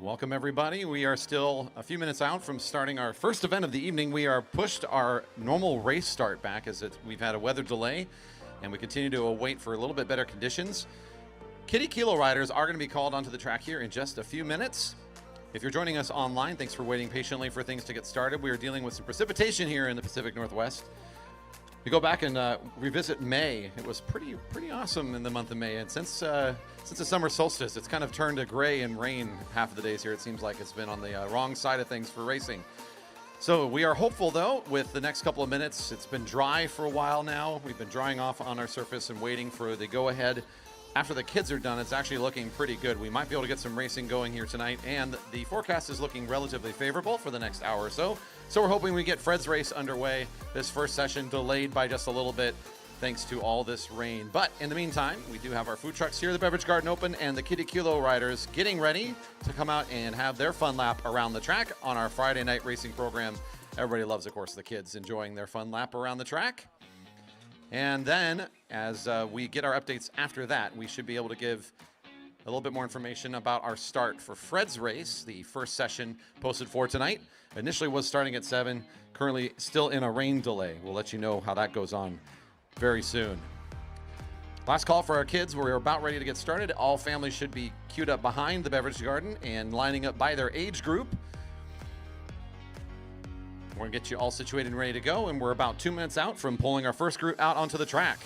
Welcome, everybody. We are still a few minutes out from starting our first event of the evening. We are pushed our normal race start back as we've had a weather delay, and we continue to await for a little bit better conditions. Kitty Kilo riders are going to be called onto the track here in just a few minutes. If you're joining us online, thanks for waiting patiently for things to get started. We are dealing with some precipitation here in the Pacific Northwest. We go back and revisit May. It was pretty awesome in the month of May, and since the summer solstice, it's kind of turned to gray and rain half of the days here. It seems like it's been on the wrong side of things for racing. So we are hopeful, though, with the next couple of minutes. It's been dry for a while now. We've been drying off on our surface and waiting for the go-ahead. After the kids are done, it's actually looking pretty good. We might be able to get some racing going here tonight, and the forecast is looking relatively favorable for the next hour or so. So we're hoping we get Fred's race underway. This first session delayed by just a little bit thanks to all this rain. But in the meantime, we do have our food trucks here, the Beverage Garden Open, and the Kitty Kilo riders getting ready to come out and have their fun lap around the track on our Friday night racing program. Everybody loves, of course, the kids enjoying their fun lap around the track. And then, as we get our updates after that, we should be able to give a little bit more information about our start for Fred's race. The first session posted for tonight initially was starting at 7, currently still in a rain delay. We'll let you know how that goes on very soon. Last call for our kids. We're about ready to get started. All families should be queued up behind the beverage garden and lining up by their age group. We're going to get you all situated and ready to go, and we're about 2 minutes out from pulling our first group out onto the track.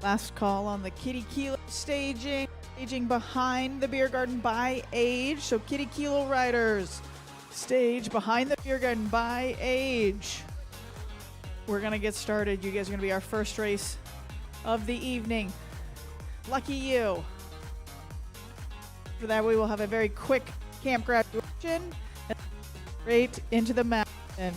Last call on the Kitty Kilo staging behind the beer garden by age. So Kitty Kilo riders stage behind the beer garden by age. We're gonna get started. You guys are gonna be our first race of the evening. Lucky you. For that, we will have a very quick camp graduation and straight into the Madison.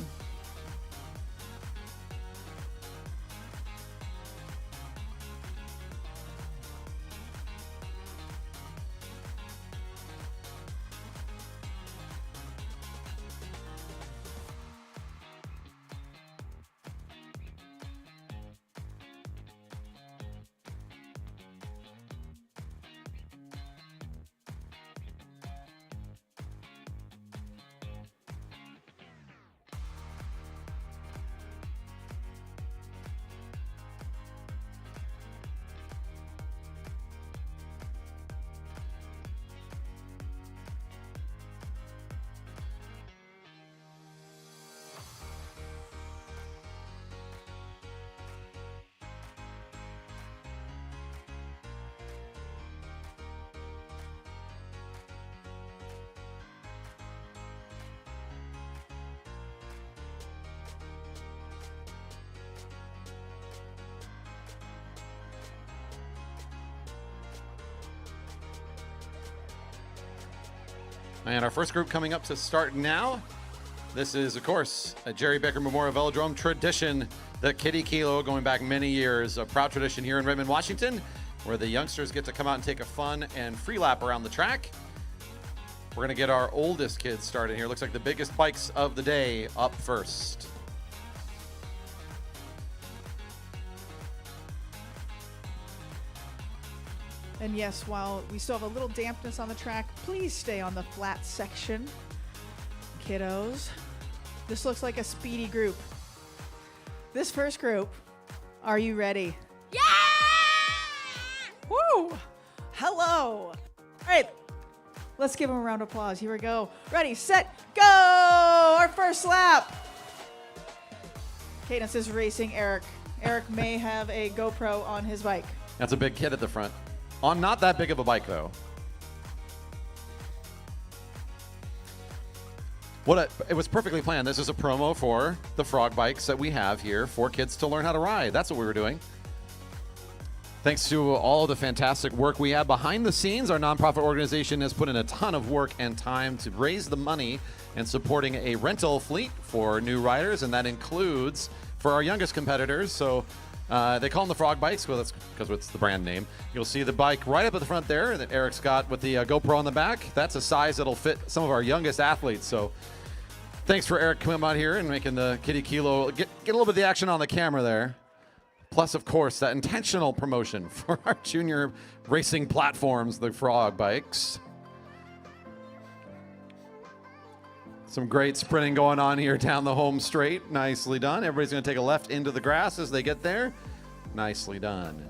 And our first group coming up to start now. This is, of course, a Jerry Baker Memorial Velodrome tradition, the Kitty Kilo, going back many years, a proud tradition here in Redmond, Washington, where the youngsters get to come out and take a fun and free lap around the track. We're going to get our oldest kids started here. Looks like the biggest bikes of the day up first. And yes, while we still have a little dampness on the track, please stay on the flat section, kiddos. This looks like a speedy group. This first group, are you ready? Yeah! Woo! Hello! All right, let's give them a round of applause. Here we go. Ready, set, go! Our first lap. Cadence is racing Eric. Eric may have a GoPro on his bike. That's a big kid at the front. On not that big of a bike, though. It was perfectly planned. This is a promo for the frog bikes that we have here for kids to learn how to ride. That's what we were doing. Thanks to all of the fantastic work we have behind the scenes, our nonprofit organization has put in a ton of work and time to raise the money and supporting a rental fleet for new riders, and that includes for our youngest competitors. So They call them the frog bikes, well, that's because it's the brand name. You'll see the bike right up at the front there that Eric's got with the GoPro on the back. That's a size that'll fit some of our youngest athletes. So thanks for Eric coming out here and making the Kitty Kilo get a little bit of the action on the camera there. Plus, of course, that intentional promotion for our junior racing platforms, the frog bikes. Some great sprinting going on here down the home straight. Nicely done. Everybody's going to take a left into the grass as they get there. Nicely done.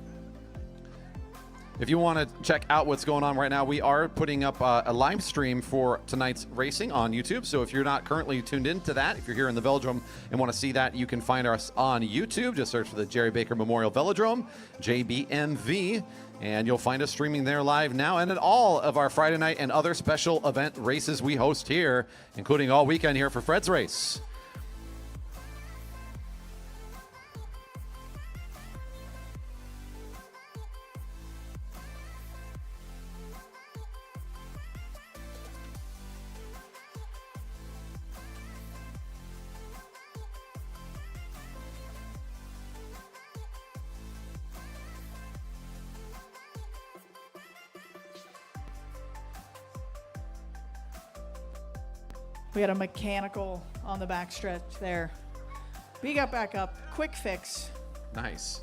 If you want to check out what's going on right now, we are putting up a live stream for tonight's racing on YouTube. So if you're not currently tuned into that, if you're here in the Velodrome and want to see that, you can find us on YouTube. Just search for the Jerry Baker Memorial Velodrome, JBMV, and you'll find us streaming there live now and at all of our Friday night and other special event races we host here, including all weekend here for Fred's Race. We had a mechanical on the backstretch there. We got back up. Quick fix. Nice.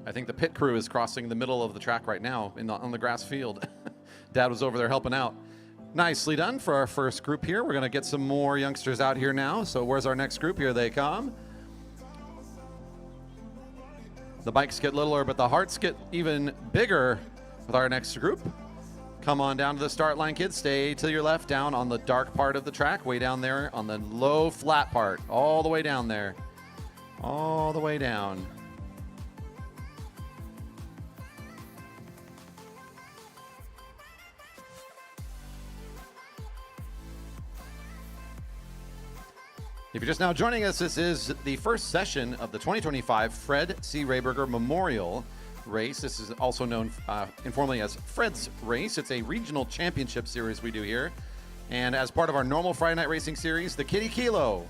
I think the pit crew is crossing the middle of the track right now on the grass field. Dad was over there helping out. Nicely done for our first group here. We're going to get some more youngsters out here now. So where's our next group? Here they come. The bikes get littler, but the hearts get even bigger with our next group. Come on down to the start line, kids. Stay to your left, down on the dark part of the track, way down there on the low flat part, all the way down there, all the way down. If you're just now joining us, this is the first session of the 2025 Fred C. Rayberger Memorial Race. This is also known informally as Fred's Race. It's a regional championship series we do here. And as part of our normal Friday night racing series, the Kitty Kilo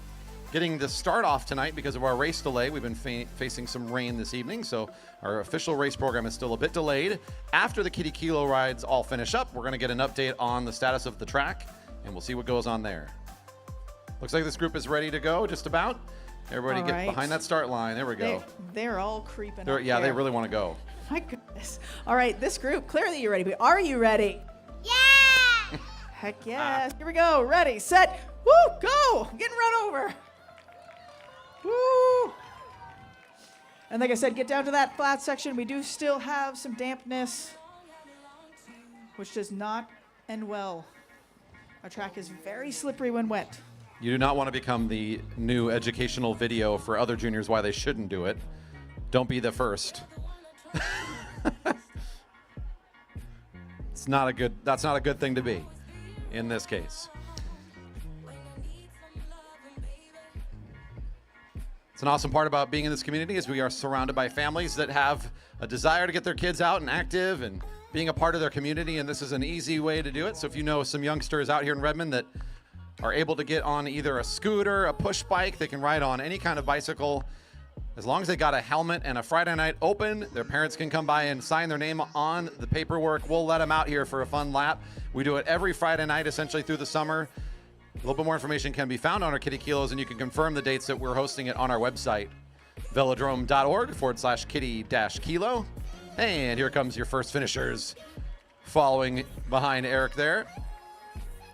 getting the start off tonight because of our race delay. We've been facing some rain this evening, so our official race program is still a bit delayed. After the Kitty Kilo rides all finish up, we're going to get an update on the status of the track, and we'll see what goes on there. Looks like this group is ready to go, just about. Everybody All get right. behind that start line. There we go. They're all creeping up Yeah, there. they really want to go. My goodness. All right, this group, clearly you're ready. But are you ready? Yeah! Heck yes. Here we go. Ready, set, woo, go. Getting run over. Woo. And like I said, get down to that flat section. We do still have some dampness, which does not end well. Our track is very slippery when wet. You do not want to become the new educational video for other juniors why they shouldn't do it. Don't be the first. That's not a good thing to be in this case. It's an awesome part about being in this community is we are surrounded by families that have a desire to get their kids out and active and being a part of their community, and this is an easy way to do it. So if you know some youngsters out here in Redmond that are able to get on either a scooter, a push bike, they can ride on any kind of bicycle. As long as they got a helmet and a Friday night open, their parents can come by and sign their name on the paperwork. We'll let them out here for a fun lap. We do it every Friday night, essentially through the summer. A little bit more information can be found on our Kitty Kilos, and you can confirm the dates that we're hosting it on our website, velodrome.org/kitty-kilo. And here comes your first finishers following behind Eric there.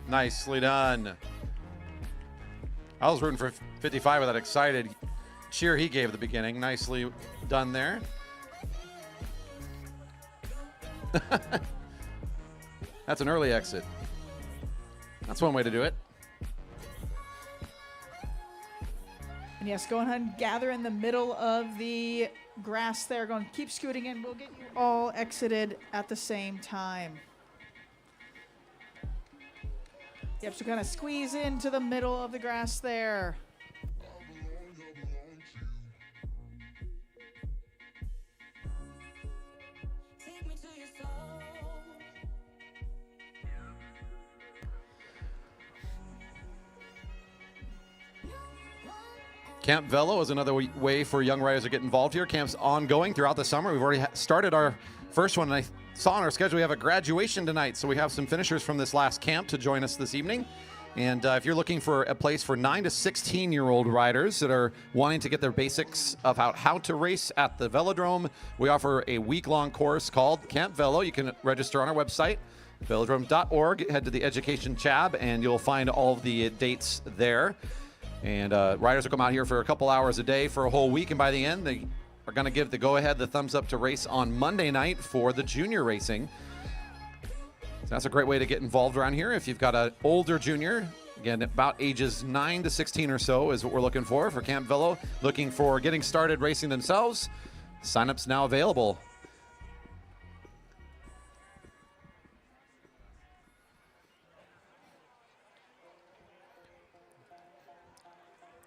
Nicely done. I was rooting for 55 with that excited cheer he gave at the beginning. Nicely done there. That's an early exit. That's one way to do it. And yes, go ahead and gather in the middle of the grass there. Go and keep scooting in. We'll get you all exited at the same time. Yep, so kind of squeeze into the middle of the grass there. Camp Velo is another way for young riders to get involved here. Camp's ongoing throughout the summer. We've already started our first one, and I saw on our schedule we have a graduation tonight, so we have some finishers from this last camp to join us this evening. And if you're looking for a place for 9 to 16-year-old riders that are wanting to get their basics of how to race at the Velodrome, we offer a week-long course called Camp Velo. You can register on our website, velodrome.org. Head to the education tab, and you'll find all of the dates there. And riders will come out here for a couple hours a day for a whole week, and by the end, they are going to give the go-ahead, the thumbs up to race on Monday night for the junior racing. So that's a great way to get involved around here. If you've got an older junior, again, about ages 9 to 16 or so is what we're looking for Camp Velo, looking for getting started racing themselves. Sign-ups now available.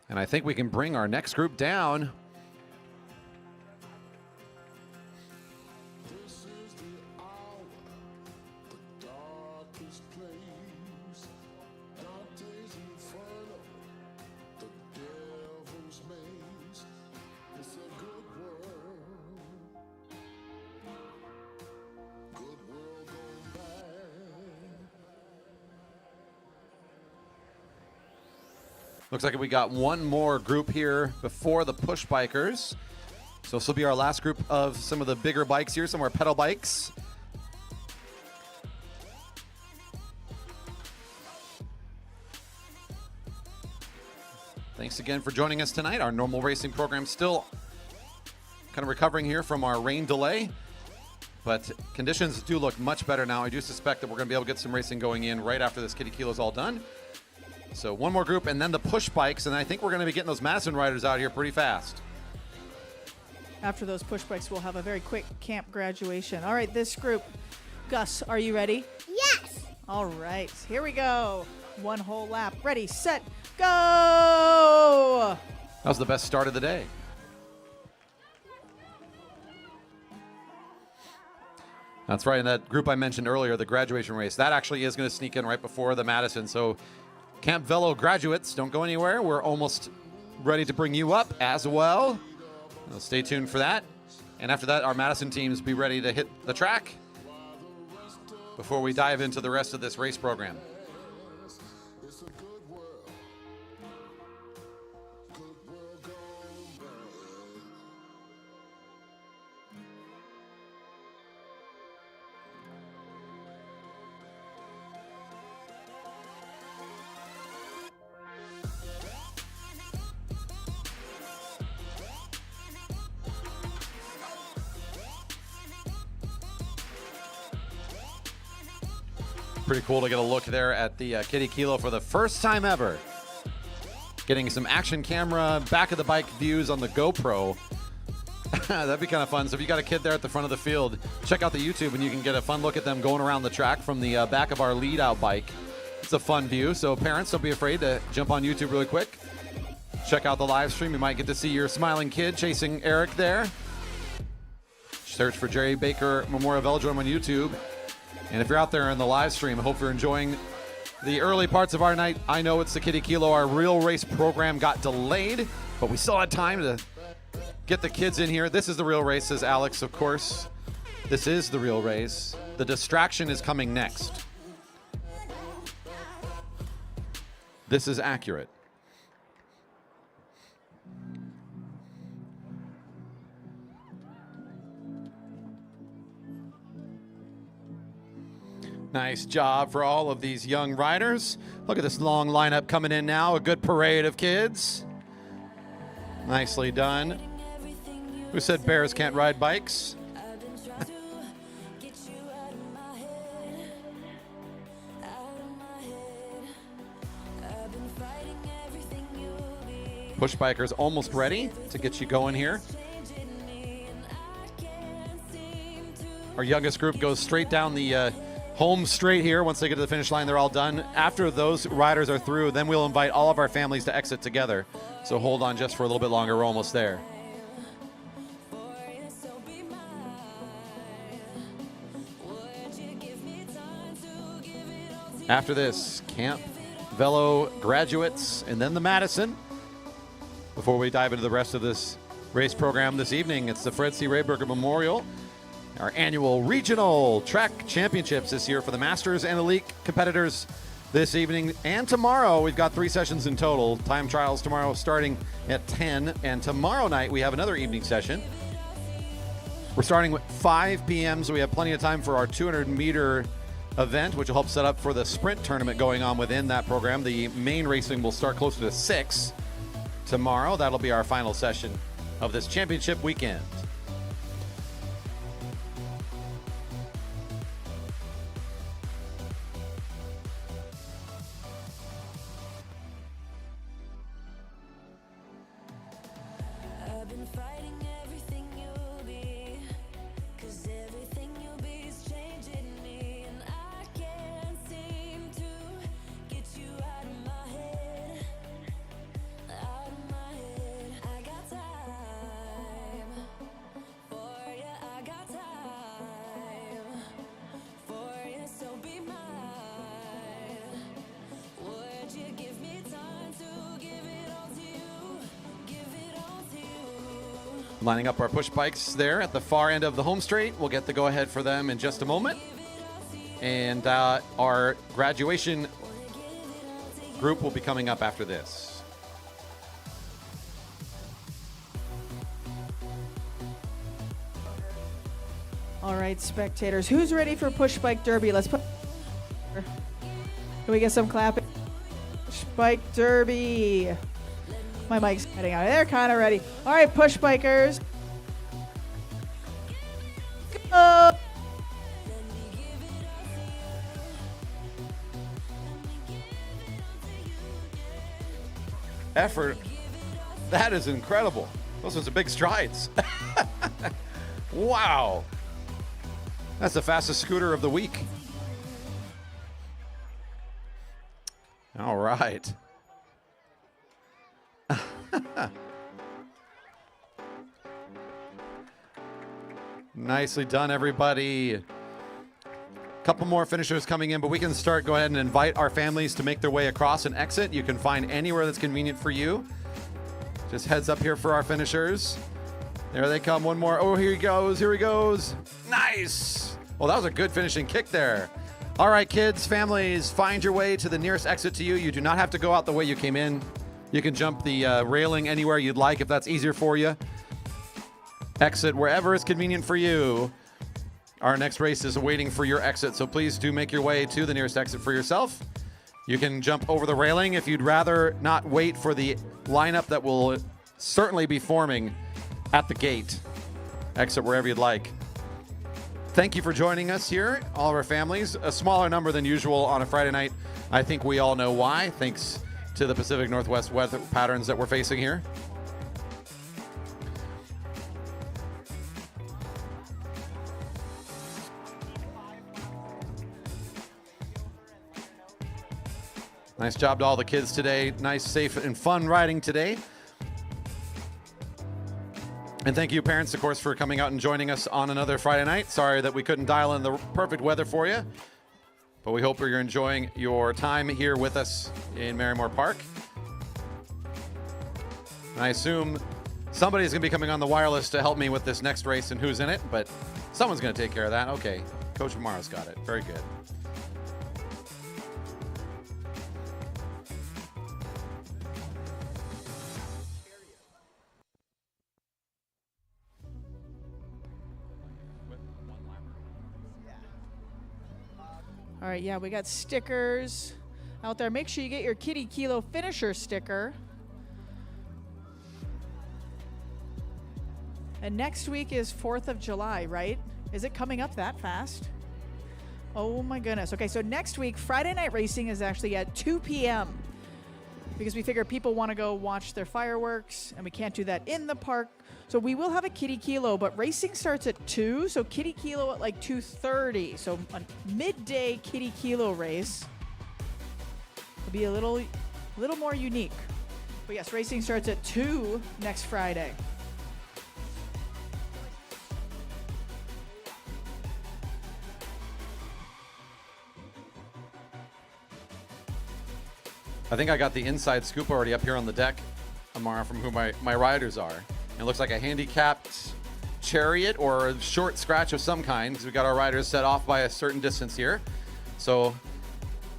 And I think we can bring our next group down. Looks like we got one more group here before the push bikers. So this will be our last group of some of the bigger bikes here, some of our pedal bikes. Thanks again for joining us tonight. Our normal racing program still kind of recovering here from our rain delay, but conditions do look much better now. I do suspect that we're going to be able to get some racing going in right after this Kitty Kilo is all done. So one more group and then the push bikes, and I think we're going to be getting those Madison riders out here pretty fast. After those push bikes, we'll have a very quick camp graduation. All right, this group. Gus, are you ready? Yes. All right, here we go. One whole lap. Ready, set, go! That was the best start of the day. That's right, and that group I mentioned earlier, the graduation race, that actually is going to sneak in right before the Madison. So Camp Velo graduates, don't go anywhere. We're almost ready to bring you up as well. So stay tuned for that. And after that, our Madison teams be ready to hit the track before we dive into the rest of this race program. Pretty cool to get a look there at the Kitty Kilo for the first time ever. Getting some action camera, back of the bike views on the GoPro. That'd be kind of fun. So if you got a kid there at the front of the field, check out the YouTube and you can get a fun look at them going around the track from the back of our lead out bike. It's a fun view. So parents, don't be afraid to jump on YouTube really quick. Check out the live stream. You might get to see your smiling kid chasing Eric there. Search for Jerry Baker Memorial Velodrome on YouTube. And if you're out there in the live stream, I hope you're enjoying the early parts of our night. I know it's the Kitty Kilo. Our real race program got delayed, but we still had time to get the kids in here. This is the real race, says Alex, of course. This is the real race. The distraction is coming next. This is accurate. Nice job for all of these young riders. Look at this long lineup coming in now. A good parade of kids. Nicely done. Who said bears can't ride bikes? Push bikers almost ready to get you going here. Our youngest group goes straight down the home straight here. Once they get to the finish line, they're all done. After those riders are through, then we'll invite all of our families to exit together. So hold on just for a little bit longer. We're almost there. After this, Camp Velo graduates and then the Madison. Before we dive into the rest of this race program this evening, it's the Fred C. Rayberger Memorial, our annual regional track championships this year for the Masters and Elite competitors this evening and tomorrow. We've got 3 sessions in total. Time trials tomorrow starting at 10, and tomorrow night we have another evening session. We're starting at 5 p.m., so we have plenty of time for our 200-meter event, which will help set up for the sprint tournament going on within that program. The main racing will start closer to 6 tomorrow. That'll be our final session of this championship weekend. Lining up our push bikes there at the far end of the home straight. We'll get the go-ahead for them in just a moment. And our graduation group will be coming up after this. All right, spectators, who's ready for Push Bike Derby? Let's put. Can we get some clapping? Push Bike Derby. My mic's heading out. They're kind of ready. All right, push bikers. Go! Effort. That is incredible. Those are some big strides. Wow. That's the fastest scooter of the week. All right. Nicely done, everybody. Couple more finishers coming in, but we can start. Go ahead and invite our families to make their way across and exit. You can find anywhere that's convenient for you. Just heads up here for our finishers. There they come. One more. Oh, here he goes. Here he goes. Nice. Well, that was a good finishing kick there. All right, kids, families, find your way to the nearest exit to you. You do not have to go out the way you came in. You can jump the railing anywhere you'd like if that's easier for you. Exit wherever is convenient for you. Our next race is waiting for your exit, so please do make your way to the nearest exit for yourself. You can jump over the railing if you'd rather not wait for the lineup that will certainly be forming at the gate. Exit wherever you'd like. Thank you for joining us here, all of our families. A smaller number than usual on a Friday night. I think we all know why, thanks to the Pacific Northwest weather patterns that we're facing here. Nice job to all the kids today. Nice, safe, and fun riding today. And thank you, parents, of course, for coming out and joining us on another Friday night. Sorry that we couldn't dial in the perfect weather for you, but we hope you're enjoying your time here with us in Merrimore Park. And I assume somebody's going to be coming on the wireless to help me with this next race and who's in it, but someone's going to take care of that. Okay, Coach Amara's got it. Very good. All right, yeah, we got stickers out there. Make sure you get your Kitty Kilo finisher sticker. And next week is 4th of July, right? Is it coming up that fast? Oh my goodness. Okay, so next week, Friday night racing is actually at 2 p.m. because we figure people want to go watch their fireworks, and we can't do that in the park. So we will have a Kitty Kilo, but racing starts at 2, so Kitty Kilo at like 2:30. So a midday Kitty Kilo race will be a little more unique. But yes, racing starts at 2 next Friday. I think I got the inside scoop already up here on the deck. Amara, from who my riders are. And it looks like a handicapped chariot or a short scratch of some kind, because we got our riders set off by a certain distance here. So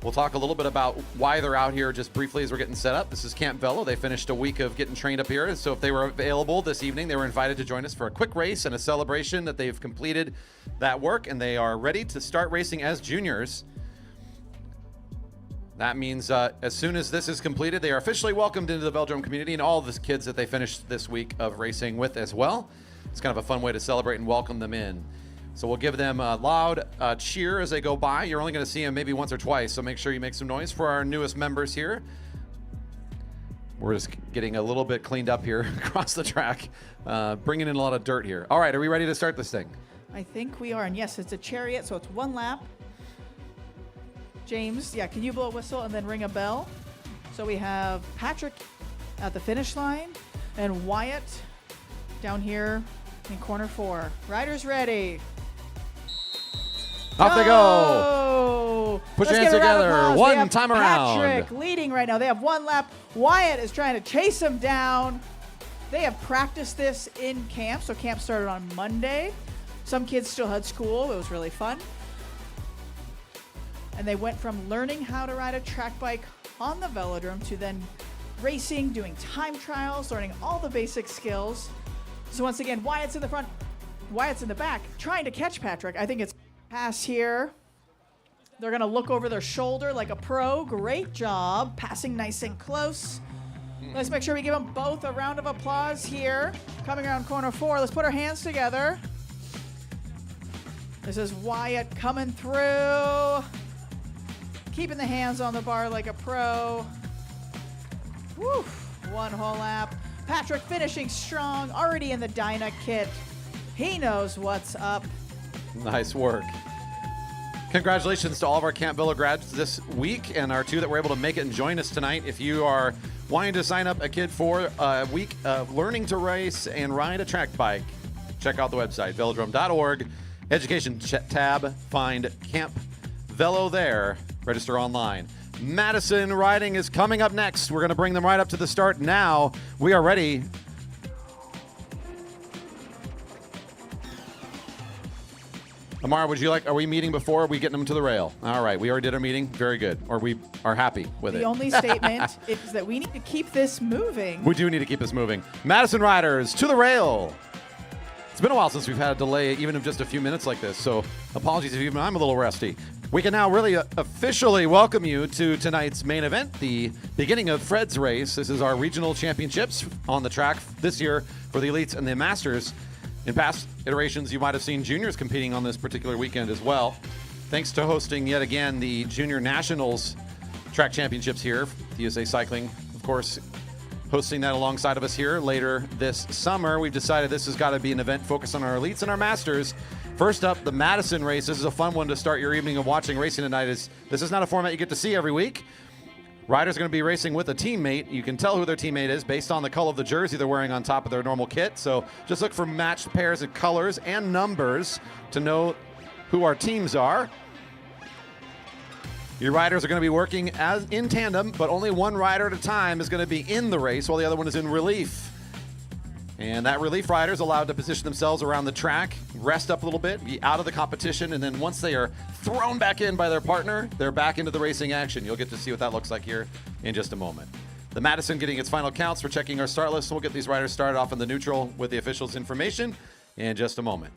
we'll talk a little bit about why they're out here just briefly as we're getting set up. This is Camp Velo. They finished a week of getting trained up here. So if they were available this evening, they were invited to join us for a quick race and a celebration that they've completed that work, and they are ready to start racing as juniors. That means as soon as this is completed, they are officially welcomed into the Velodrome community and all the kids that they finished this week of racing with as well. It's kind of a fun way to celebrate and welcome them in. So we'll give them a loud cheer as they go by. You're only going to see them maybe once or twice, so make sure you make some noise for our newest members here. We're just getting a little bit cleaned up here across the track, bringing in a lot of dirt here. All right, are we ready to start this thing? I think we are, and yes, it's a chariot, so it's one lap. James, yeah, can you blow a whistle and then ring a bell? So we have Patrick at the finish line and Wyatt down here in corner 4. Riders ready. Off they go. Put your hands together. One time around. Patrick leading right now. They have one lap. Wyatt is trying to chase him down. They have practiced this in camp. So camp started on Monday. Some kids still had school. It was really fun. And they went from learning how to ride a track bike on the Velodrome to then racing, doing time trials, learning all the basic skills. So once again, Wyatt's in the front, Wyatt's in the back, trying to catch Patrick. I think it's pass here. They're going to look over their shoulder like a pro. Great job. Passing nice and close. Let's make sure we give them both a round of applause here. Coming around corner 4. Let's put our hands together. This is Wyatt coming through. Keeping the hands on the bar like a pro. Woo. One whole lap. Patrick finishing strong, already in the Dyna kit. He knows what's up. Nice work. Congratulations to all of our Camp Velo grads this week and our 2 that were able to make it and join us tonight. If you are wanting to sign up a kid for a week of learning to race and ride a track bike, check out the website, velodrome.org. Education tab, find Camp Velo there. Register online. Madison riding is coming up next. We're going to bring them right up to the start now. We are ready. Amara, would you like, are we meeting before? Are we getting them to the rail? All right, we already did our meeting. Very good. Or we are happy with it. The only statement is that we need to keep this moving. We do need to keep this moving. Madison riders to the rail. It's been a while since we've had a delay, even of just a few minutes like this, so apologies if even I'm a little rusty. We can now really officially welcome you to tonight's main event, the beginning of Fred's race. This is our regional championships on the track this year for the elites and the masters. In past iterations, you might have seen juniors competing on this particular weekend as well. Thanks to hosting yet again the Junior Nationals track championships here, USA Cycling, of course, hosting that alongside of us here later this summer. We've decided this has got to be an event focused on our elites and our masters. First up, the Madison race. This is a fun one to start your evening of watching racing tonight. This is not a format you get to see every week. Riders are going to be racing with a teammate. You can tell who their teammate is based on the color of the jersey they're wearing on top of their normal kit. So just look for matched pairs of colors and numbers to know who our teams are. Your riders are going to be working as in tandem, but only one rider at a time is going to be in the race while the other one is in relief. And that relief rider is allowed to position themselves around the track, rest up a little bit, be out of the competition, and then once they are thrown back in by their partner, they're back into the racing action. You'll get to see what that looks like here in just a moment. The Madison getting its final counts. We're checking our start list. We'll get these riders started off in the neutral with the officials' information in just a moment.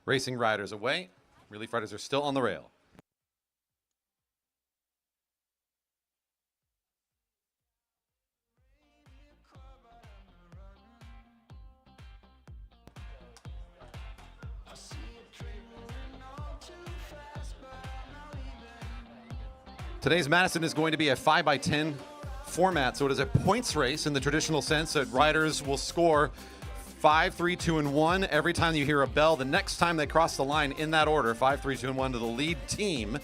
Racing riders away. Relief riders are still on the rail. Today's Madison is going to be a 5x10 format, so it is a points race in the traditional sense that riders will score 5, 3, 2, and 1 every time you hear a bell. The next time they cross the line in that order, 5, 3, 2, and 1 to the lead team.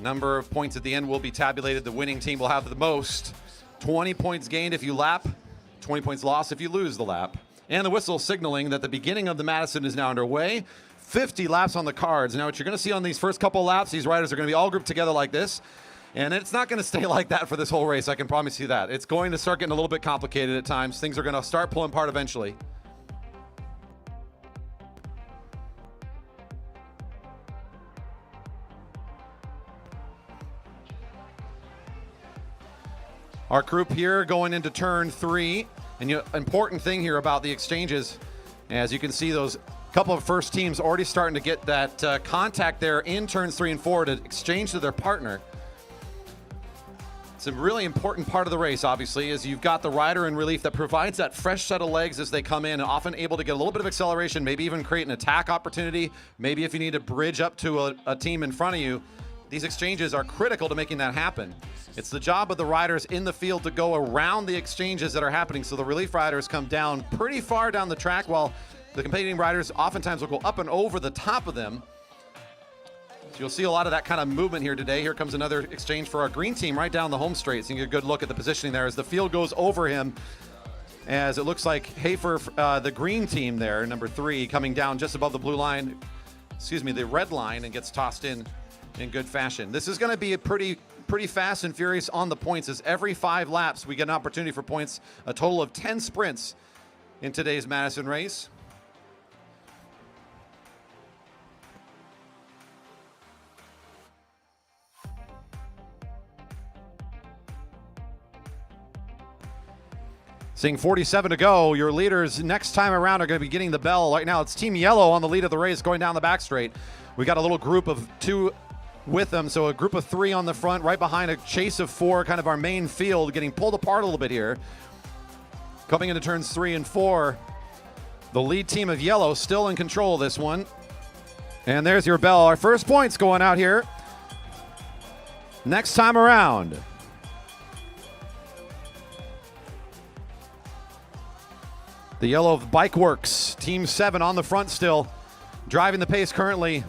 Number of points at the end will be tabulated. The winning team will have the most. 20 points gained if you lap, 20 points lost if you lose the lap. And the whistle signaling that the beginning of the Madison is now underway. 50 laps on the cards. Now, what you're going to see on these first couple laps, these riders are going to be all grouped together like this. And it's not going to stay like that for this whole race, I can promise you that. It's going to start getting a little bit complicated at times. Things are going to start pulling apart eventually. Our group here going into turn 3. And important thing here about the exchanges, as you can see, those couple of first teams already starting to get that contact there in turns 3 and 4 to exchange to their partner. It's a really important part of the race, obviously, is you've got the rider in relief that provides that fresh set of legs as they come in, and often able to get a little bit of acceleration, maybe even create an attack opportunity. Maybe if you need to bridge up to a team in front of you, these exchanges are critical to making that happen. It's the job of the riders in the field to go around the exchanges that are happening, so the relief riders come down pretty far down the track, while the competing riders oftentimes will go up and over the top of them. So you'll see a lot of that kind of movement here today. Here comes another exchange for our green team right down the home straight. So you get a good look at the positioning there as the field goes over him, as it looks like Hafer, the green team there, number 3, coming down just above the blue line, the red line, and gets tossed in good fashion. This is going to be a pretty fast and furious on the points, as every 5 laps we get an opportunity for points, a total of 10 sprints in today's Madison race. Seeing 47 to go. Your leaders next time around are going to be getting the bell. Right now it's Team Yellow on the lead of the race going down the back straight. We got a little group of 2 with them, so a group of 3 on the front, right behind a chase of 4, kind of our main field, getting pulled apart a little bit here. Coming into turns 3 and 4, the lead team of Yellow still in control of this one. And there's your bell. Our first points going out here next time around. The Yellow Bike Works, Team 7 on the front still, driving the pace currently.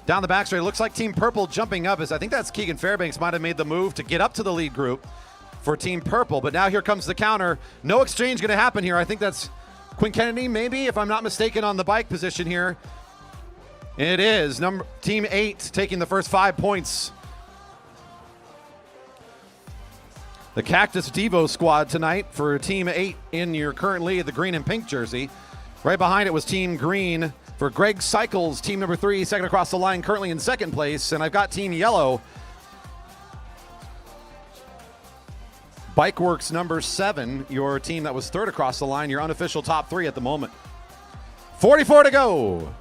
Down the back straight, it looks like Team Purple jumping up, as I think that's Keegan Fairbanks might have made the move to get up to the lead group for Team Purple. But now here comes the counter. No exchange going to happen here. I think that's Quinn Kennedy, maybe, if I'm not mistaken, on the bike position here. It is Team 8 taking the first 5 points. The Cactus Devo squad tonight for Team 8 in your current lead, the green and pink jersey. Right behind it was Team Green for Greg Cycles, team number 3, second across the line, currently in second place. And I've got Team Yellow, Bikeworks number 7, your team that was third across the line, your unofficial top 3 at the moment. 44 to go.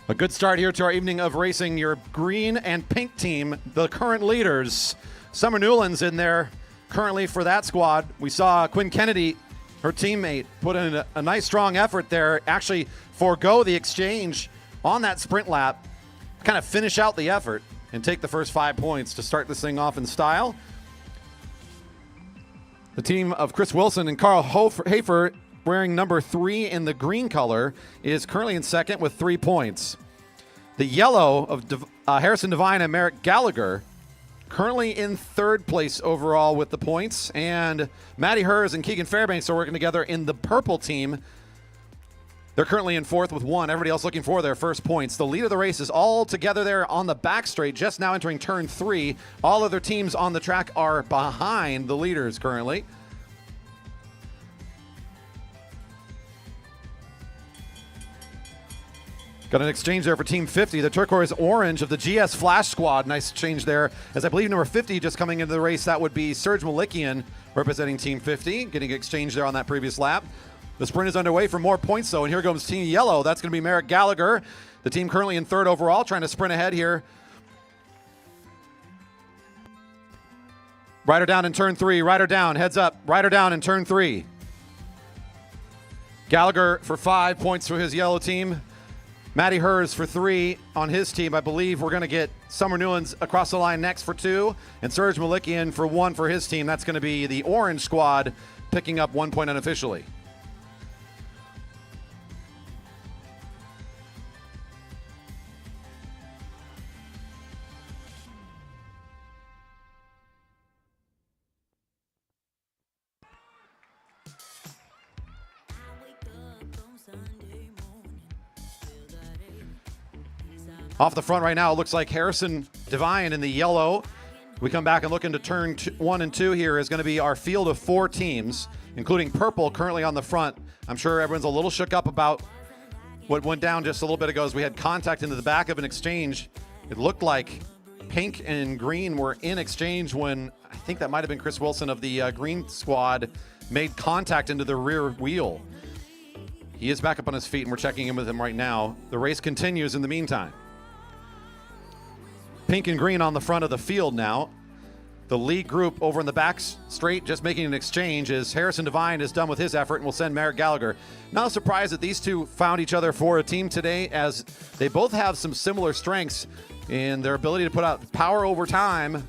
A good start here to our evening of racing. Your green and pink team, the current leaders. Summer Newlands in there currently for that squad. We saw Quinn Kennedy, her teammate, put in a nice strong effort there, actually forego the exchange on that sprint lap, kind of finish out the effort and take the first 5 points to start this thing off in style. The team of Chris Wilson and Carl Hafer, wearing number 3 in the green color, is currently in second with 3 points. The yellow of Harrison Devine and Merrick Gallagher, currently in third place overall with the points. And Maddie Hers and Keegan Fairbanks are working together in the purple team. They're currently in fourth with 1. Everybody else looking for their first points. The lead of the race is all together there on the back straight, just now entering turn 3. All other teams on the track are behind the leaders currently. Got an exchange there for Team 50, the turquoise orange of the GS Flash Squad. Nice change there, as I believe number 50 just coming into the race. That would be Serge Malikian representing Team 50, getting exchanged there on that previous lap. The sprint is underway for more points, though, and here comes Team Yellow. That's going to be Merrick Gallagher, the team currently in 3rd overall, trying to sprint ahead here. Rider down in turn 3, rider down, heads up, rider down in turn 3. Gallagher for 5 points for his yellow team. Matty Hers for 3 on his team. I believe we're going to get Summer Newlands across the line next for 2, and Serge Malikian for 1 for his team. That's going to be the orange squad picking up 1 point unofficially. Off the front right now, it looks like Harrison Devine in the yellow. We come back and look into turn 1 and 2 here is going to be our field of 4 teams, including purple currently on the front. I'm sure everyone's a little shook up about what went down just a little bit ago as we had contact into the back of an exchange. It looked like pink and green were in exchange when I think that might have been Chris Wilson of the green squad made contact into the rear wheel. He is back up on his feet and we're checking in with him right now. The race continues in the meantime. Pink and green on the front of the field now. The lead group over in the back straight just making an exchange as Harrison Devine is done with his effort and will send Merrick Gallagher. Not a surprise that these two found each other for a team today, as they both have some similar strengths in their ability to put out power over time,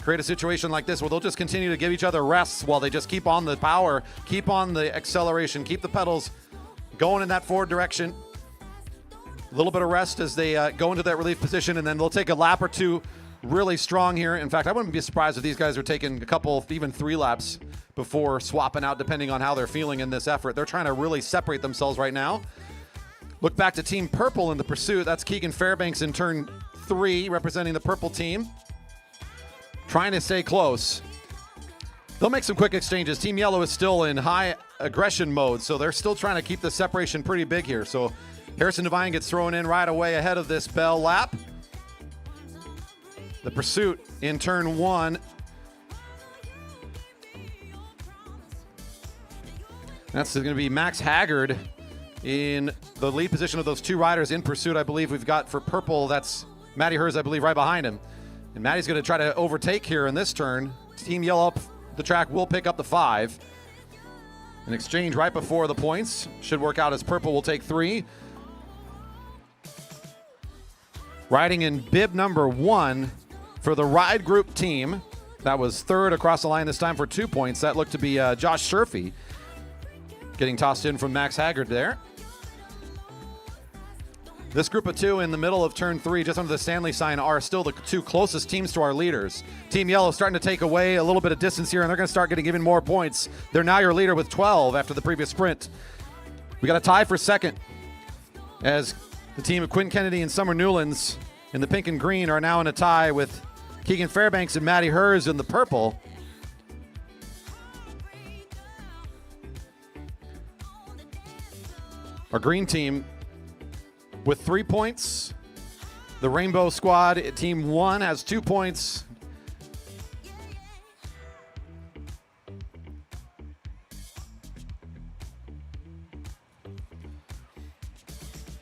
create a situation like this where they'll just continue to give each other rests while they just keep on the power, keep on the acceleration, keep the pedals going in that forward direction. A little bit of rest as they go into that relief position, and then they'll take a lap or 2 really strong here. In fact, I wouldn't be surprised if these guys are taking a couple, even 3 laps before swapping out, depending on how they're feeling in this effort. They're trying to really separate themselves right now. Look back to Team Purple in the pursuit. That's Keegan Fairbanks in turn 3, representing the purple team. Trying to stay close. They'll make some quick exchanges. Team Yellow is still in high aggression mode, so they're still trying to keep the separation pretty big here. So Harrison Devine gets thrown in right away ahead of this bell lap. The pursuit in turn 1. That's going to be Max Haggard in the lead position of those 2 riders in pursuit. I believe we've got for purple, that's Matty Hers, I believe, right behind him. And Matty's going to try to overtake here in this turn. Team Yellow up the track will pick up the 5. An exchange right before the points. Should work out as purple will take 3. Riding in bib number 1 for the ride group team. That was 3rd across the line this time for 2 points. That looked to be Josh Sherfy getting tossed in from Max Haggard there. This group of 2 in the middle of turn 3, just under the Stanley sign, are still the 2 closest teams to our leaders. Team Yellow starting to take away a little bit of distance here, and they're going to start getting even more points. They're now your leader with 12 after the previous sprint. We got a tie for 2nd as the team of Quinn Kennedy and Summer Newlands in the pink and green are now in a tie with Keegan Fairbanks and Matty Hers in the purple. Our green team with 3 points. The Rainbow Squad, team 1, has 2 points.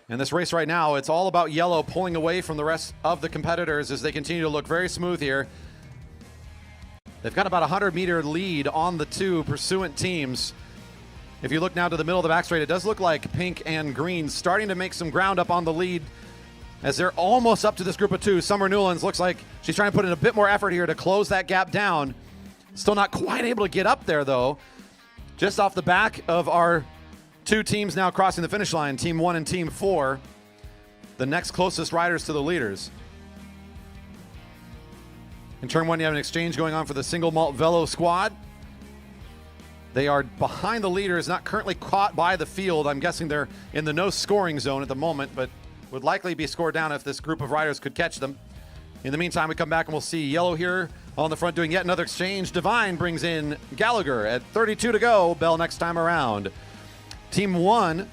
And this race right now, it's all about Yellow pulling away from the rest of the competitors as they continue to look very smooth here. They've got about a 100-meter lead on the 2 pursuant teams. If you look now to the middle of the back straight, it does look like pink and green starting to make some ground up on the lead as they're almost up to this group of 2. Summer Newlands looks like she's trying to put in a bit more effort here to close that gap down. Still not quite able to get up there, though. Just off the back of our 2 teams now crossing the finish line, Team 1 and Team 4, the next closest riders to the leaders. In turn 1, you have an exchange going on for the single malt Velo squad. They are behind the leaders, not currently caught by the field. I'm guessing they're in the no scoring zone at the moment, but would likely be scored down if this group of riders could catch them. In the meantime, we come back and we'll see Yellow here on the front doing yet another exchange. Divine brings in Gallagher at 32 to go. Bell next time around. Team 1,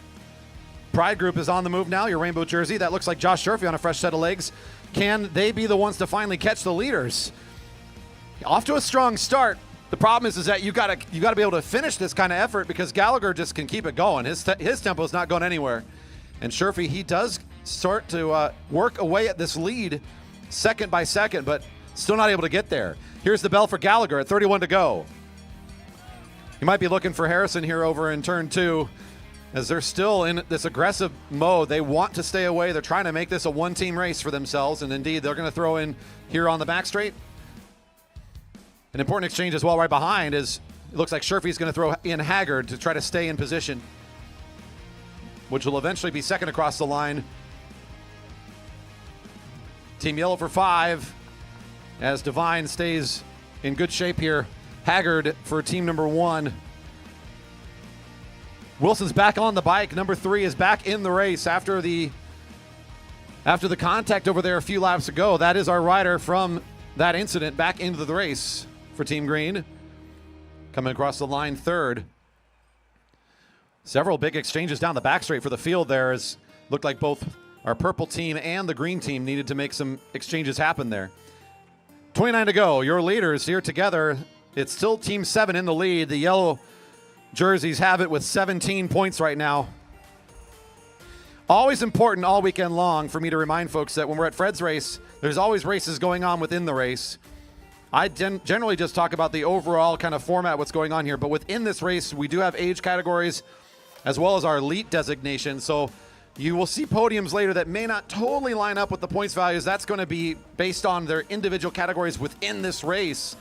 Pride Group is on the move now. Your rainbow jersey. That looks like Josh Sherfy on a fresh set of legs. Can they be the ones to finally catch the leaders? Off to a strong start. The problem is that you gotta be able to finish this kind of effort because Gallagher just can keep it going. His tempo is not going anywhere. And Sherfy, he does start to work away at this lead second by second, but still not able to get there. Here's the bell for Gallagher at 31 to go. He might be looking for Harrison here over in turn 2 as they're still in this aggressive mode. They want to stay away. They're trying to make this a one-team race for themselves, and indeed they're going to throw in here on the back straight. An important exchange as well right behind is it looks like Sherfy's going to throw in Haggard to try to stay in position, which will eventually be second across the line. Team Yellow for 5 as Divine stays in good shape here. Haggard for team number 1. Wilson's back on the bike. Number 3 is back in the race after the contact over there a few laps ago. That is our rider from that incident back into the race for Team Green. Coming across the line third. Several big exchanges down the back straight for the field there as looked like both our purple team and the green team needed to make some exchanges happen there. 29 to go. Your leaders here together. It's still Team 7 in the lead. The yellow jerseys have it with 17 points right now. Always important all weekend long for me to remind folks that when we're at Fred's race, there's always races going on within the race. I generally just talk about the overall kind of format, what's going on here, but within this race, we do have age categories as well as our elite designation. So you will see podiums later that may not totally line up with the points values. That's going to be based on their individual categories within this race.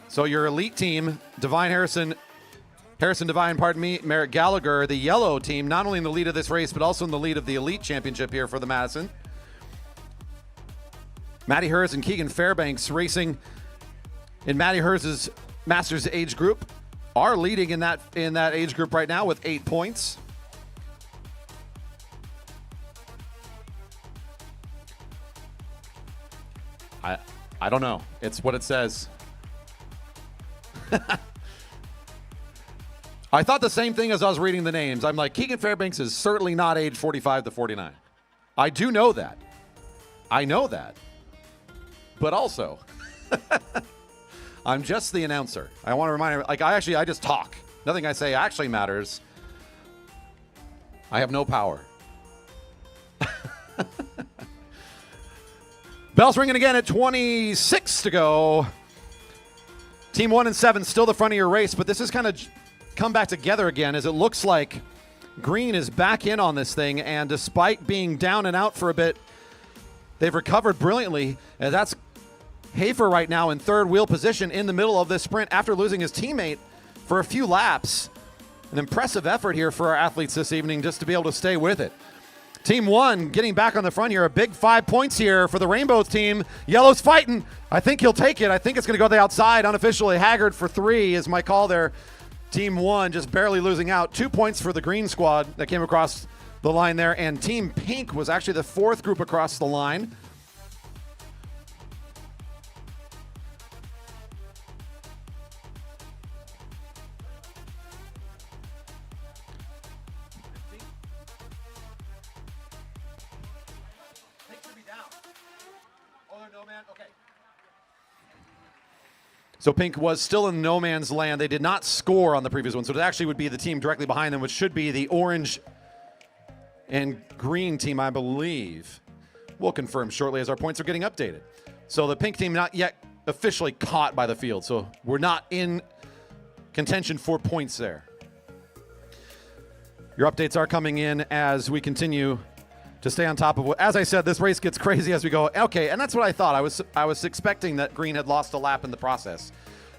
So your elite team, Harrison Divine, Merritt Gallagher, the yellow team, not only in the lead of this race, but also in the lead of the elite championship here for the Madison. Matty Hers and Keegan Fairbanks racing in Matty Hers' Masters age group are leading in that age group right now with 8 points. I don't know. It's what it says. I thought the same thing as I was reading the names. I'm like, Keegan Fairbanks is certainly not age 45 to 49. I do know that. I know that. But also, I'm just the announcer. I want to remind everyone, like I just talk. Nothing I say actually matters. I have no power. Bell's ringing again at 26 to go. Team 1 and 7 still the front of your race, but this has kind of come back together again as it looks like Green is back in on this thing, and despite being down and out for a bit, they've recovered brilliantly. And that's Hafer right now in third wheel position in the middle of this sprint after losing his teammate for a few laps. An impressive effort here for our athletes this evening just to be able to stay with it. Team 1 getting back on the front here. A big 5 points here for the Rainbow team. Yellow's fighting. I think he'll take it. I think it's going to go to the outside. Unofficially, Haggard for 3 is my call there. Team 1 just barely losing out. 2 points for the green squad that came across the line there. And Team Pink was actually the 4th group across the line. So Pink was still in no man's land. They did not score on the previous one. So it actually would be the team directly behind them, which should be the orange and green team, I believe. We'll confirm shortly as our points are getting updated. So the Pink team not yet officially caught by the field. So we're not in contention for points there. Your updates are coming in as we continue to stay on top of what, as I said, this race gets crazy as we go. Okay, and that's what I thought. I was expecting that Green had lost a lap in the process.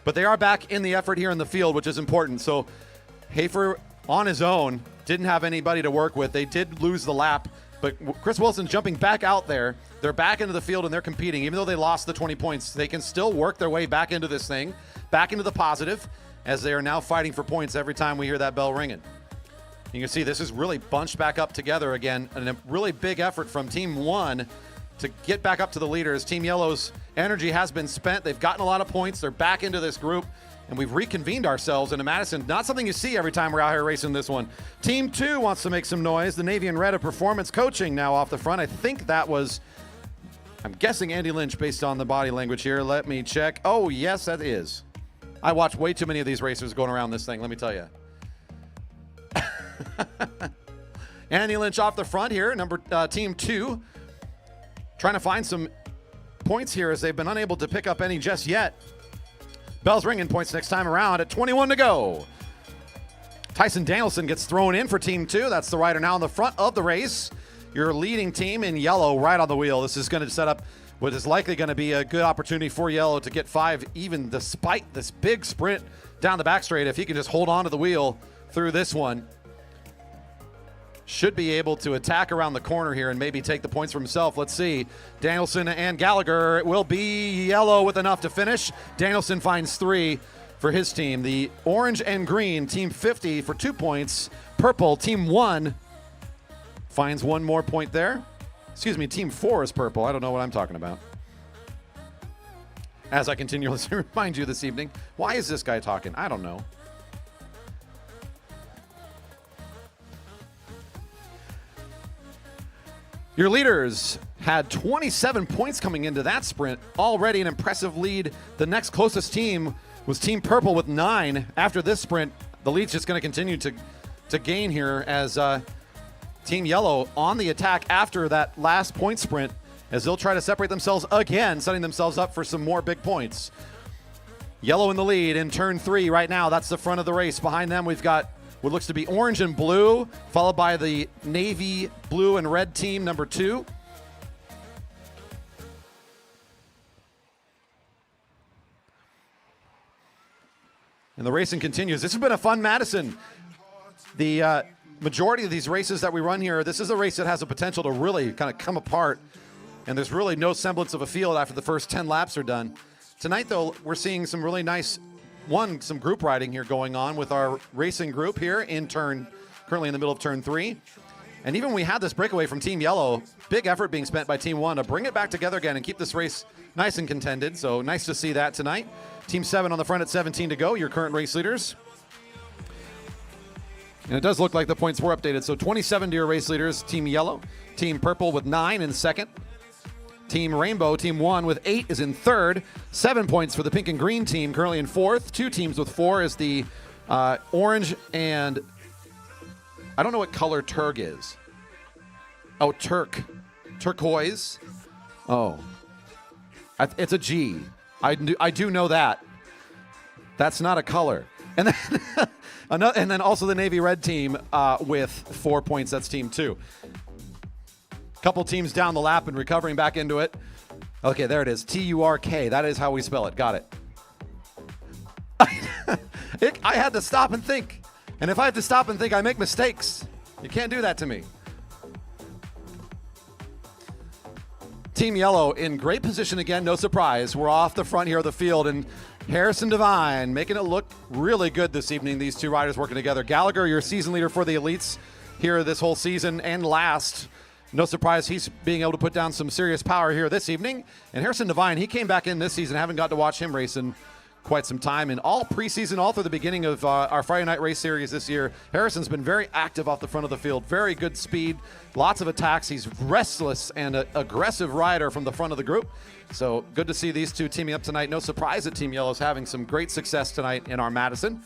But they are back in the effort here in the field, which is important. So Hafer on his own didn't have anybody to work with. They did lose the lap But Chris Wilson jumping back out there. They're back into the field and they're competing. Even though they lost the 20 points, they can still work their way back into this thing, back into the positive, as they are now fighting for points every time we hear that bell ringing. You can see this is really bunched back up together again, and a really big effort from Team 1 to get back up to the leaders. Team Yellow's energy has been spent. They've gotten a lot of points. They're back into this group, and we've reconvened ourselves into Madison. Not something you see every time we're out here racing this one. Team 2 wants to make some noise. The Navy and Red of Performance Coaching now off the front. I think that was, I'm guessing, Andy Lynch based on the body language here. Let me check. Oh, yes, that is. I watch way too many of these racers going around this thing, let me tell you. Andy Lynch off the front here, Team 2. Trying to find some points here as they've been unable to pick up any just yet. Bell's ringing, points next time around at 21 to go. Tyson Danielson gets thrown in for Team 2. That's the rider now in the front of the race. Your leading team in yellow right on the wheel. This is going to set up what is likely going to be a good opportunity for yellow to get 5 even despite this big sprint down the back straight. If he can just hold on to the wheel through this one, should be able to attack around the corner here and maybe take the points for himself. Let's see. Danielson and Gallagher. It will be yellow with enough to finish. Danielson finds 3 for his team. The orange and green, Team 50 for 2 points. Purple, Team 1 finds 1 more point there. Excuse me, Team 4 is purple. I don't know what I'm talking about. As I continuously remind you this evening, why is this guy talking? I don't know. Your leaders had 27 points coming into that sprint. Already an impressive lead. The next closest team was Team Purple with 9. After this sprint, the lead's just going to continue to gain here as Team Yellow on the attack after that last point sprint, as they'll try to separate themselves again, setting themselves up for some more big points. Yellow in the lead in turn 3 right now. That's the front of the race. Behind them, we've got what looks to be orange and blue, followed by the navy blue and red team, number 2. And the racing continues. This has been a fun Madison. The majority of these races that we run here, this is a race that has a potential to really kind of come apart. And there's really no semblance of a field after the first 10 laps are done. Tonight, though, we're seeing some really nice some group riding here going on with our racing group here currently in the middle of turn 3. And even when we had this breakaway from Team Yellow, big effort being spent by Team 1 to bring it back together again and keep this race nice and contended. So nice to see that tonight. Team 7 on the front at 17 to go, your current race leaders. And it does look like the points were updated. So 27 to your race leaders, Team Yellow. Team Purple with 9 in second. Team Rainbow, Team 1 with 8 is in third. 7 points for the pink and green team, currently in fourth. 2 teams with 4 is the orange and I don't know what color Turg is. Oh, turquoise. Oh, it's a G. I do know that. That's not a color. And then and then also the navy red team with 4 points. That's Team 2. Couple teams down the lap and recovering back into it. Okay, there it is. T-U-R-K. That is how we spell it. Got it. I had to stop and think. And if I have to stop and think, I make mistakes. You can't do that to me. Team Yellow in great position again. No surprise. We're off the front here of the field. And Harrison Devine making it look really good this evening. These 2 riders working together. Gallagher, your season leader for the elites here this whole season and last. No surprise he's being able to put down some serious power here this evening. And Harrison Devine, he came back in this season. Haven't got to watch him race in quite some time. And all preseason, all through the beginning of our Friday night race series this year, Harrison's been very active off the front of the field. Very good speed, lots of attacks. He's restless and an aggressive rider from the front of the group. So good to see these 2 teaming up tonight. No surprise that Team Yellow is having some great success tonight in our Madison.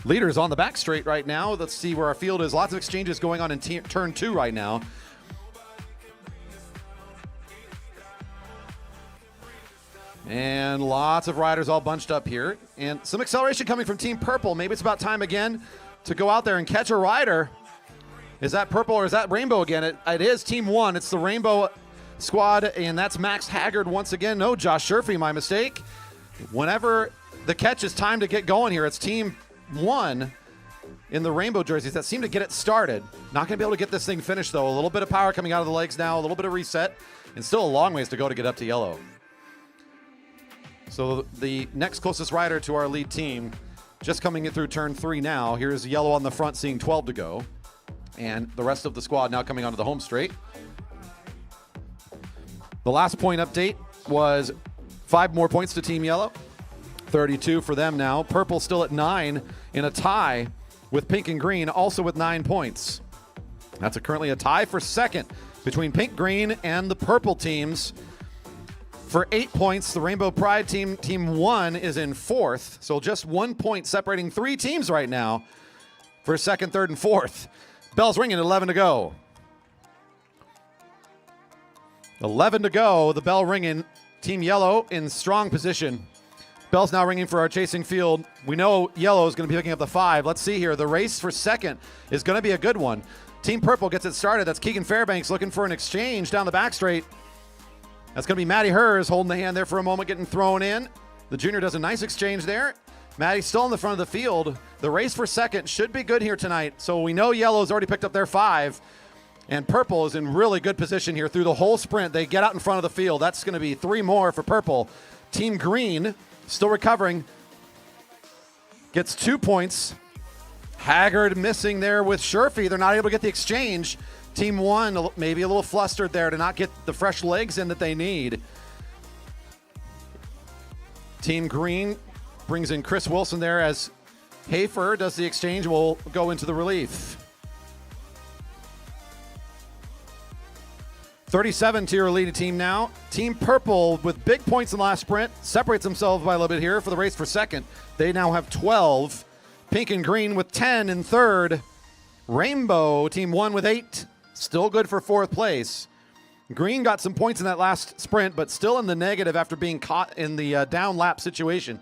Leaders on the back straight right now. Let's see where our field is. Lots of exchanges going on in turn 2 right now. And lots of riders all bunched up here. And some acceleration coming from Team Purple. Maybe it's about time again to go out there and catch a rider. Is that Purple or is that Rainbow again? It is Team 1. It's the Rainbow squad, and that's Max Haggard once again. No, Josh Sherfy, my mistake. Whenever the catch is time to get going here, it's team 1 in the rainbow jerseys that seem to get it started. Not going to be able to get this thing finished, though. A little bit of power coming out of the legs now, a little bit of reset, and still a long ways to go to get up to yellow. So the next closest rider to our lead team just coming in through turn 3 now. Here's yellow on the front, seeing 12 to go. And the rest of the squad now coming onto the home straight. The last point update was 5 more points to Team Yellow. 32 for them now. Purple still at 9 in a tie with pink and green, also with 9 points. That's currently a tie for second between pink, green, and the purple teams. For 8 points, the Rainbow Pride team, team 1, is in 4th. So just 1 point separating 3 teams right now for 2nd, 3rd, and 4th. Bell's ringing, 11 to go. 11 to go, the bell ringing. Team Yellow in strong position. Bell's now ringing for our chasing field. We know Yellow is going to be picking up the 5. Let's see here. The race for second is going to be a good one. Team Purple gets it started. That's Keegan Fairbanks looking for an exchange down the back straight. That's going to be Maddie Hers holding the hand there for a moment, getting thrown in. The junior does a nice exchange there. Maddie's still in the front of the field. The race for second should be good here tonight. So we know Yellow's already picked up their 5. And Purple is in really good position here through the whole sprint. They get out in front of the field. That's going to be 3 more for Purple. Team Green, still recovering, gets 2 points. Haggard missing there with Sherfy. They're not able to get the exchange. Team 1 maybe a little flustered there to not get the fresh legs in that they need. Team Green brings in Chris Wilson there as Hafer does the exchange. Will go into the relief. 37 to your lead team now. Team Purple with big points in the last sprint separates themselves by a little bit here for the race for second. They now have 12. Pink and Green with 10 in third. Rainbow team 1 with 8. Still good for 4th place. Green got some points in that last sprint, but still in the negative after being caught in the down lap situation.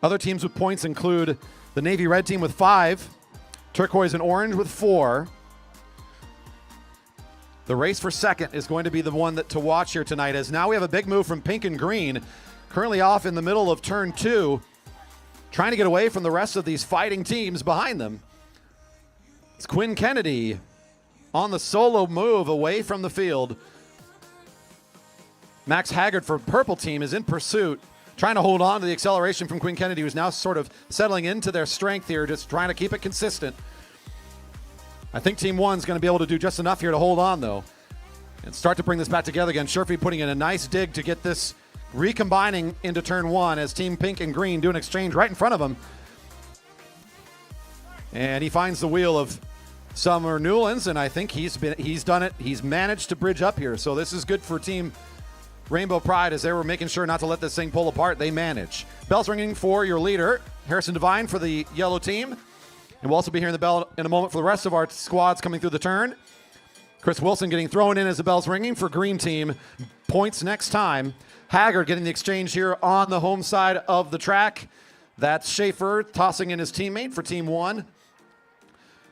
Other teams with points include the Navy Red team with 5. Turquoise and Orange with 4. The race for second is going to be the one to watch here tonight, as now we have a big move from Pink and Green, currently off in the middle of turn 2, trying to get away from the rest of these fighting teams behind them. It's Quinn Kennedy on the solo move away from the field. Max Haggard for Purple team is in pursuit, trying to hold on to the acceleration from Quinn Kennedy, who's now sort of settling into their strength here, just trying to keep it consistent. I think Team 1's going to be able to do just enough here to hold on, though, and start to bring this back together again. Sherfy putting in a nice dig to get this recombining into turn 1 as Team Pink and Green do an exchange right in front of him. And he finds the wheel of Summer Newlands, and I think he's done it. He's managed to bridge up here. So this is good for Team Rainbow Pride as they were making sure not to let this thing pull apart. They manage. Bell's ringing for your leader, Harrison Devine, for the yellow team. And we'll also be hearing the bell in a moment for the rest of our squads coming through the turn. Chris Wilson getting thrown in as the bell's ringing for green team. Points next time. Haggard getting the exchange here on the home side of the track. That's Schaefer tossing in his teammate for Team 1.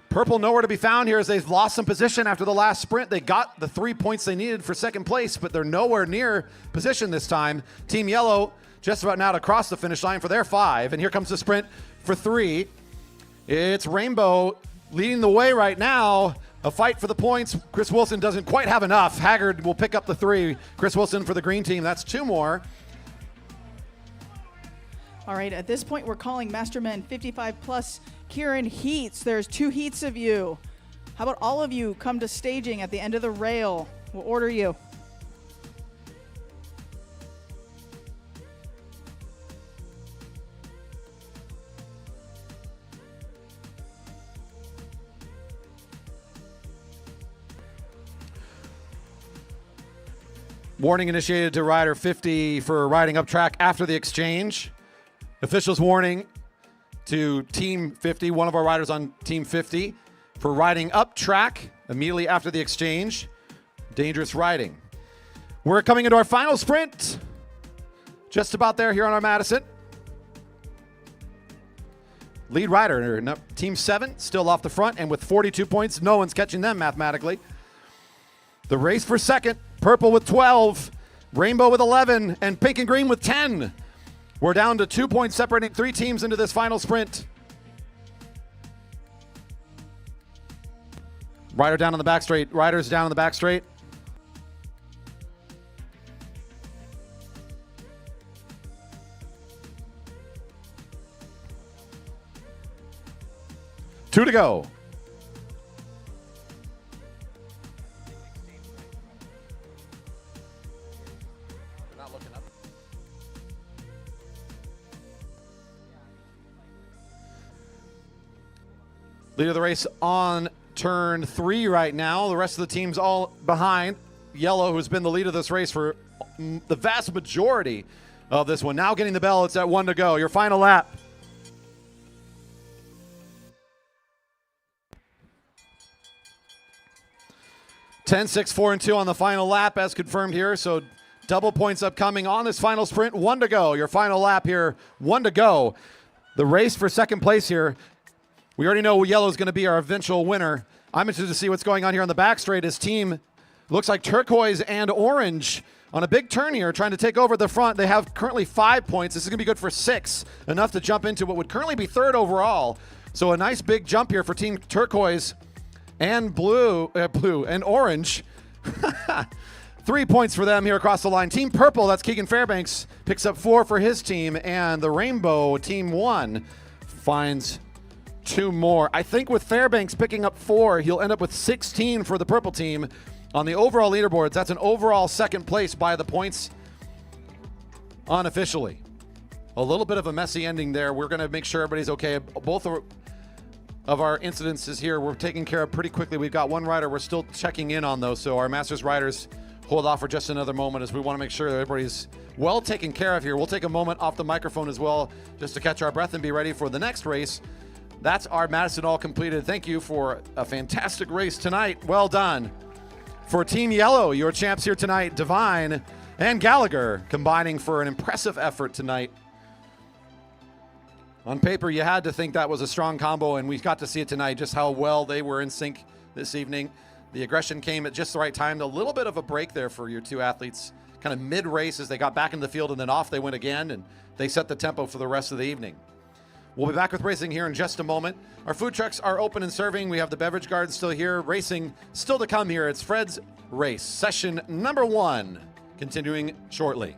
Purple nowhere to be found here as they've lost some position after the last sprint. They got the 3 points they needed for second place, but they're nowhere near position this time. Team Yellow just about now to cross the finish line for their 5. And here comes the sprint for 3. It's Rainbow leading the way right now. A fight for the points. Chris Wilson doesn't quite have enough. Haggard will pick up the 3. Chris Wilson for the green team. That's 2 more. All right, at this point, we're calling Mastermen 55 plus Keirin heats. There's 2 heats of you. How about all of you come to staging at the end of the rail? We'll order you. Warning initiated to rider 50 for riding up track after the exchange. Officials warning to Team 50, one of our riders on Team 50, for riding up track immediately after the exchange. Dangerous riding. We're coming into our final sprint. Just about there here on our Madison. Lead rider, Team 7, still off the front, and with 42 points, no one's catching them mathematically. The race for second, Purple with 12. Rainbow with 11, and pink and green with 10. We're down to 2 points separating 3 teams into this final sprint. Rider down on the back straight. Riders down on the back straight. Two to go. Not looking up. Leader of the race on turn 3 right now. The rest of the team's all behind. Yellow, who's been the lead of this race for the vast majority of this one. Now getting the bell. It's at 1 to go. Your final lap. Ten, 6, 4, and 2 on the final lap as confirmed here. So double points upcoming on this final sprint. 1 to go. Your final lap here. 1 to go. The race for second place here. We already know yellow is going to be our eventual winner. I'm interested to see what's going on here on the back straight. His team looks like turquoise and orange on a big turn here, trying to take over the front. They have currently 5 points. This is going to be good for 6, enough to jump into what would currently be 3rd overall. So a nice big jump here for Team Turquoise and blue and orange. 3 points for them here across the line. Team Purple, that's Keegan Fairbanks, picks up 4 for his team, and the Rainbow Team 1 finds 2 more. I think with Fairbanks picking up 4, he'll end up with 16 for the purple team. On the overall leaderboards, that's an overall second place by the points unofficially. A little bit of a messy ending there. We're going to make sure everybody's okay. Both of our incidences here we're taking care of pretty quickly. We've got one rider we're still checking in on, though, so our Masters riders hold off for just another moment as we want to make sure that everybody's well taken care of here. We'll take a moment off the microphone as well just to catch our breath and be ready for the next race. That's our Madison all completed. Thank you for a fantastic race tonight. Well done. For Team Yellow, your champs here tonight, Divine and Gallagher, combining for an impressive effort tonight. On paper, you had to think that was a strong combo, and we got to see it tonight, just how well they were in sync this evening. The aggression came at just the right time. A little bit of a break there for your 2 athletes, kind of mid-race as they got back in the field, and then off they went again, and they set the tempo for the rest of the evening. We'll be back with racing here in just a moment. Our food trucks are open and serving. We have the beverage guards still here. Racing still to come here. It's Fred's Race, session number 1, continuing shortly.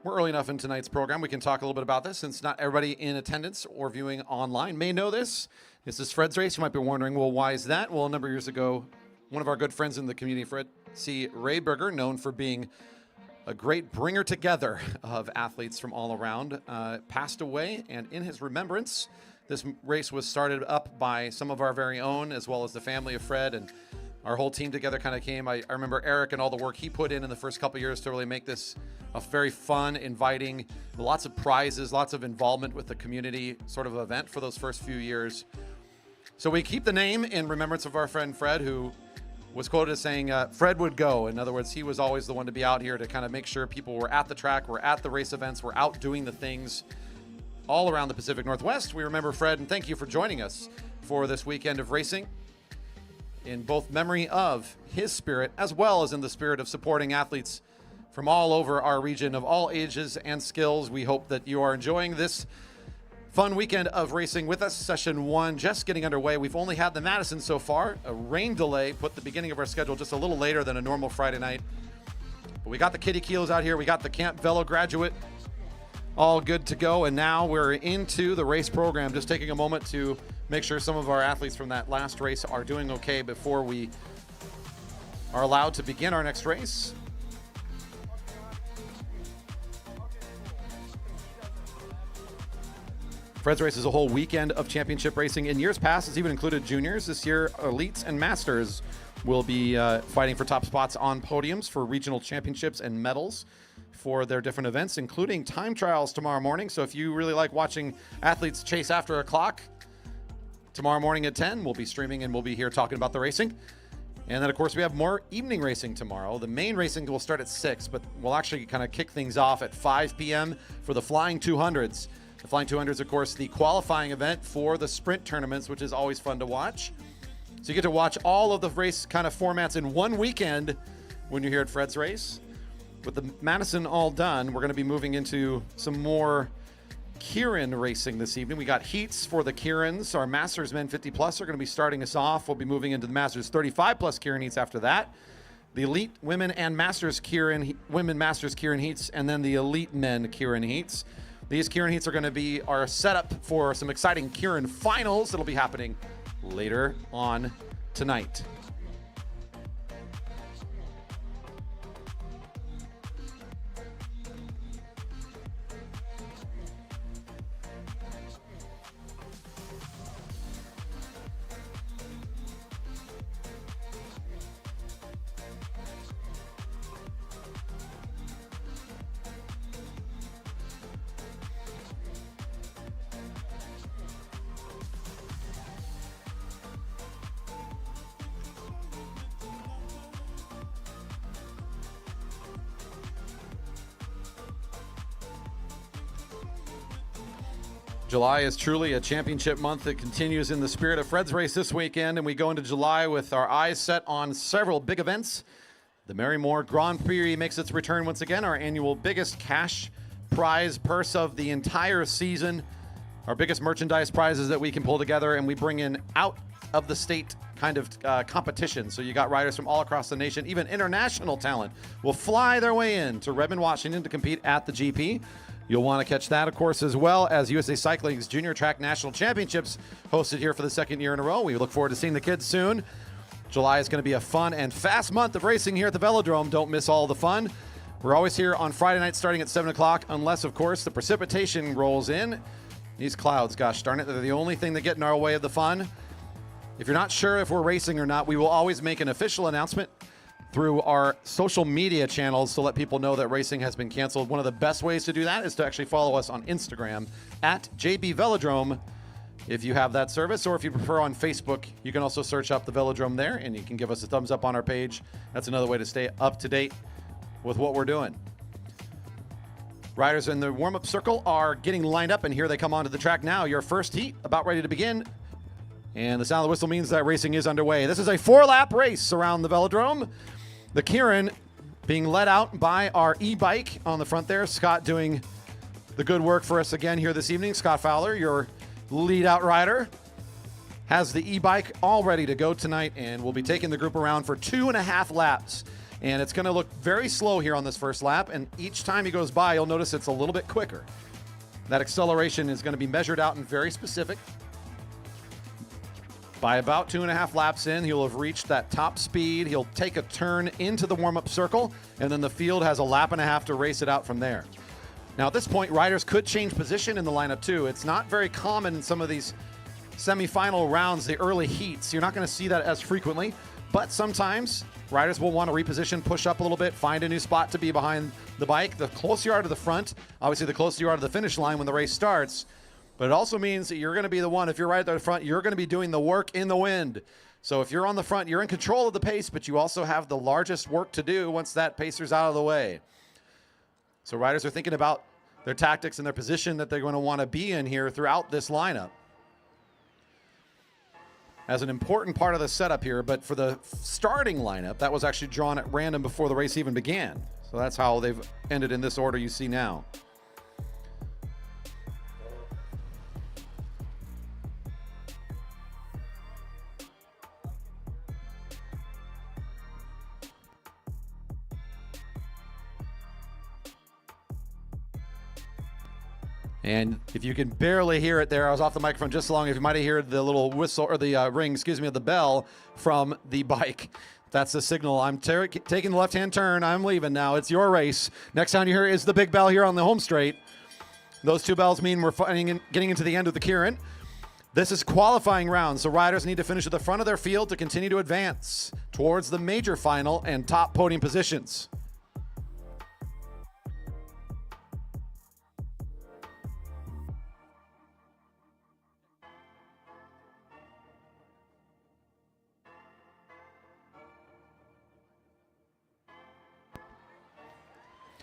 We're early enough in tonight's program. We can talk a little bit about this since not everybody in attendance or viewing online may know this. This is Fred's Race. You might be wondering, well, why is that? Well, a number of years ago, one of our good friends in the community, Fred C. Rayberger, known for being a great bringer together of athletes from all around, passed away. And in his remembrance, this race was started up by some of our very own, as well as the family of Fred, and our whole team together kind of came. I remember Eric and all the work he put in the first couple years to really make this a very fun, inviting, lots of prizes, lots of involvement with the community sort of event for those first few years. So we keep the name in remembrance of our friend Fred, who was quoted as saying, Fred would go. In other words, he was always the one to be out here to kind of make sure people were at the track, were at the race events, were out doing the things all around the Pacific Northwest. We remember Fred, and thank you for joining us for this weekend of racing, in both memory of his spirit as well as in the spirit of supporting athletes from all over our region of all ages and skills. We hope that you are enjoying this fun weekend of racing with us. Session 1 just getting underway. We've only had the Madison so far. A rain delay put the beginning of our schedule just a little later than a normal Friday night. But we got the Kitty Kilos out here. We got the Camp Velo graduate all good to go. And now we're into the race program. Just taking a moment to make sure some of our athletes from that last race are doing okay before we are allowed to begin our next race. Fred's race is a whole weekend of championship racing. In years past, it's even included juniors. This year, elites and masters will be fighting for top spots on podiums for regional championships and medals for their different events, including time trials tomorrow morning. So if you really like watching athletes chase after a clock, tomorrow morning at 10, we'll be streaming and we'll be here talking about the racing. And then, of course, we have more evening racing tomorrow. The main racing will start at 6, but we'll actually kind of kick things off at 5 p.m. for the Flying 200s. The Flying 200s, of course, the qualifying event for the sprint tournaments, which is always fun to watch. So you get to watch all of the race kind of formats in one weekend when you're here at Fred's race. With the Madison all done, we're going to be moving into some more Keirin racing this evening. We got heats for the Keirins. Our Masters men 50 plus are going to be starting us off. We'll be moving into the Masters 35 plus Keirin heats after that. The elite women and Masters Keirin, women Masters Keirin heats, and then the elite men Keirin heats. These Keirin heats are going to be our setup for some exciting Keirin finals that'll be happening later on tonight. July is truly a championship month that continues in the spirit of Fred's race this weekend, and we go into July with our eyes set on several big events. The Marymore Grand Prix makes its return once again, our annual biggest cash prize purse of the entire season, our biggest merchandise prizes that we can pull together, and we bring in out of the state kind of competition. So you got riders from all across the nation, even international talent will fly their way in to Redmond, Washington to compete at the GP. You'll want to catch that, of course, as well as USA Cycling's Junior Track National Championships hosted here for the second year in a row. We look forward to seeing the kids soon. July is going to be a fun and fast month of racing here at the Velodrome. Don't miss all the fun. We're always here on Friday night starting at 7 o'clock, unless, of course, the precipitation rolls in. These clouds, gosh darn it, they're the only thing that get in our way of the fun. If you're not sure if we're racing or not, we will always make an official announcement through our social media channels to let people know that racing has been canceled. One of the best ways to do that is to actually follow us on Instagram at JB Velodrome if you have that service, or if you prefer on Facebook, you can also search up the Velodrome there and you can give us a thumbs up on our page. That's another way to stay up to date with what we're doing. Riders in the warm-up circle are getting lined up, and here they come onto the track now. Your first heat about ready to begin. And the sound of the whistle means that racing is underway. This is a 4-lap race around the Velodrome. The Keirin being led out by our e-bike on the front there. Scott doing the good work for us again here this evening. Scott Fowler, your lead out rider, has the e-bike all ready to go tonight, and we'll be taking the group around for 2.5 laps. And it's going to look very slow here on this first lap, and each time he goes by, you'll notice it's a little bit quicker. That acceleration is going to be measured out and very specific. By about 2.5 laps in, he'll have reached that top speed. He'll take a turn into the warm-up circle, and then the field has a lap and a half to race it out from there. Now, at this point, riders could change position in the lineup, too. It's not very common in some of these semifinal rounds, the early heats. You're not going to see that as frequently, but sometimes riders will want to reposition, push up a little bit, find a new spot to be behind the bike. The closer you are to the front, obviously the closer you are to the finish line when the race starts, but it also means that you're going to be the one, if you're right at the front, you're going to be doing the work in the wind. So if you're on the front, you're in control of the pace, but you also have the largest work to do once that pacer's out of the way. So riders are thinking about their tactics and their position that they're going to want to be in here throughout this lineup as an important part of the setup here. But for the starting lineup, that was actually drawn at random before the race even began. So that's how they've ended in this order you see now. And if you can barely hear it there, I was off the microphone just so long. If you might have heard the little whistle or the ring, excuse me, of the bell from the bike. That's the signal. I'm taking the left-hand turn. I'm leaving now. It's your race. Next sound you hear is the big bell here on the home straight. Those two bells mean we're getting into the end of the Keirin. This is qualifying round, so riders need to finish at the front of their field to continue to advance towards the major final and top podium positions.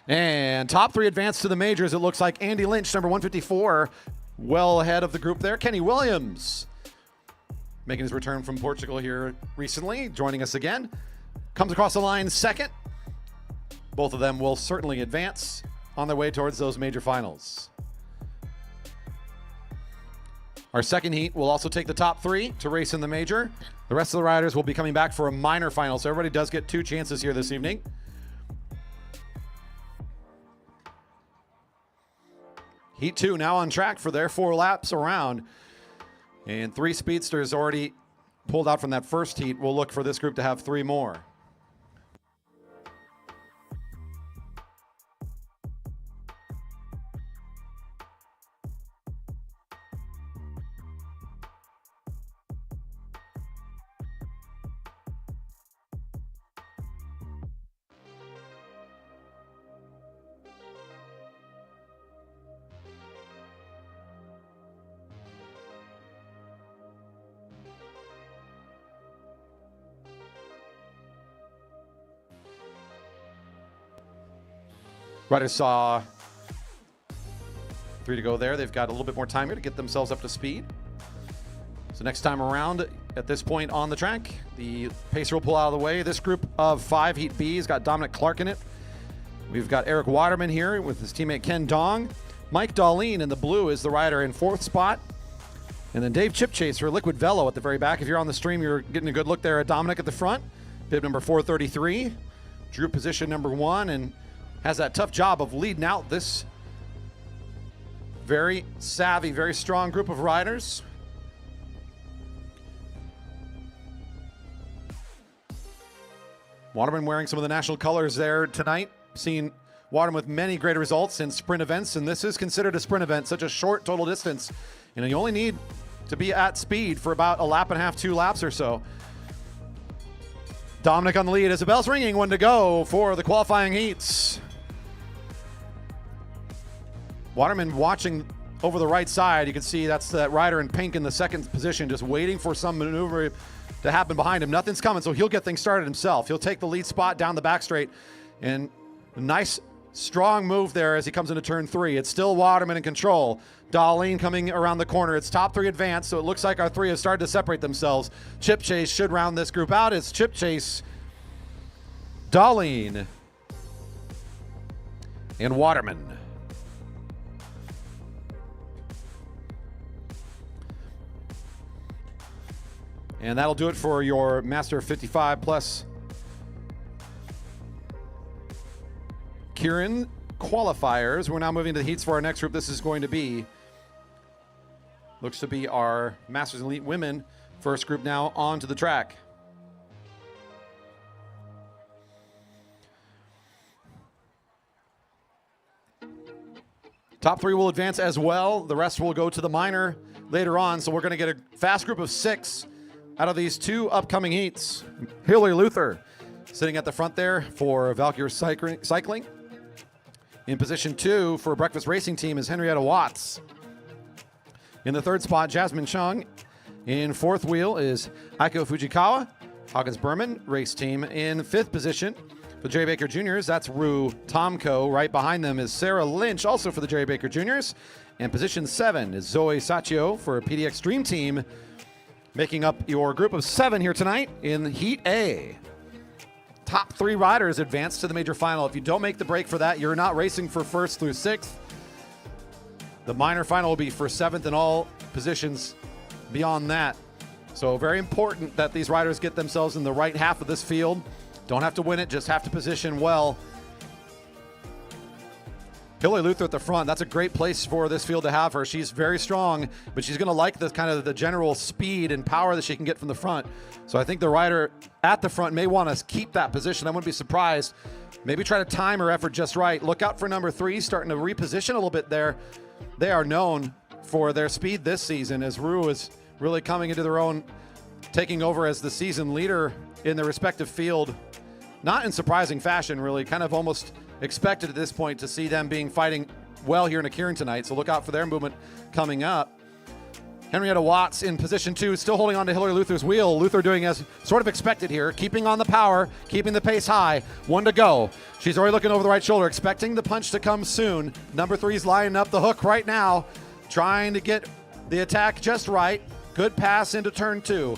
And top three advance to the majors. It looks like Andy Lynch, number 154, well ahead of the group there. Kenny Williams, making his return from Portugal here recently, joining us again. Comes across the line second. Both of them will certainly advance on their way towards those major finals. Our second heat will also take the top three to race in the major. The rest of the riders will be coming back for a minor final, so everybody does get two chances here this evening. Heat 2 now on track for their 4 laps around. And 3 speedsters already pulled out from that first heat. We'll look for this group to have 3 more. Riders saw 3 to go there. They've got a little bit more time here to get themselves up to speed. So next time around, at this point on the track, the pacer will pull out of the way. This group of 5, Heat B, has got Dominic Clark in it. We've got Eric Waterman here with his teammate Ken Dong. Mike Darlene in the blue is the rider in 4th spot. And then Dave Chipchaser, Liquid Velo at the very back. If you're on the stream, you're getting a good look there at Dominic at the front. Bib number 433. Drew position number 1 and has that tough job of leading out this very savvy, very strong group of riders. Waterman wearing some of the national colors there tonight. Seen Waterman with many great results in sprint events, and this is considered a sprint event, such a short total distance. You know, you only need to be at speed for about a lap and a half, 2 laps or so. Dominic on the lead as the bell's ringing, 1 to go for the qualifying heats. Waterman watching over the right side. You can see that's that rider in pink in the 2nd position, just waiting for some maneuver to happen behind him. Nothing's coming, so he'll get things started himself. He'll take the lead spot down the back straight, and a nice, strong move there as he comes into turn 3. It's still Waterman in control. Darlene coming around the corner. It's top 3 advance, so it looks like our 3 have started to separate themselves. Chip Chase should round this group out. It's Chip Chase, Darlene, and Waterman. And that'll do it for your Master 55 plus Keirin qualifiers. We're now moving to the heats for our next group. This is going to be, looks to be our Masters Elite Women first group now onto the track. Top 3 will advance as well. The rest will go to the minor later on. So we're going to get a fast group of 6 out of these 2 upcoming heats. Hillary Luther sitting at the front there for Valkyrie Cycling. In position 2 for Breakfast Racing Team is Henrietta Watts. In the 3rd spot, Jasmine Chung. In 4th wheel is Aiko Fujikawa, Hawkins Berman Race Team. In 5th position for Jerry Baker Juniors, that's Rue Tomko. Right behind them is Sarah Lynch, also for the Jerry Baker Juniors. And position 7 is Zoe Saccio for PDX Dream Team, making up your group of 7 here tonight in Heat A. top 3 riders advance to the major final. If you don't make the break for that, you're not racing for 1st through 6th. The minor final will be for 7th in all positions beyond that. So very important that these riders get themselves in the right half of this field. Don't have to win it, just have to position well. Hillary Luther at the front, that's a great place for this field to have her. She's very strong, but she's gonna like the kind of the general speed and power that she can get from the front. So I think the rider at the front may want to keep that position. I wouldn't be surprised. Maybe try to time her effort just right. Look out for number 3, starting to reposition a little bit there. They are known for their speed this season, as Rue is really coming into their own, taking over as the season leader in their respective field. Not in surprising fashion, really, kind of almost expected at this point to see them fighting well here in a Keirin tonight, so look out for their movement coming up. Henrietta Watts in position 2, still holding on to Hillary Luther's wheel. Luther doing as sort of expected here, keeping on the power, keeping the pace high. 1 to go. She's already looking over the right shoulder, expecting the punch to come soon. Number 3's lining up the hook right now, trying to get the attack just right. Good pass into turn 2.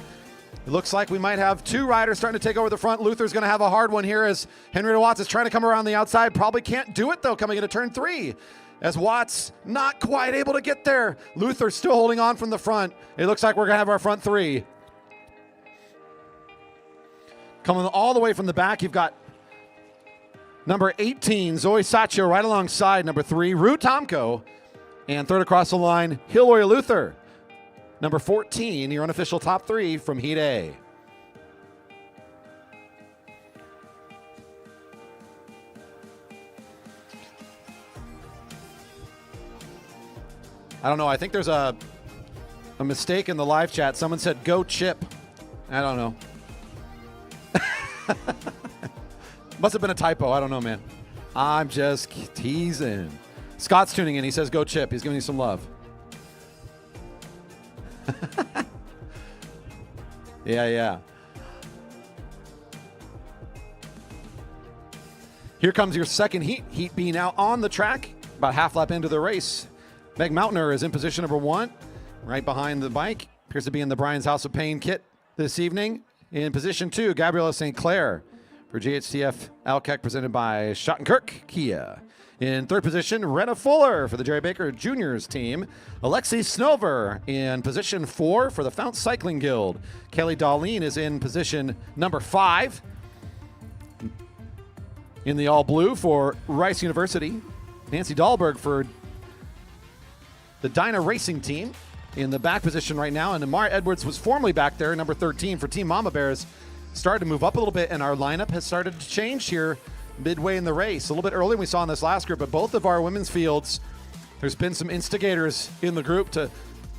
It looks like we might have 2 riders starting to take over the front. Luther's going to have a hard one here as Henrietta Watts is trying to come around the outside. Probably can't do it, though, coming into turn 3. As Watts not quite able to get there. Luther still holding on from the front. It looks like we're going to have our front 3. Coming all the way from the back, you've got number 18, Zoe Saccio, right alongside number 3, Rue Tomko. And third across the line, Hillary Luther. Number 14, your unofficial top 3 from Heat A. I don't know. I think there's a mistake in the live chat. Someone said, go Chip. I don't know. Must have been a typo. I don't know, man. I'm just teasing. Scott's tuning in. He says, go Chip. He's giving you some love. Yeah. Here comes your second heat. Heat B now on the track, about half lap into the race. Meg Mountainer is in position number 1, right behind the bike. Appears to be in the Brian's House of Pain kit this evening. In position 2, Gabriella St. Clair for GHTF Alkek, presented by Schottenkirk Kia. In third position, Renna Fuller for the Jerry Baker Juniors team. Alexi Snover in position 4 for the Fount Cycling Guild. Kelly Darlene is in position number 5 in the all blue for Rice University. Nancy Dahlberg for the Dyna Racing team in the back position right now. And Amara Edwards was formerly back there, number 13 for Team Mama Bears. Started to move up a little bit, and our lineup has started to change here midway in the race. A little bit earlier than we saw in this last group, but both of our women's fields, there's been some instigators in the group to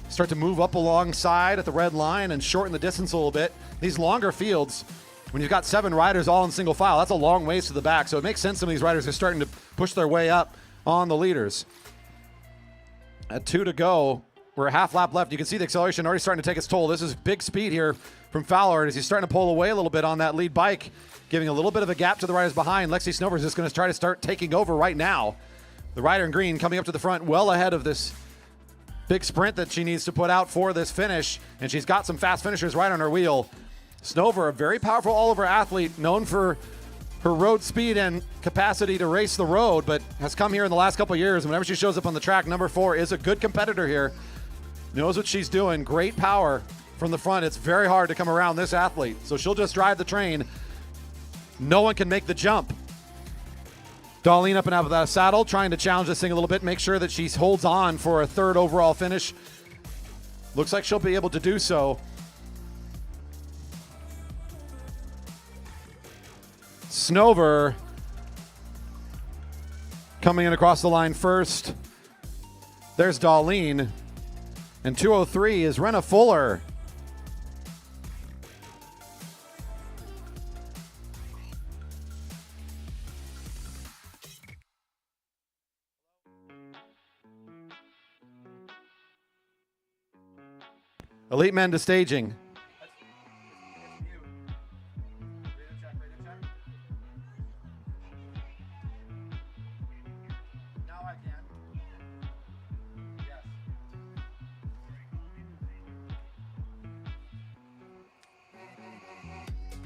start to move up alongside at the red line and shorten the distance a little bit. These longer fields, when you've got 7 riders all in single file, that's a long ways to the back. So it makes sense some of these riders are starting to push their way up on the leaders. At 2 to go, we're a half lap left. You can see the acceleration already starting to take its toll. This is big speed here from Fowler as he's starting to pull away a little bit on that lead bike, giving a little bit of a gap to the riders behind. Lexi Snover is just going to try to start taking over right now. The rider in green coming up to the front well ahead of this big sprint that she needs to put out for this finish, and she's got some fast finishers right on her wheel. Snover, a very powerful all-over athlete, known for her road speed and capacity to race the road, but has come here in the last couple of years. Whenever she shows up on the track, number 4 is a good competitor here. Knows what she's doing. Great power from the front. It's very hard to come around this athlete, so she'll just drive the train. No one can make the jump. Darlene up and out of that saddle, trying to challenge this thing a little bit, make sure that she holds on for a 3rd overall finish. Looks like she'll be able to do so. Snover coming in across the line first. There's Darlene. And 203 is Renna Fuller. Elite men to staging.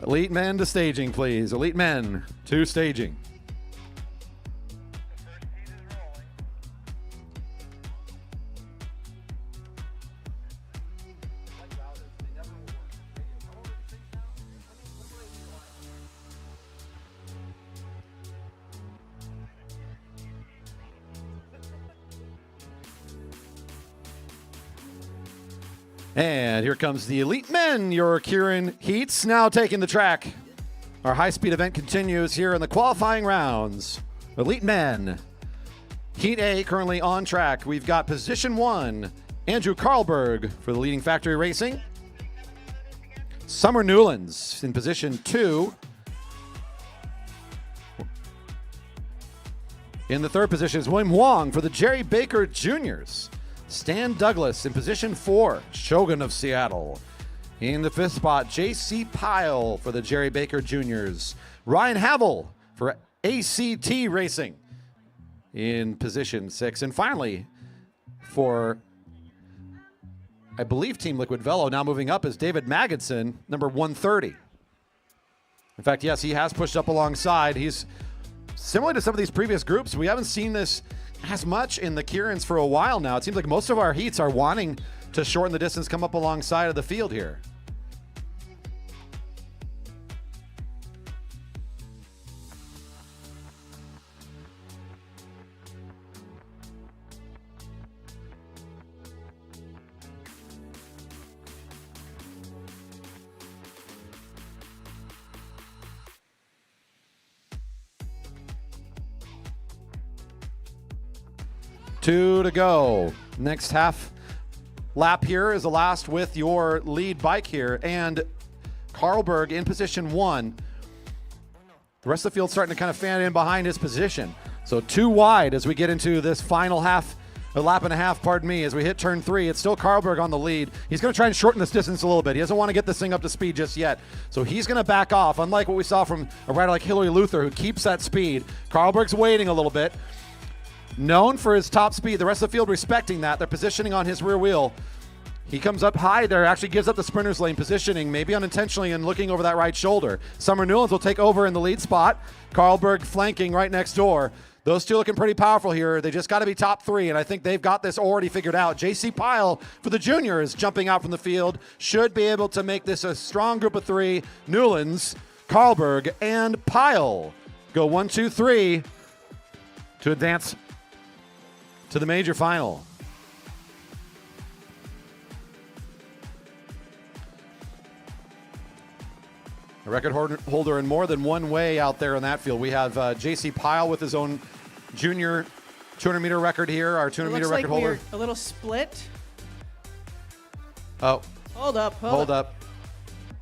Elite men to staging, please. Elite men to staging. And here comes the Elite Men, your Keirin heats now taking the track. Our high-speed event continues here in the qualifying rounds. Elite Men. Heat A currently on track. We've got position 1, Andrew Karlberg for the leading factory racing. Summer Newlands in position 2. In the third position is William Wong for the Jerry Baker Juniors. Stan Douglas in position 4, Shogun of Seattle. In the fifth spot, J.C. Pyle for the Jerry Baker Juniors. Ryan Havel for ACT Racing in position 6. And finally, for, I believe, Team Liquid Velo, now moving up is David Magidson, number 130. In fact, yes, he has pushed up alongside. He's similar to some of these previous groups. We haven't seen this as much in the Keirins for a while now. It seems like most of our heats are wanting to shorten the distance, come up alongside of the field here. Two to go. Next half lap here is the last with your lead bike here. And Karlberg in position 1. The rest of the field starting to kind of fan in behind his position. So 2 wide as we get into this final half, a lap and a half, pardon me, as we hit turn 3. It's still Karlberg on the lead. He's going to try and shorten this distance a little bit. He doesn't want to get this thing up to speed just yet. So he's going to back off, unlike what we saw from a rider like Hillary Luther, who keeps that speed. Karlberg's waiting a little bit. Known for his top speed, the rest of the field respecting that. They're positioning on his rear wheel. He comes up high there, actually gives up the sprinter's lane positioning, maybe unintentionally, and looking over that right shoulder. Summer Newlands will take over in the lead spot. Karlberg flanking right next door. Those two looking pretty powerful here. They just got to be top 3, and I think they've got this already figured out. J.C. Pyle for the juniors jumping out from the field. Should be able to make this a strong group of 3. Newlands, Karlberg, and Pyle go 1, 2, 3 to advance to the major final. A record holder in more than one way out there in that field. We have J.C. Pyle with his own junior 200-meter record here, our 200-meter record holder. We're a little split. Oh. Hold up. Hold up.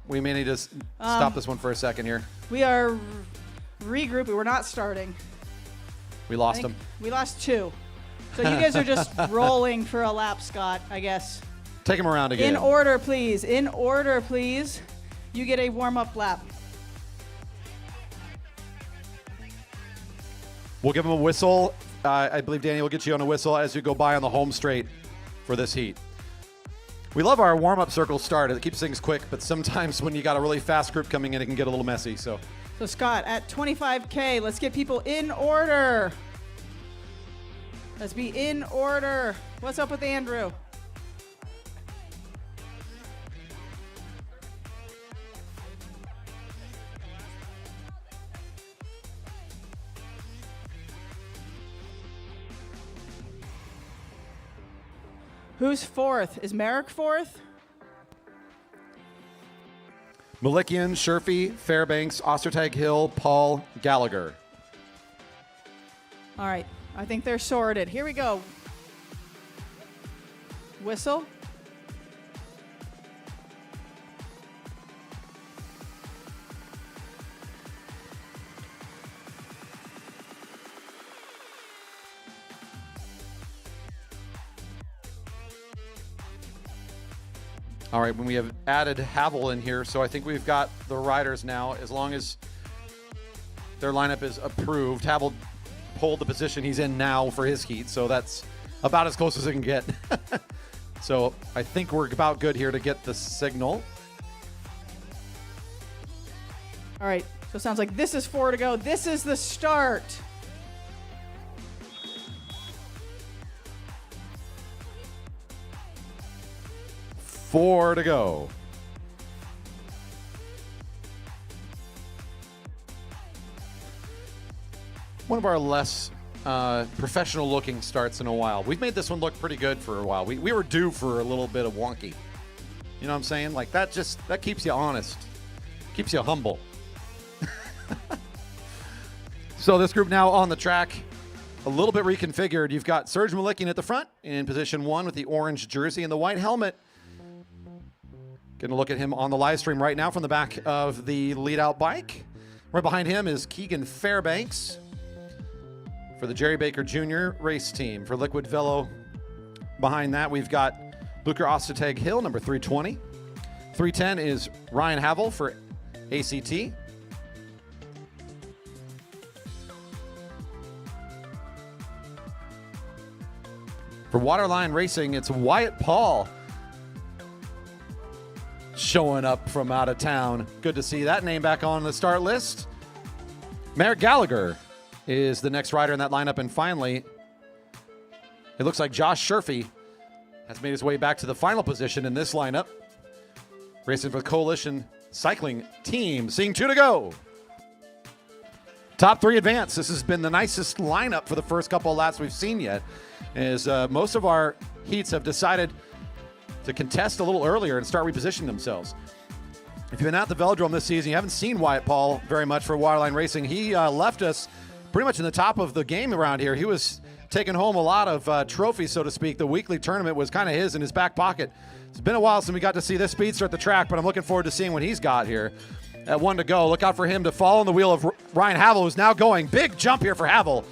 We may need to stop this one for a second here. We are regrouping. We're not starting. We lost him. We lost 2. So you guys are just rolling for a lap, Scott, I guess. Take him around again. In order, please. In order, please. You get a warm-up lap. We'll give him a whistle. I believe Danny will get you on a whistle as you go by on the home straight for this heat. We love our warm-up circle start. It keeps things quick, but sometimes when you got a really fast group coming in, it can get a little messy. So Scott, at 25K, let's get people in order. Let's be in order. What's up with Andrew? Who's 4th? Is Merrick 4th? Malikian, Sherfy, Fairbanks, Ostertag Hill, Paul, Gallagher. All right. I think they're sorted. Here we go. Whistle. All right, when we have added Havel in here, so I think we've got the riders now, as long as their lineup is approved. Havel pulled the position he's in now for his heat, so that's about as close as it can get. So I think we're about good here to get the signal. All right, so it sounds like this is 4 to go. This is the start. Four to go. One of our less professional looking starts in a while. We've made this one look pretty good for a while. We were due for a little bit of wonky. You know what I'm saying? Like that keeps you honest, keeps you humble. So this group now on the track, a little bit reconfigured. You've got Serge Malikian at the front in position 1 with the orange jersey and the white helmet. Going to look at him on the live stream right now from the back of the lead-out bike. Right behind him is Keegan Fairbanks for the Jerry Baker Jr. race team. For Liquid Velo, behind that we've got Luker Ostertag Hill, number 320. 310 is Ryan Havel for ACT. For Waterline Racing, it's Wyatt Paul showing up from out of town. Good to see that name back on the start list. Merrick Gallagher is the next rider in that lineup. And finally, it looks like Josh Sherfy has made his way back to the final position in this lineup. Racing for the Coalition Cycling Team. Seeing 2 to go. Top 3 advance. This has been the nicest lineup for the first couple of laps we've seen yet, as most of our heats have decided to contest a little earlier and start repositioning themselves. If you've been at the Velodrome this season, you haven't seen Wyatt Paul very much for Waterline Racing. He left us pretty much in the top of the game around here. He was taking home a lot of trophies, so to speak. The weekly tournament was kind of his in his back pocket. It's been a while since we got to see this speedster at the track, but I'm looking forward to seeing what he's got here. At 1 to go. Look out for him to fall on the wheel of Ryan Havel, who's now going. Big jump here for Havel.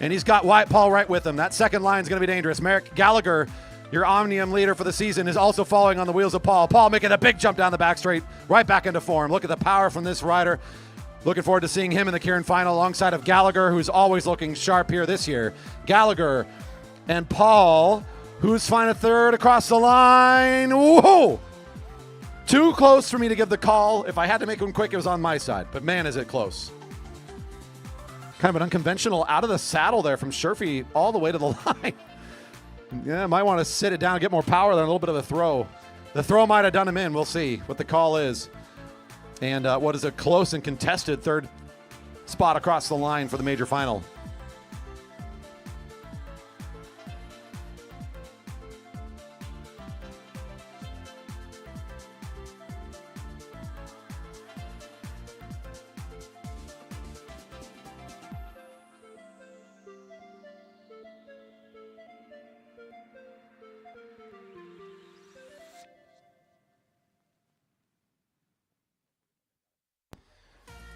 And he's got Wyatt Paul right with him. That second line is going to be dangerous. Merrick Gallagher, your Omnium leader for the season, is also following on the wheels of Paul. Paul making a big jump down the back straight, right back into form. Look at the power from this rider. Looking forward to seeing him in the Keirin final alongside of Gallagher, who's always looking sharp here this year. Gallagher and Paul, who's finding a third across the line. Whoa! Too close for me to give the call. If I had to make one quick, it was on my side. But man, is it close. Kind of an unconventional out of the saddle there from Sherfy all the way to the line. Yeah, might want to sit it down and get more power there. A little bit of a throw. The throw might have done him in. We'll see what the call is. And what is a close and contested third spot across the line for the major final.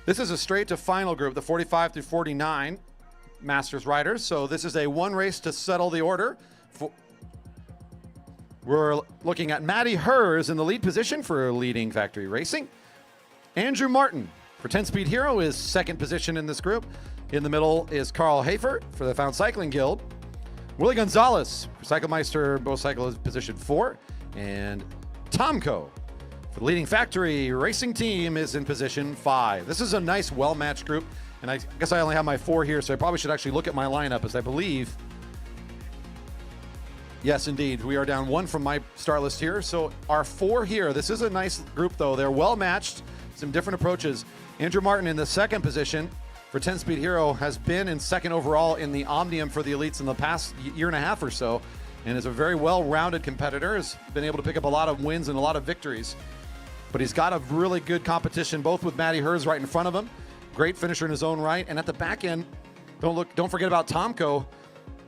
This is a straight to final group, the 45 through 49 Masters riders. So this is a one race to settle the order. We're looking at Matty Hers in the lead position for leading Factory Racing. Andrew Martin for 10-Speed Hero is second position in this group. In the middle is Carl Hafer for the Found Cycling Guild. Willie Gonzalez for Cyclemeister Motorcycle is position 4. And Tomko for the leading Factory Racing Team is in position 5. This is a nice, well-matched group. And I guess I only have my 4 here, so I probably should actually look at my lineup, as I believe, yes, indeed, we are down 1 from my start list here. So our 4 here, this is a nice group, though. They're well-matched, some different approaches. Andrew Martin in the second position for 10-Speed Hero has been in second overall in the Omnium for the elites in the past year and a half or so, and is a very well-rounded competitor, has been able to pick up a lot of wins and a lot of victories. But he's got a really good competition, both with Matty Hers right in front of him. Great finisher in his own right. And at the back end, don't forget about Tomko.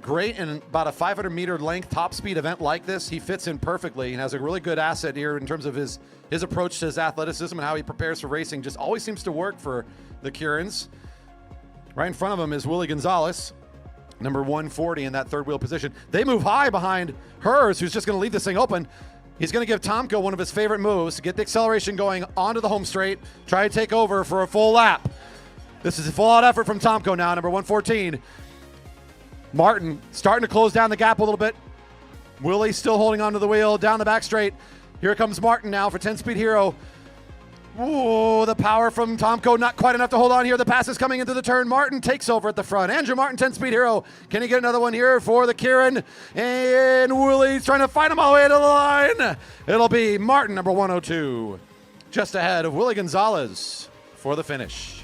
Great in about a 500-meter length top speed event like this. He fits in perfectly and has a really good asset here in terms of his approach to his athleticism and how he prepares for racing. Just always seems to work for the Keirins. Right in front of him is Willie Gonzalez, number 140 in that third wheel position. They move high behind Hers, who's just going to leave this thing open. He's going to give Tomko one of his favorite moves to get the acceleration going onto the home straight, try to take over for a full lap. This is a full-out effort from Tomko now, number 114. Martin starting to close down the gap a little bit. Willie still holding onto the wheel, down the back straight. Here comes Martin now for 10-Speed Hero. Ooh, the power from Tomko, not quite enough to hold on here. The pass is coming into the turn. Martin takes over at the front. Andrew Martin, 10-speed hero. Can he get another one here for the Keirin? And Wooley's trying to fight him all the way to the line. It'll be Martin, number 102, just ahead of Willie Gonzalez for the finish.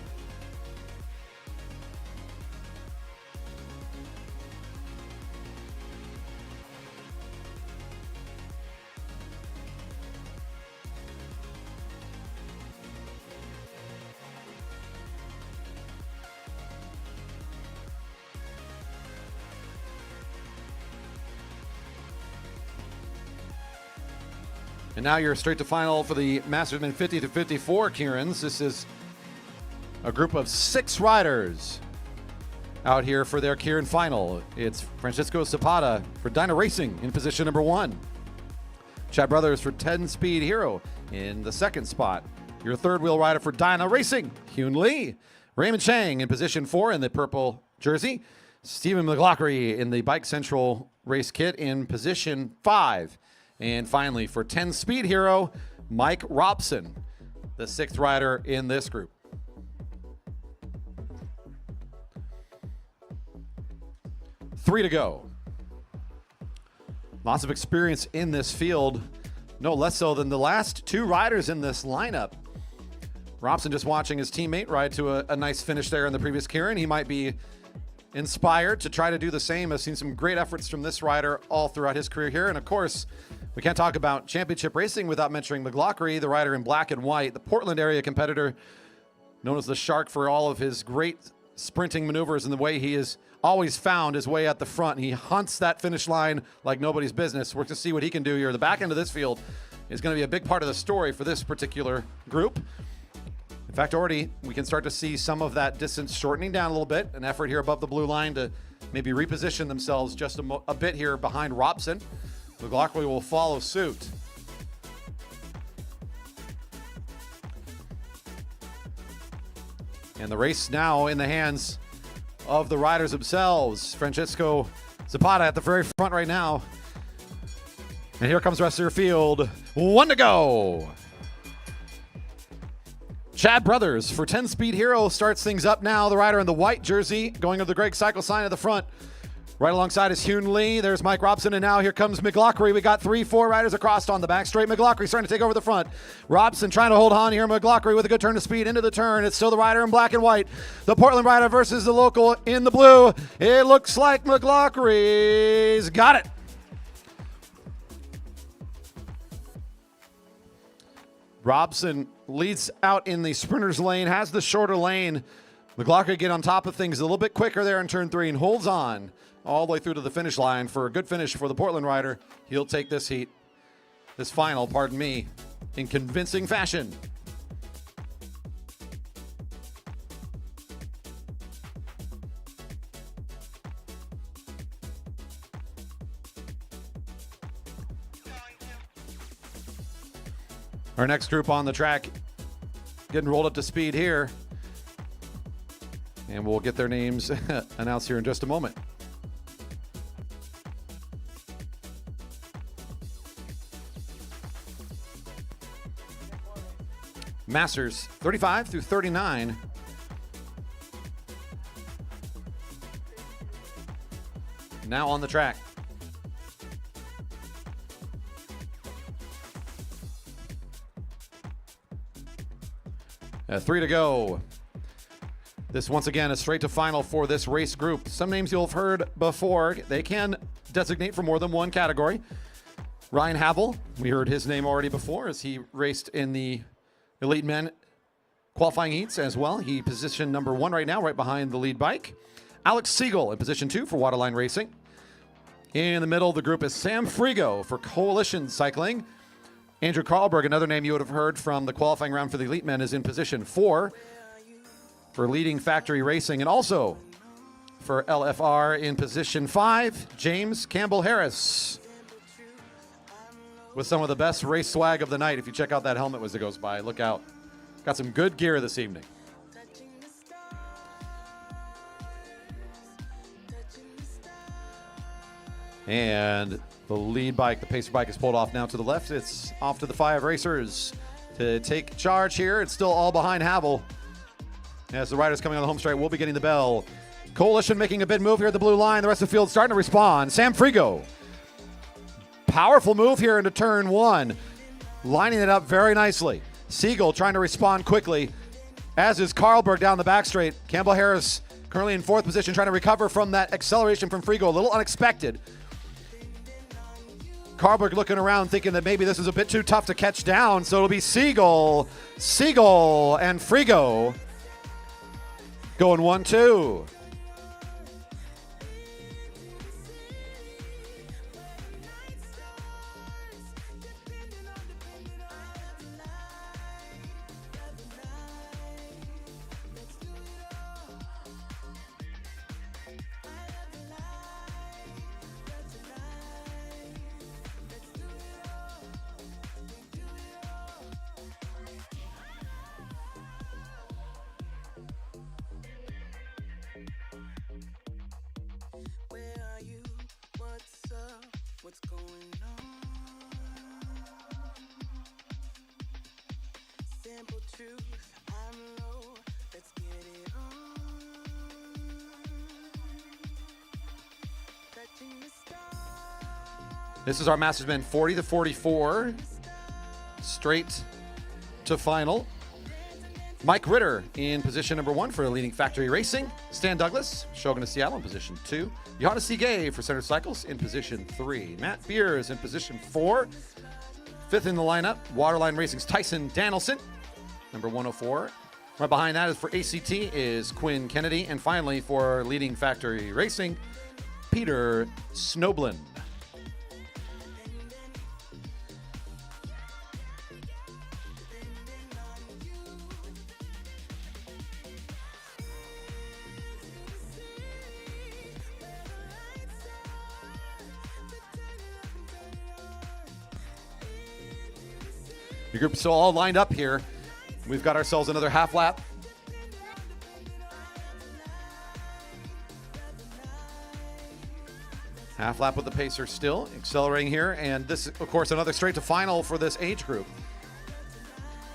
And now you're straight to final for the Mastersman 50 to 54 Keirins. This is a group of 6 riders out here for their Keirin final. It's Francisco Zapata for Dyna Racing in position number 1. Chad Brothers for 10-speed hero in the 2nd spot. Your 3rd wheel rider for Dyna Racing, Hyun Lee. Raymond Chang in position 4 in the purple jersey. Stephen McLaughlin in the Bike Central race kit in position 5. And finally, for 10-speed hero, Mike Robson, the 6th rider in this group. Three to go. Lots of experience in this field, no less so than the last 2 riders in this lineup. Robson just watching his teammate ride to a nice finish there in the previous Keirin. He might be inspired to try to do the same. I've seen some great efforts from this rider all throughout his career here. And of course, we can't talk about championship racing without mentioning McLaughlin, the rider in black and white, the Portland area competitor, known as the Shark for all of his great sprinting maneuvers and the way he has always found his way at the front. He hunts that finish line like nobody's business. We're going to see what he can do here. The back end of this field is going to be a big part of the story for this particular group. In fact, already we can start to see some of that distance shortening down a little bit. An effort here above the blue line to maybe reposition themselves just a bit here behind Robson. McLaughlin will follow suit. And the race now in the hands of the riders themselves. Francisco Zapata at the very front right now. And here comes the rest of your field. 1 to go. Chad Brothers for 10-speed hero starts things up now. The rider in the white jersey going under the Greg Cycle sign at the front. Right alongside is Hyun Lee. There's Mike Robson, and now here comes McLaughlin. We got 3-4 riders across on the back straight. McLaughlin starting to take over the front. Robson trying to hold on here. McLaughlin with a good turn of speed into the turn. It's still the rider in black and white. The Portland rider versus the local in the blue. It looks like McLaughlin's got it. Robson leads out in the sprinter's lane, has the shorter lane. McLaughlin get on top of things a little bit quicker there in turn 3 and holds on all the way through to the finish line for a good finish for the Portland rider. He'll take this heat, this final, pardon me, in convincing fashion. Our next group on the track getting rolled up to speed here. And we'll get their names announced here in just a moment. Masters 35 through 39. Now on the track. Three to go. This once again is straight to final for this race group. Some names you'll have heard before. They can designate for more than one category. Ryan Havel, we heard his name already before as he raced in the Elite Men qualifying heats as well. He positioned number 1 right now, right behind the lead bike. Alex Siegel in position 2 for Waterline Racing. In the middle of the group is Sam Frigo for Coalition Cycling. Andrew Karlberg, another name you would have heard from the qualifying round for the Elite Men, is in position 4 for Leading Factory Racing. And also for LFR in position 5, James Campbell Harris, with some of the best race swag of the night. If you check out that helmet as it goes by, look out. Got some good gear this evening. And the lead bike, the pacer bike, is pulled off now to the left. It's off to the 5 racers. to take charge here. It's still all behind Havel. As the riders coming on the home straight will be getting the bell. Coalition making a big move here at the blue line. The rest of the field starting to respond. Sam Frigo. Powerful move here into turn 1. Lining it up very nicely. Siegel trying to respond quickly, as is Carlberg down the back straight. Campbell Harris currently in 4th position, trying to recover from that acceleration from Frigo. A little unexpected. Carlberg looking around thinking that maybe this is a bit too tough to catch down, so it'll be Siegel, and Frigo going 1-2. What's going on? Simple truth, I'm low. Let's get it on. Touching the stars. This is our Mastersmen 40-44. Straight to final. Mike Ritter in position number 1 for Leading Factory Racing. Stan Douglas, Shogun of Seattle in position 2. Johanna Siegay for Center Cycles in position 3. Matt Beers in position 4. 5th in the lineup, Waterline Racing's Tyson Danielson, number 104. Right behind that is for ACT is Quinn Kennedy. And finally for Leading Factory Racing, Peter Snoblin. Your group is still all lined up here. We've got ourselves another half lap. Half lap with the pacer still accelerating here. And this, of course, another straight to final for this age group.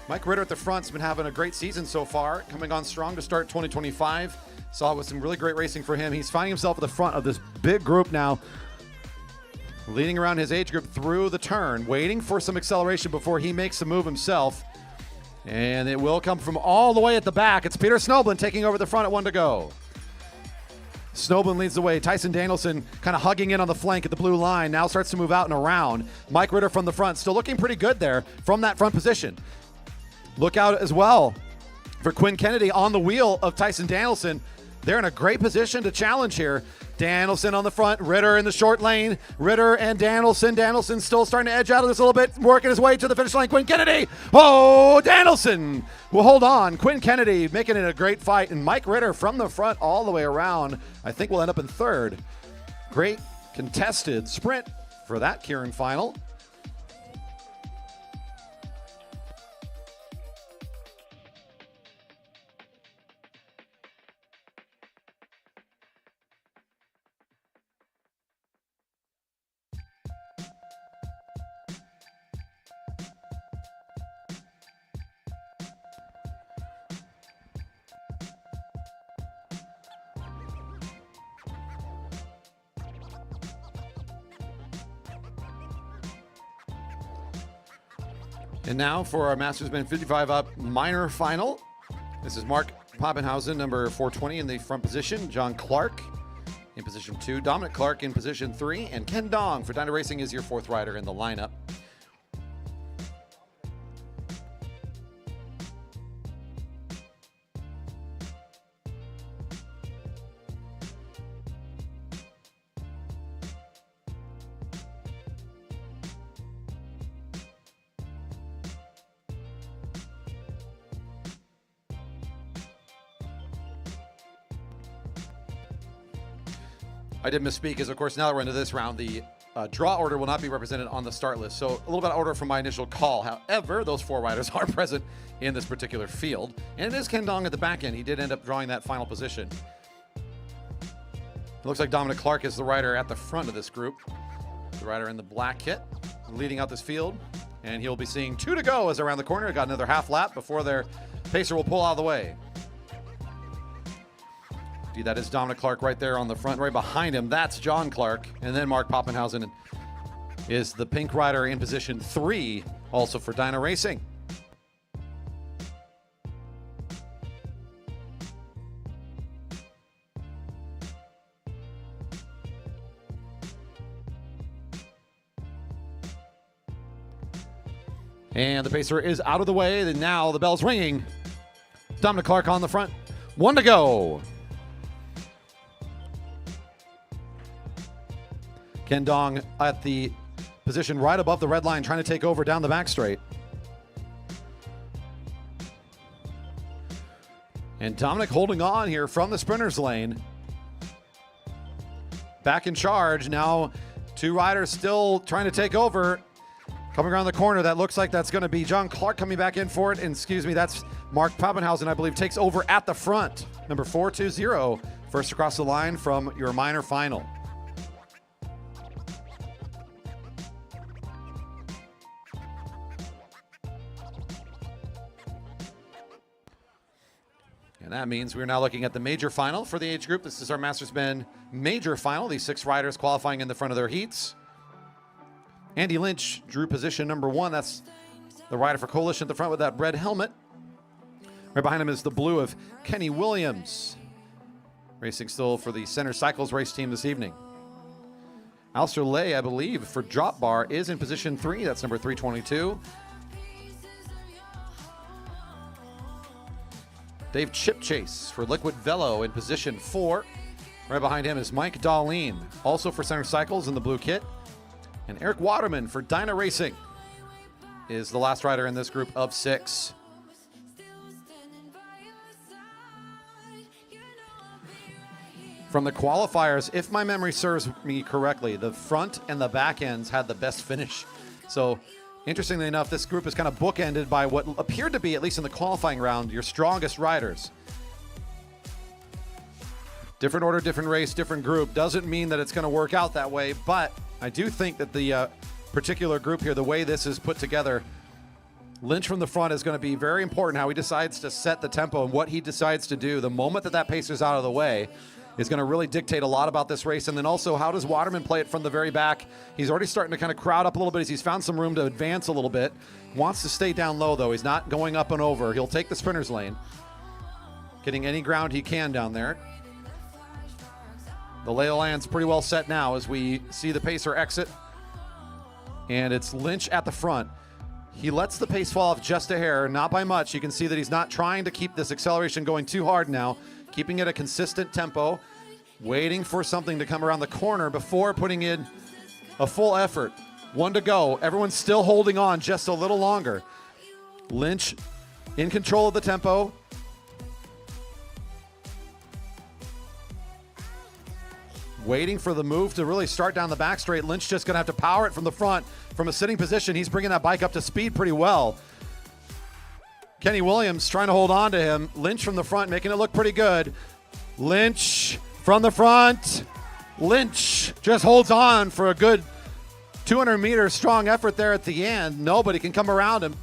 Mike Ritter at the front's been having a great season so far, coming on strong to start 2025. Saw it with some really great racing for him. He's finding himself at the front of this big group now, leading around his age group through the turn, waiting for some acceleration before he makes the move himself. And it will come from all the way at the back. It's Peter Snoblin taking over the front at 1 to go. Snoblin leads the way. Tyson Danielson kind of hugging in on the flank at the blue line. Now starts to move out and around. Mike Ritter from the front, still looking pretty good there from that front position. Look out as well for Quinn Kennedy on the wheel of Tyson Danielson. They're in a great position to challenge here. Danielson on the front, Ritter in the short lane. Ritter and Danielson. Danielson still starting to edge out of this a little bit, working his way to the finish line. Quinn Kennedy. Oh, Danielson will hold on. Quinn Kennedy making it a great fight. And Mike Ritter from the front all the way around. I think we'll end up in 3rd. Great contested sprint for that Keirin final. And now for our Mastersmen 55 up minor final. This is Mark Poppenhausen, number 420 in the front position. John Clark in position 2. Dominic Clark in position 3. And Ken Dong for Dyna Racing is your 4th rider in the lineup. I did misspeak, as of course now that we're into this round, the draw order will not be represented on the start list. So a little bit of order from my initial call. However, those 4 riders are present in this particular field. And it is Ken Dong at the back end. He did end up drawing that final position. It looks like Dominic Clark is the rider at the front of this group. The rider in the black kit leading out this field. And he'll be seeing 2 to go as around the corner. Got another half lap before their pacer will pull out of the way. That is Dominic Clark right there on the front. Right behind him, that's John Clark. And then Mark Poppenhausen is the pink rider in position 3, also for Dyna Racing. And the pacer is out of the way. And now the bell's ringing. Dominic Clark on the front. 1 to go. Ken Dong at the position right above the red line, trying to take over down the back straight. And Dominic holding on here from the sprinter's lane. Back in charge. Now 2 riders still trying to take over. Coming around the corner, that looks like that's going to be John Clark coming back in for it. And excuse me, that's Mark Poppenhausen, I believe, takes over at the front. Number 420, first across the line from your minor final. And that means we're now looking at the major final for the age group. This is our Masters Men major final. These 6 riders qualifying in the front of their heats. Andy Lynch drew position number 1. That's the rider for Coalition at the front with that red helmet. Right behind him is the blue of Kenny Williams. Racing still for the Center Cycles race team this evening. Alistair Lay, I believe, for Drop Bar is in position 3. That's number 322. Dave Chipchase for Liquid Velo in position 4. Right behind him is Mike Darlene, also for Center Cycles in the blue kit. And Eric Waterman for Dyna Racing is the last rider in this group of 6. From the qualifiers, if my memory serves me correctly, the front and the back ends had the best finish. So interestingly enough, this group is kind of bookended by what appeared to be, at least in the qualifying round, your strongest riders. Different order, different race, different group. Doesn't mean that it's going to work out that way, but I do think that the particular group here, the way this is put together, Lynch from the front is going to be very important, how he decides to set the tempo and what he decides to do. The moment that that pacer's out of the way is going to really dictate a lot about this race. And then also, how does Waterman play it from the very back? He's already starting to kind of crowd up a little bit as he's found some room to advance a little bit. Wants to stay down low, though. He's not going up and over. He'll take the sprinter's lane, getting any ground he can down there. The lay of the land's pretty well set now as we see the pacer exit. And it's Lynch at the front. He lets the pace fall off just a hair, not by much. You can see that he's not trying to keep this acceleration going too hard now, keeping it a consistent tempo, waiting for something to come around the corner before putting in a full effort. 1 to go. Everyone's still holding on just a little longer. Lynch in control of the tempo. Waiting for the move to really start down the back straight. Lynch just going to have to power it from the front. From a sitting position, he's bringing that bike up to speed pretty well. Kenny Williams trying to hold on to him. Lynch from the front, making it look pretty good. Lynch from the front. Lynch just holds on for a good 200 meter strong effort there at the end. Nobody can come around him.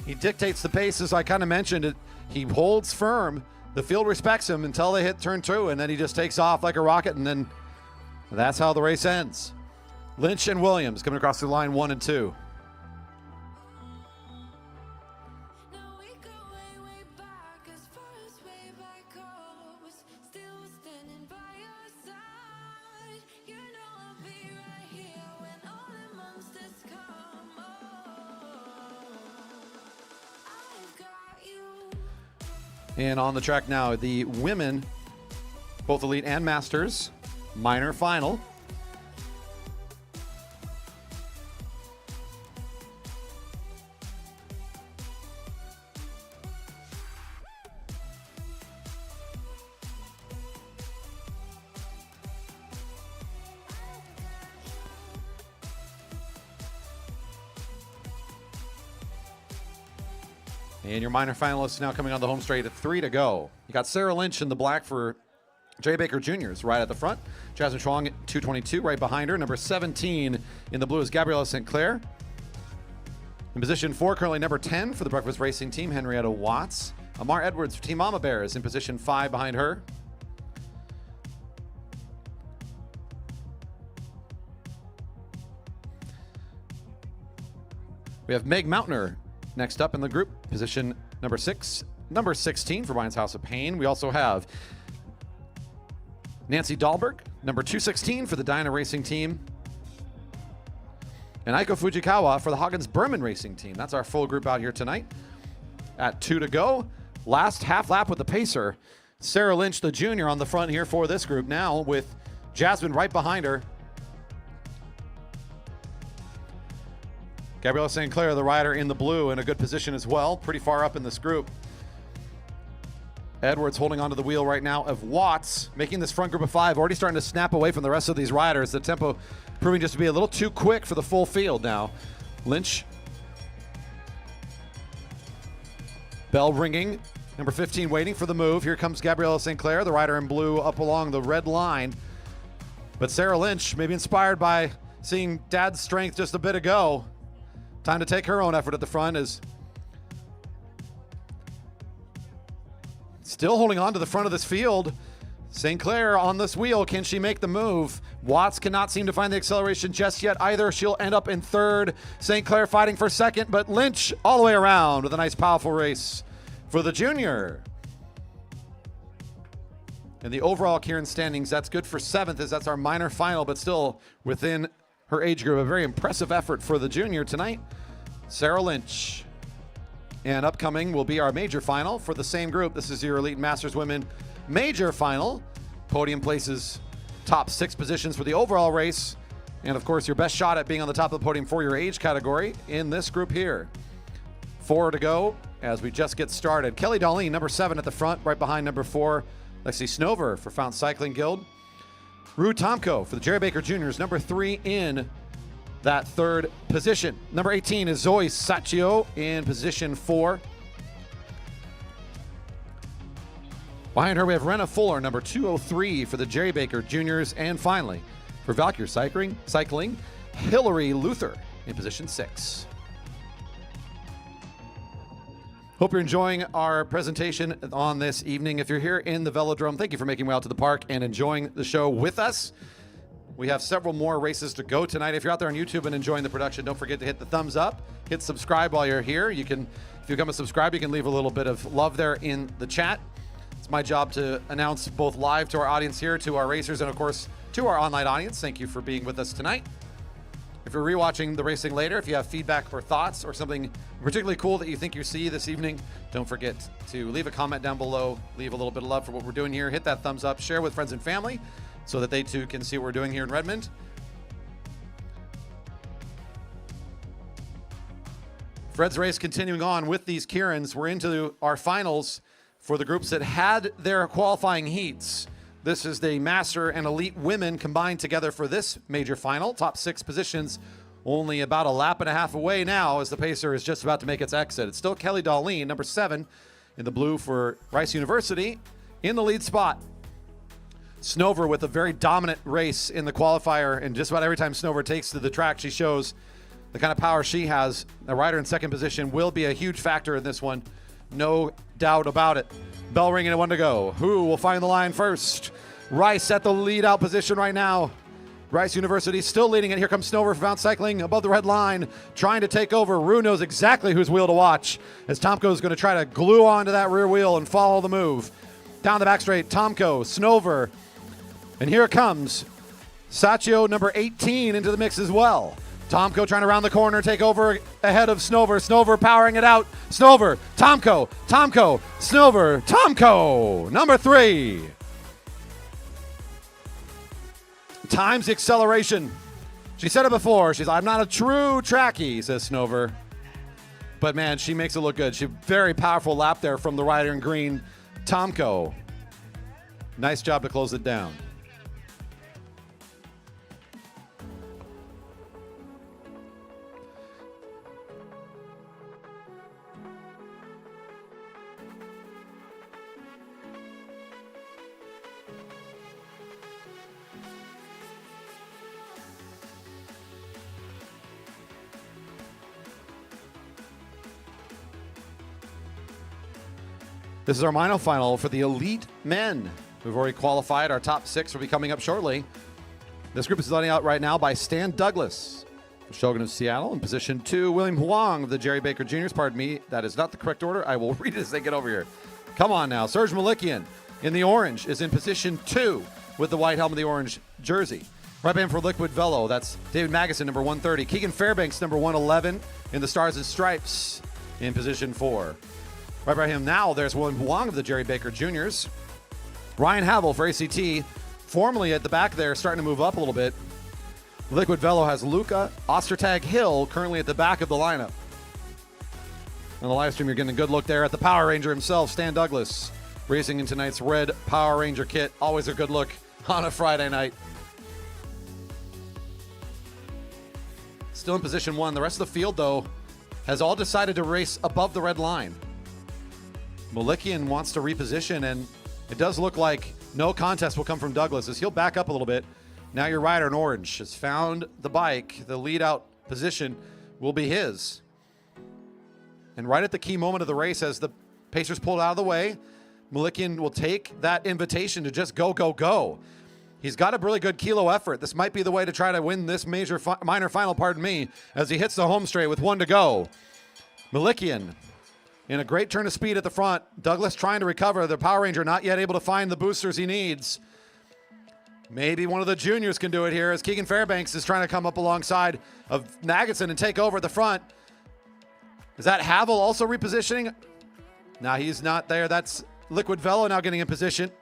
He dictates the pace, as I kind of mentioned. He holds firm. The field respects him until they hit turn 2, and then he just takes off like a rocket, and then that's how the race ends. Lynch and Williams coming across the line 1 and 2. And on the track now, the women, both elite and masters, minor final. And your minor finalists now coming on the home straight at 3 to go. You got Sarah Lynch in the black for Jay Baker Jr.'s right at the front. Jasmine Chuang at 222 right behind her. Number 17 in the blue is Gabriela St. Clair. In position 4, currently number 10 for the Breakfast Racing team, Henrietta Watts. Amar Edwards for Team Mama Bears in position 5 behind her. We have Meg Mountainer next up in the group, position number 6. Number 16 for Ryan's House of Pain. We also have Nancy Dahlberg, number 216 for the Diana Racing team. And Aiko Fujikawa for the Hoggins Berman Racing team. That's our full group out here tonight. At 2 to go. Last half lap with the pacer. Sarah Lynch, the junior, on the front here for this group now with Jasmine right behind her. Gabriella St. Clair, the rider in the blue, in a good position as well. Pretty far up in this group. Edwards holding onto the wheel right now of Watts, making this front group of 5, already starting to snap away from the rest of these riders. The tempo proving just to be a little too quick for the full field now. Lynch. Bell ringing. Number 15 waiting for the move. Here comes Gabriella St. Clair, the rider in blue, up along the red line. But Sarah Lynch, maybe inspired by seeing Dad's strength just a bit ago. Time to take her own effort at the front as still holding on to the front of this field. St. Clair on this wheel. Can she make the move? Watts cannot seem to find the acceleration just yet either. She'll end up in third. St. Clair fighting for second, but Lynch all the way around with a nice, powerful race for the junior. And the overall Keirin standings, that's good for 7th, as that's our minor final, but still within her age group. A very impressive effort for the junior tonight. Sarah Lynch. And upcoming will be our major final for the same group. This is your Elite Masters Women Major Final. Podium places top 6 positions for the overall race. And of course, your best shot at being on the top of the podium for your age category in this group here. 4 to go as we just get started. Kelly Darlene, number 7 at the front, right behind number 4. Lexi Snover for Fountain Cycling Guild. Rue Tomko for the Jerry Baker Juniors, number 3 in that 3rd position. Number 18 is Zoe Sacchio in position 4. Behind her, we have Renna Fuller, number 203 for the Jerry Baker Juniors. And finally, for Valkyrie Cycling, Hillary Luther in position 6. Hope you're enjoying our presentation on this evening. If you're here in the Velodrome, thank you for making your way out to the park and enjoying the show with us. We have several more races to go tonight. If you're out there on YouTube and enjoying the production, don't forget to hit the thumbs up. Hit subscribe while you're here. You can, if you become a subscriber, you can leave a little bit of love there in the chat. It's my job to announce both live to our audience here, to our racers, and of course, to our online audience. Thank you for being with us tonight. If you're rewatching the racing later, if you have feedback or thoughts or something particularly cool that you think you see this evening, don't forget to leave a comment down below, leave a little bit of love for what we're doing here, hit that thumbs up, share with friends and family so that they too can see what we're doing here in Redmond. Fred's race continuing on with these Keirins. We're into our finals for the groups that had their qualifying heats. This is the Master and Elite women combined together for this major final. Top 6 positions, only about a lap and a half away now as the pacer is just about to make its exit. It's still Kelly Darlene, number 7 in the blue for Rice University, in the lead spot. Snover with a very dominant race in the qualifier, and just about every time Snover takes to the track, she shows the kind of power she has. The rider in second position will be a huge factor in this one. No doubt about it. Bell ringing at 1 to go. Who will find the line first? Rice at the lead out position right now. Rice University still leading it. Here comes Snover for Fountain Cycling above the red line, trying to take over. Rue knows exactly whose wheel to watch, as Tomko is going to try to glue onto that rear wheel and follow the move. Down the back straight, Tomko, Snover, and here it comes Sacchio, number 18, into the mix as well. Tomko trying to round the corner, take over ahead of Snover. Snover powering it out. Snover, Tomko, Snover, Tomko, number 3. Times the acceleration. She said it before. She's like, I'm not a true trackie, says Snover. But man, she makes it look good. She very powerful lap there from the rider in green, Tomko. Nice job to close it down. This is our final for the elite men. We've already qualified. Our top 6 will be coming up shortly. This group is letting out right now by Stan Douglas, Shogun of Seattle. In position 2, William Huang of the Jerry Baker Juniors. Pardon me, that is not the correct order. I will read it as they get over here. Come on now. Serge Malikian in the orange is in position 2 with the white helmet of the orange jersey. Right behind for Liquid Velo, that's David Magnuson, number 130. Keegan Fairbanks, number 111 in the Stars and Stripes in position 4. Right by him now, there's William Huang of the Jerry Baker Juniors. Ryan Havel for ACT, formerly at the back there, starting to move up a little bit. Liquid Velo has Luca Ostertag Hill currently at the back of the lineup. On the live stream, you're getting a good look there at the Power Ranger himself, Stan Douglas, racing in tonight's red Power Ranger kit. Always a good look on a Friday night. Still in position 1. The rest of the field, though, has all decided to race above the red line. Malikian wants to reposition, and it does look like no contest will come from Douglas as he'll back up a little bit. Now your rider in orange has found the bike. The lead out position will be his. And right at the key moment of the race, as the Pacers pulled out of the way, Malikian will take that invitation to just go, go, go. He's got a really good kilo effort. This might be the way to try to win this minor final, pardon me, as he hits the home straight with 1 to go. Malikian in a great turn of speed at the front. Douglas trying to recover. The Power Ranger not yet able to find the boosters he needs. Maybe one of the juniors can do it here as Keegan Fairbanks is trying to come up alongside of Magnuson and take over at the front. Is that Havel also repositioning? No, he's not there. That's Liquid Velo now getting in position.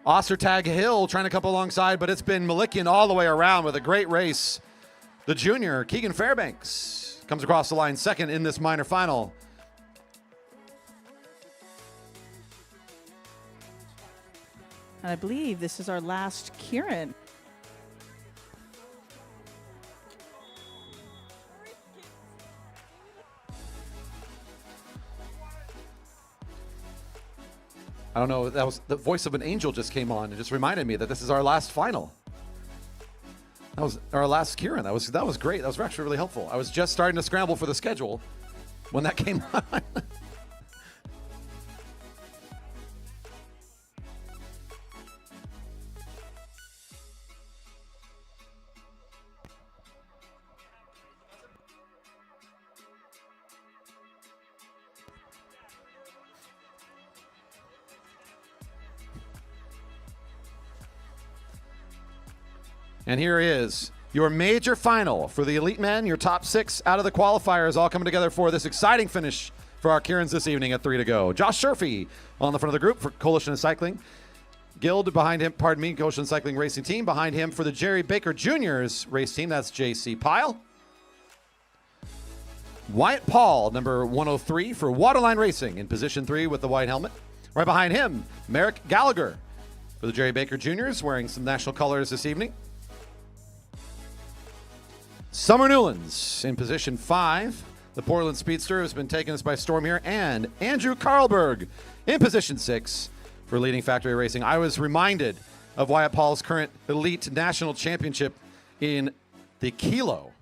Ostertag Hill trying to come alongside, but it's been Malikian all the way around with a great race. The junior, Keegan Fairbanks, comes across the line second in this minor final. And I believe this is our last Keirin. I don't know, that was the voice of an angel just came on and just reminded me that this is our last final. That was our last Keirin. That was great. That was actually really helpful. I was just starting to scramble for the schedule when that came on. And here is your major final for the elite men. Your top 6 out of the qualifiers all coming together for this exciting finish for our Keirins this evening at 3 to go. Josh Sherfy on the front of the group for Coalition of Cycling. Guild behind him, Coalition of Cycling Racing Team. Behind him for the Jerry Baker Juniors race team, that's JC Pyle. Wyatt Paul, number 103 for Waterline Racing in position 3 with the white helmet. Right behind him, Merrick Gallagher for the Jerry Baker Juniors, wearing some national colors this evening. Summer Newlands in position 5. The Portland Speedster has been taking us by storm here. And Andrew Carlberg in position 6 for Leading Factory Racing. I was reminded of Wyatt Paul's current elite national championship in the kilo,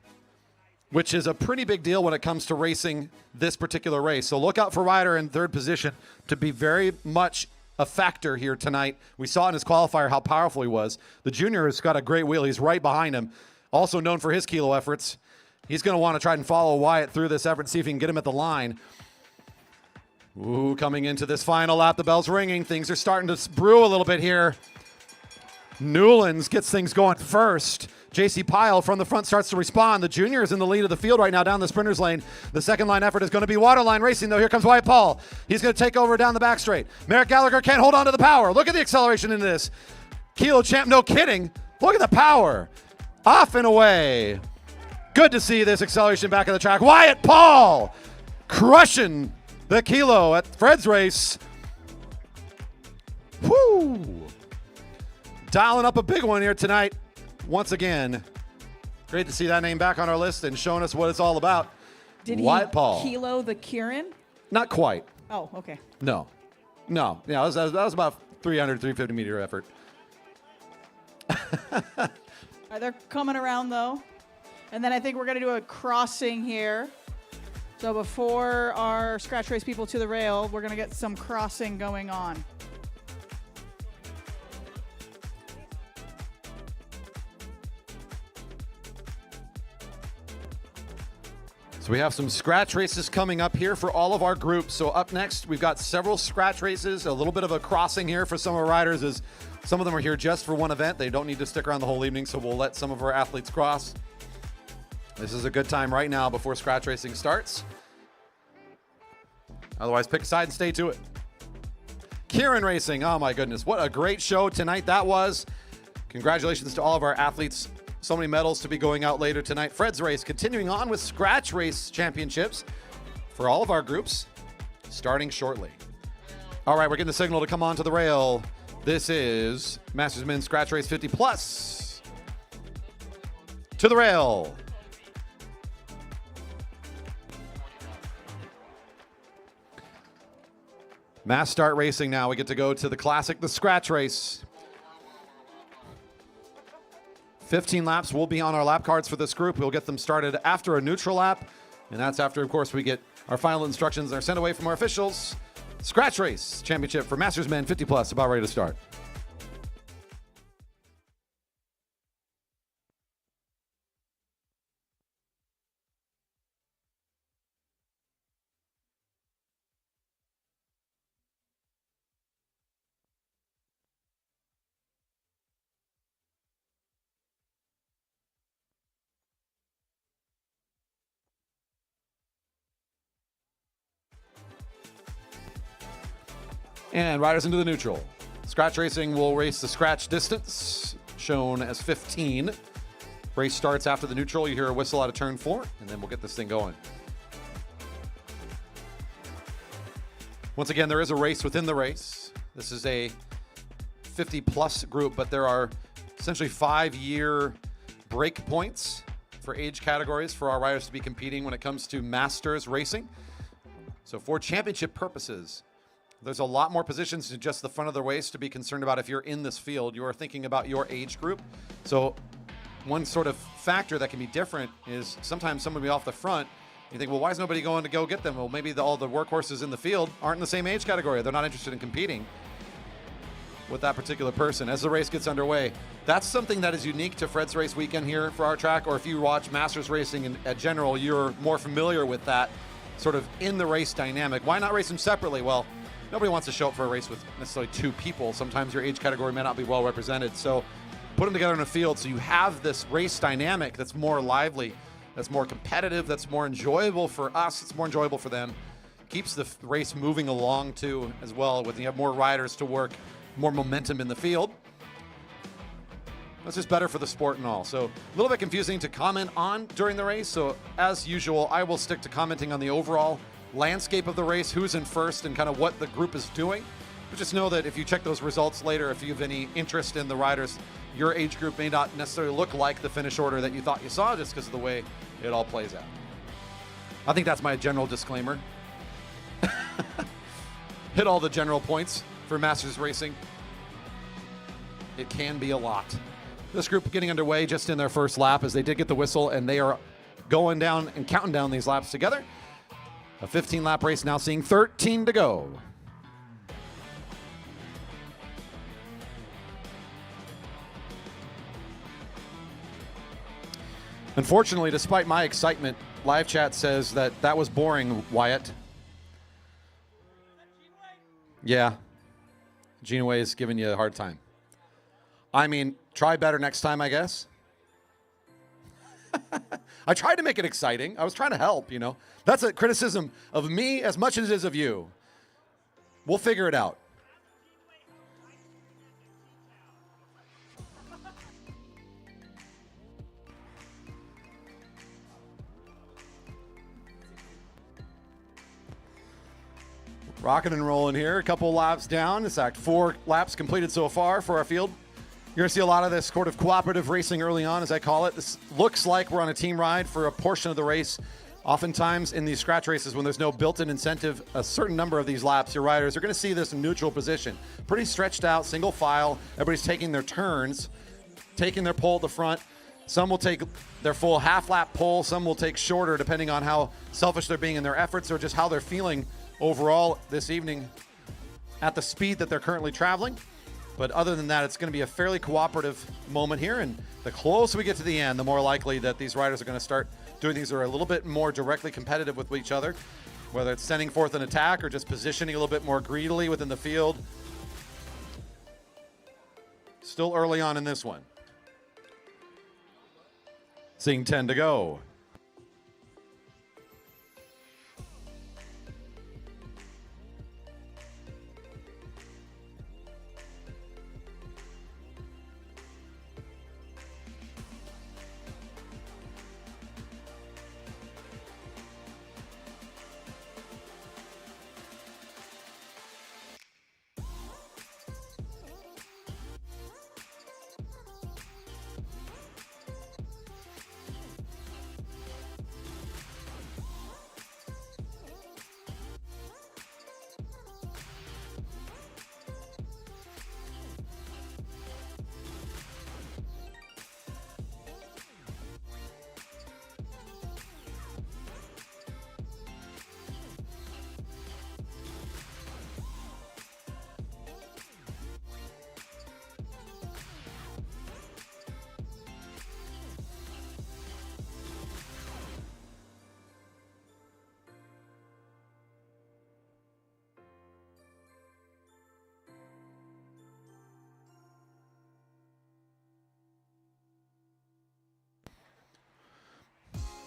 which is a pretty big deal when it comes to racing this particular race. So look out for Ryder in 3rd position to be very much a factor here tonight. We saw in his qualifier how powerful he was. The junior has got a great wheel. He's right behind him. Also known for his kilo efforts. He's going to want to try and follow Wyatt through this effort and see if he can get him at the line. Ooh, coming into this final lap, the bell's ringing. Things are starting to brew a little bit here. Newlands gets things going first. JC Pyle from the front starts to respond. The junior is in the lead of the field right now down the sprinter's lane. The second line effort is going to be Waterline Racing, though. Here comes Wyatt Paul. He's going to take over down the back straight. Merrick Gallagher can't hold on to the power. Look at the acceleration in this. Kilo champ, no kidding. Look at the power. Off and away. Good to see this acceleration back of the track. Wyatt Paul crushing the kilo at Fred's race. Woo! Dialing up a big one here tonight. Once again, great to see that name back on our list and showing us what it's all about. Did Wyatt he Paul. kilo the Keirin? Not quite. Oh, okay. No. Yeah, that was about 300, 350 meter effort. They're coming around, though. And then I think we're going to do a crossing here So before our scratch race people to the rail, we're going to get some crossing going on. So we have some scratch races coming up here for all of our groups. So up next, we've got several scratch races, a little bit of a crossing here for some of our riders, as some of them are here just for one event. They don't need to stick around the whole evening, so we'll let some of our athletes cross. This is a good time right now before scratch racing starts. Otherwise, pick a side and stay to it. Keirin Racing, oh my goodness, what a great show tonight that was. Congratulations to all of our athletes. So many medals to be going out later tonight. Fred's Race continuing on with Scratch Race Championships for all of our groups, starting shortly. All right, we're getting the signal to come onto the rail. This is Masters Men's Scratch Race 50 Plus. To the rail. Mass start racing now. We get to go to the classic, the Scratch Race. 15 laps will be on our lap cards for this group. We'll get them started after a neutral lap, and that's after, of course, we get our final instructions that are sent away from our officials. Scratch Race Championship for Masters Men 50 Plus, about ready to start. And riders into the neutral. Scratch Racing will race the scratch distance, shown as 15. Race starts after the neutral. You hear a whistle out of turn 4, and then we'll get this thing going. Once again, there is a race within the race. This is a 50-plus group, but there are essentially 5-year break points for age categories for our riders to be competing when it comes to Masters racing. So for championship purposes, there's a lot more positions than just the front of the race to be concerned about. If you're in this field, you are thinking about your age group. So one sort of factor that can be different is sometimes someone will be off the front. You think, well, why is nobody going to go get them? Well, maybe all the workhorses in the field aren't in the same age category. They're not interested in competing with that particular person as the race gets underway. That's something that is unique to Fred's Race weekend here for our track, or if you watch Masters racing in general, you're more familiar with that sort of in the race dynamic. Why not race them separately? Well, nobody wants to show up for a race with necessarily 2 people. Sometimes your age category may not be well represented. So put them together in a field so you have this race dynamic that's more lively, that's more competitive, that's more enjoyable for us, it's more enjoyable for them. Keeps the race moving along too as well, with you have more riders to work, more momentum in the field. That's just better for the sport and all. So a little bit confusing to comment on during the race. So as usual, I will stick to commenting on the overall landscape of the race, who's in first, and kind of what the group is doing. But just know that if you check those results later, if you have any interest in the riders, your age group may not necessarily look like the finish order that you thought you saw, just because of the way it all plays out. I think that's my general disclaimer. Hit all the general points for Masters racing. It can be a lot. This group getting underway just in their first lap, as they did get the whistle, and they are going down and counting down these laps together. A 15-lap race now, seeing 13 to go. Unfortunately, despite my excitement, live chat says that was boring, Wyatt. Yeah, Genoway is giving you a hard time. I mean, try better next time, I guess. I tried to make it exciting. I was trying to help, you know. That's a criticism of me as much as it is of you. We'll figure it out. Rocking and rolling here. A couple laps down. In fact, 4 laps completed so far for our field. You're going to see a lot of this sort of cooperative racing early on, as I call it. This looks like we're on a team ride for a portion of the race. Oftentimes in these scratch races, when there's no built-in incentive, a certain number of these laps, your riders are going to see this in neutral position. Pretty stretched out, single file. Everybody's taking their turns, taking their pole at the front. Some will take their full half-lap pull. Some will take shorter, depending on how selfish they're being in their efforts or just how they're feeling overall this evening at the speed that they're currently traveling. But other than that, it's going to be a fairly cooperative moment here. And the closer we get to the end, the more likely that these riders are going to start doing things that are a little bit more directly competitive with each other, whether it's sending forth an attack or just positioning a little bit more greedily within the field. Still early on in this one. Seeing 10 to go.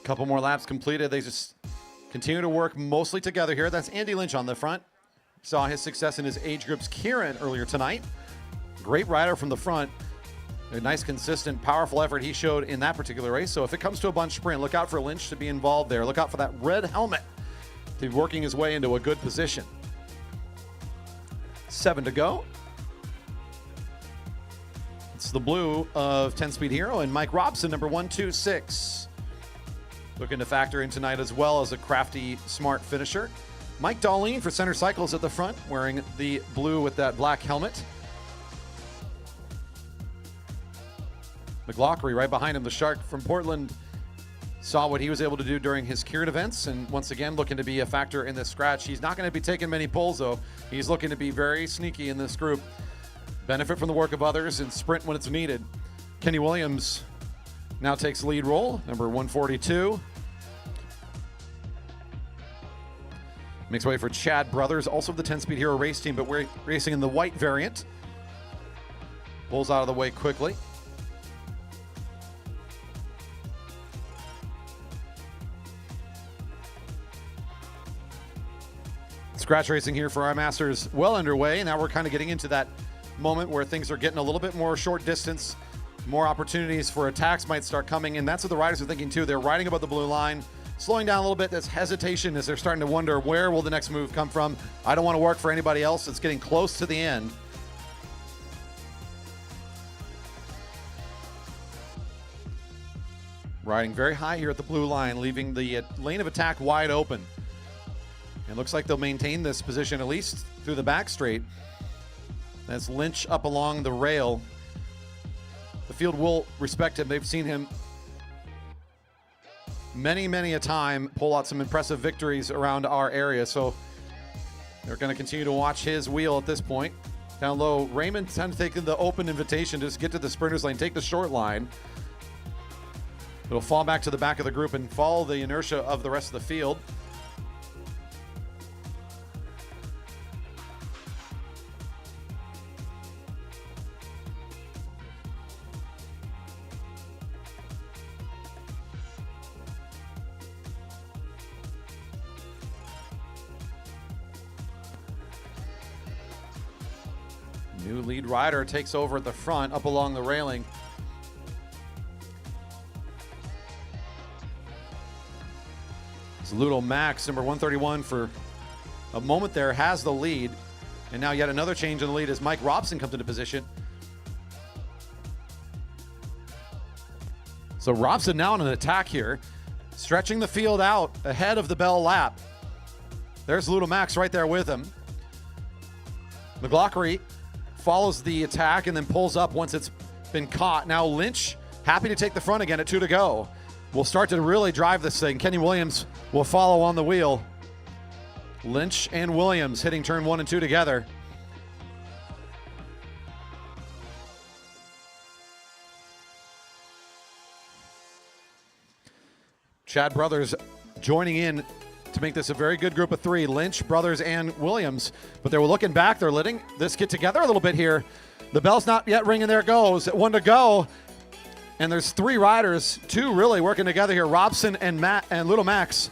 Couple more laps completed. They just continue to work mostly together here. That's Andy Lynch on the front. Saw his success in his age groups. Keirin earlier tonight. Great rider from the front. A nice, consistent, powerful effort he showed in that particular race. So if it comes to a bunch sprint, look out for Lynch to be involved there. Look out for that red helmet to be working his way into a good position. 7 to go. It's the blue of 10-Speed Hero and Mike Robson, number 126. Looking to factor in tonight as well as a crafty, smart finisher. Mike Darlene for Center Cycles at the front, wearing the blue with that black helmet. McLaughlin right behind him, the Shark from Portland, saw what he was able to do during his Keirin events, and once again looking to be a factor in this scratch. He's not going to be taking many pulls, though. He's looking to be very sneaky in this group. Benefit from the work of others and sprint when it's needed. Kenny Williams now takes lead role, number 142. Makes way for Chad Brothers, also of the 10-Speed Hero race team, but we're racing in the white variant. Pulls out of the way quickly. Scratch racing here for our Masters well underway. Now we're kind of getting into that moment where things are getting a little bit more short distance. More opportunities for attacks might start coming, and that's what the riders are thinking too. They're riding above the blue line, slowing down a little bit. There's hesitation as they're starting to wonder, where will the next move come from? I don't want to work for anybody else. It's getting close to the end. Riding very high here at the blue line, leaving the lane of attack wide open. It looks like they'll maintain this position at least through the back straight. That's Lynch up along the rail. The field will respect him. They've seen him many, many a time pull out some impressive victories around our area. So they're going to continue to watch his wheel at this point. Down low, Raymond kind of taking the open invitation to just get to the sprinters lane, take the short line. It'll fall back to the back of the group and follow the inertia of the rest of the field. New lead rider takes over at the front, up along the railing. It's Ludo Max, number 131, for a moment there, has the lead. And now yet another change in the lead as Mike Robson comes into position. So Robson now on an attack here, stretching the field out ahead of the bell lap. There's Ludo Max right there with him. McLaughlin follows the attack and then pulls up once it's been caught. Now Lynch happy to take the front again at 2 to go. We'll start to really drive this thing. Kenny Williams will follow on the wheel. Lynch and Williams hitting turn 1 and 2 together. Chad Brothers joining in to make this a very good group of 3. Lynch, Brothers, and Williams. But they were looking back. They're letting this get together a little bit here. The bell's not yet ringing. There it goes. 1 to go. And there's 3 riders, 2 really working together here. Robson and Little Max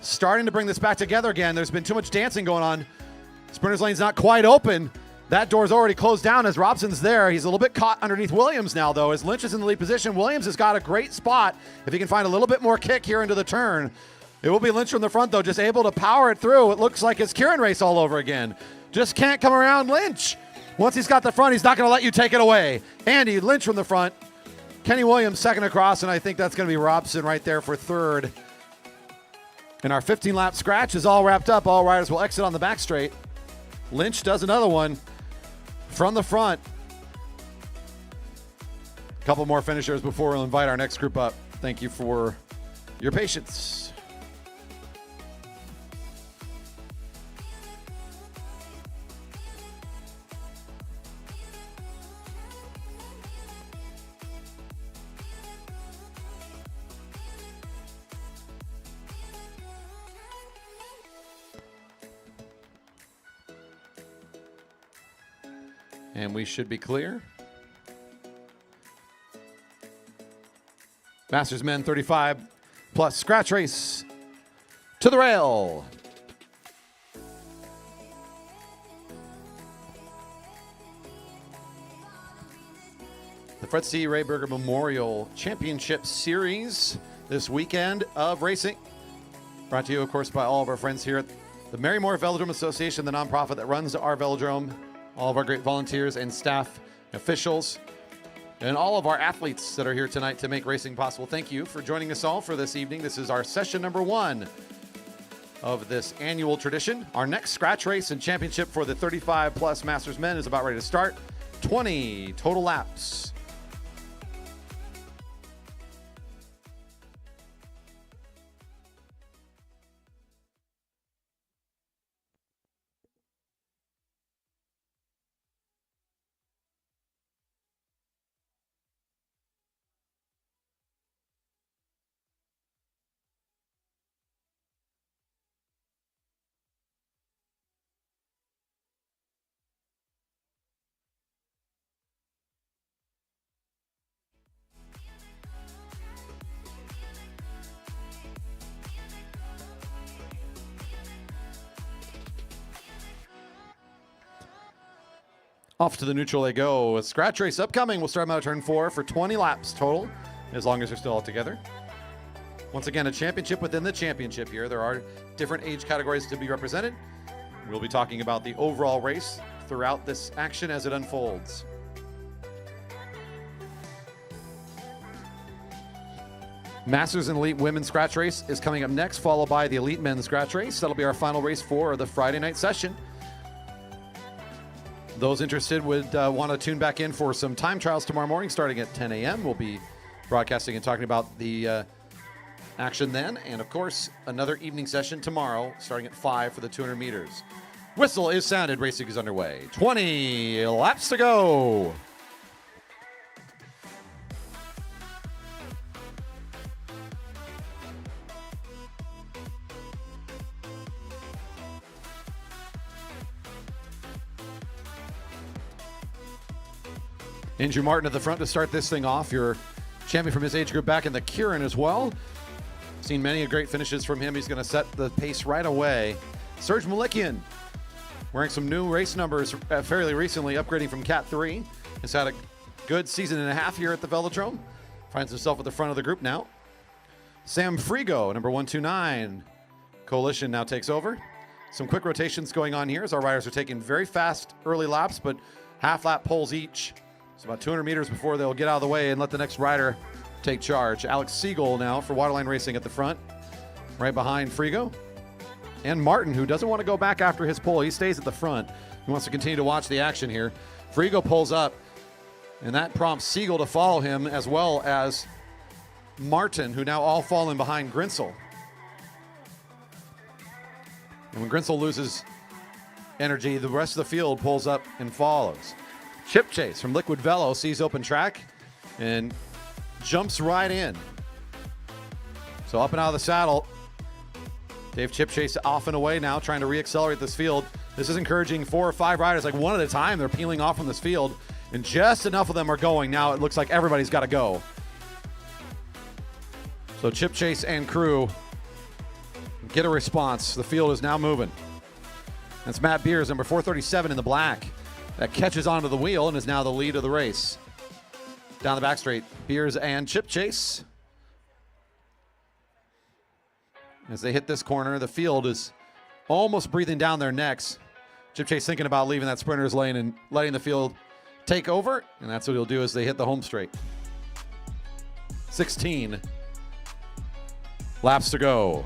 starting to bring this back together again. There's been too much dancing going on. Sprinters lane's not quite open. That door's already closed down as Robson's there. He's a little bit caught underneath Williams now, though, as Lynch is in the lead position. Williams has got a great spot. If he can find a little bit more kick here into the turn, it will be Lynch from the front, though, just able to power it through. It looks like it's Keirin race all over again. Just can't come around Lynch. Once he's got the front, he's not going to let you take it away. Andy Lynch from the front. Kenny Williams second across, and I think that's going to be Robson right there for third. And our 15-lap scratch is all wrapped up. All riders will exit on the back straight. Lynch does another one from the front. A couple more finishers before we'll invite our next group up. Thank you for your patience. And we should be clear. Masters Men 35 plus scratch race to the rail. The Fred C. Rayberger Memorial Championship Series this weekend of racing. Brought to you, of course, by all of our friends here at the Marymore Velodrome Association, the nonprofit that runs our velodrome. All of our great volunteers and staff, officials, and all of our athletes that are here tonight to make racing possible. Thank you for joining us all for this evening. This is our session number 1 of this annual tradition. Our next scratch race and championship for the 35 plus Masters Men is about ready to start. 20 total laps. Off to the neutral they go. A scratch race upcoming. We'll start them out at turn 4 for 20 laps total, as long as they're still all together. Once again, a championship within the championship here. There are different age categories to be represented. We'll be talking about the overall race throughout this action as it unfolds. Masters and Elite Women's Scratch Race is coming up next, followed by the Elite Men's Scratch Race. That'll be our final race for the Friday night session. Those interested would want to tune back in for some time trials tomorrow morning starting at 10 a.m. We'll be broadcasting and talking about the action then. And, of course, another evening session tomorrow starting at 5 for the 200 meters. Whistle is sounded. Racing is underway. 20 laps to go. Andrew Martin at the front to start this thing off. Your champion from his age group back in the Keirin as well. Seen many great finishes from him. He's going to set the pace right away. Serge Malikian wearing some new race numbers fairly recently, upgrading from Cat 3. Has had a good season and a half here at the Velodrome. Finds himself at the front of the group now. Sam Frigo, number 129. Coalition now takes over. Some quick rotations going on here as our riders are taking very fast early laps, but half lap poles each. It's about 200 meters before they'll get out of the way and let the next rider take charge. Alex Siegel now for Waterline Racing at the front, right behind Frigo. And Martin, who doesn't want to go back after his pole. He stays at the front. He wants to continue to watch the action here. Frigo pulls up And that prompts Siegel to follow him, as well as Martin, who now all fall in behind Grinsel. And when Grinsel loses energy, the rest of the field pulls up and follows. Chip Chase from Liquid Velo sees open track and jumps right in. So up and out of the saddle, Dave Chip Chase off and away now, trying to re-accelerate this field. This is encouraging 4 or 5 riders, like one at a time. They're peeling off from this field, and just enough of them are going. Now it looks like everybody's got to go. So Chip Chase and crew get a response. The field is now moving. That's Matt Beers, number 437 in the black, that catches onto the wheel and is now the lead of the race. Down the back straight, Beers and Chip Chase. As they hit this corner, the field is almost breathing down their necks. Chip Chase thinking about leaving that sprinter's lane and letting the field take over, and that's what he'll do as they hit the home straight. 16 laps to go.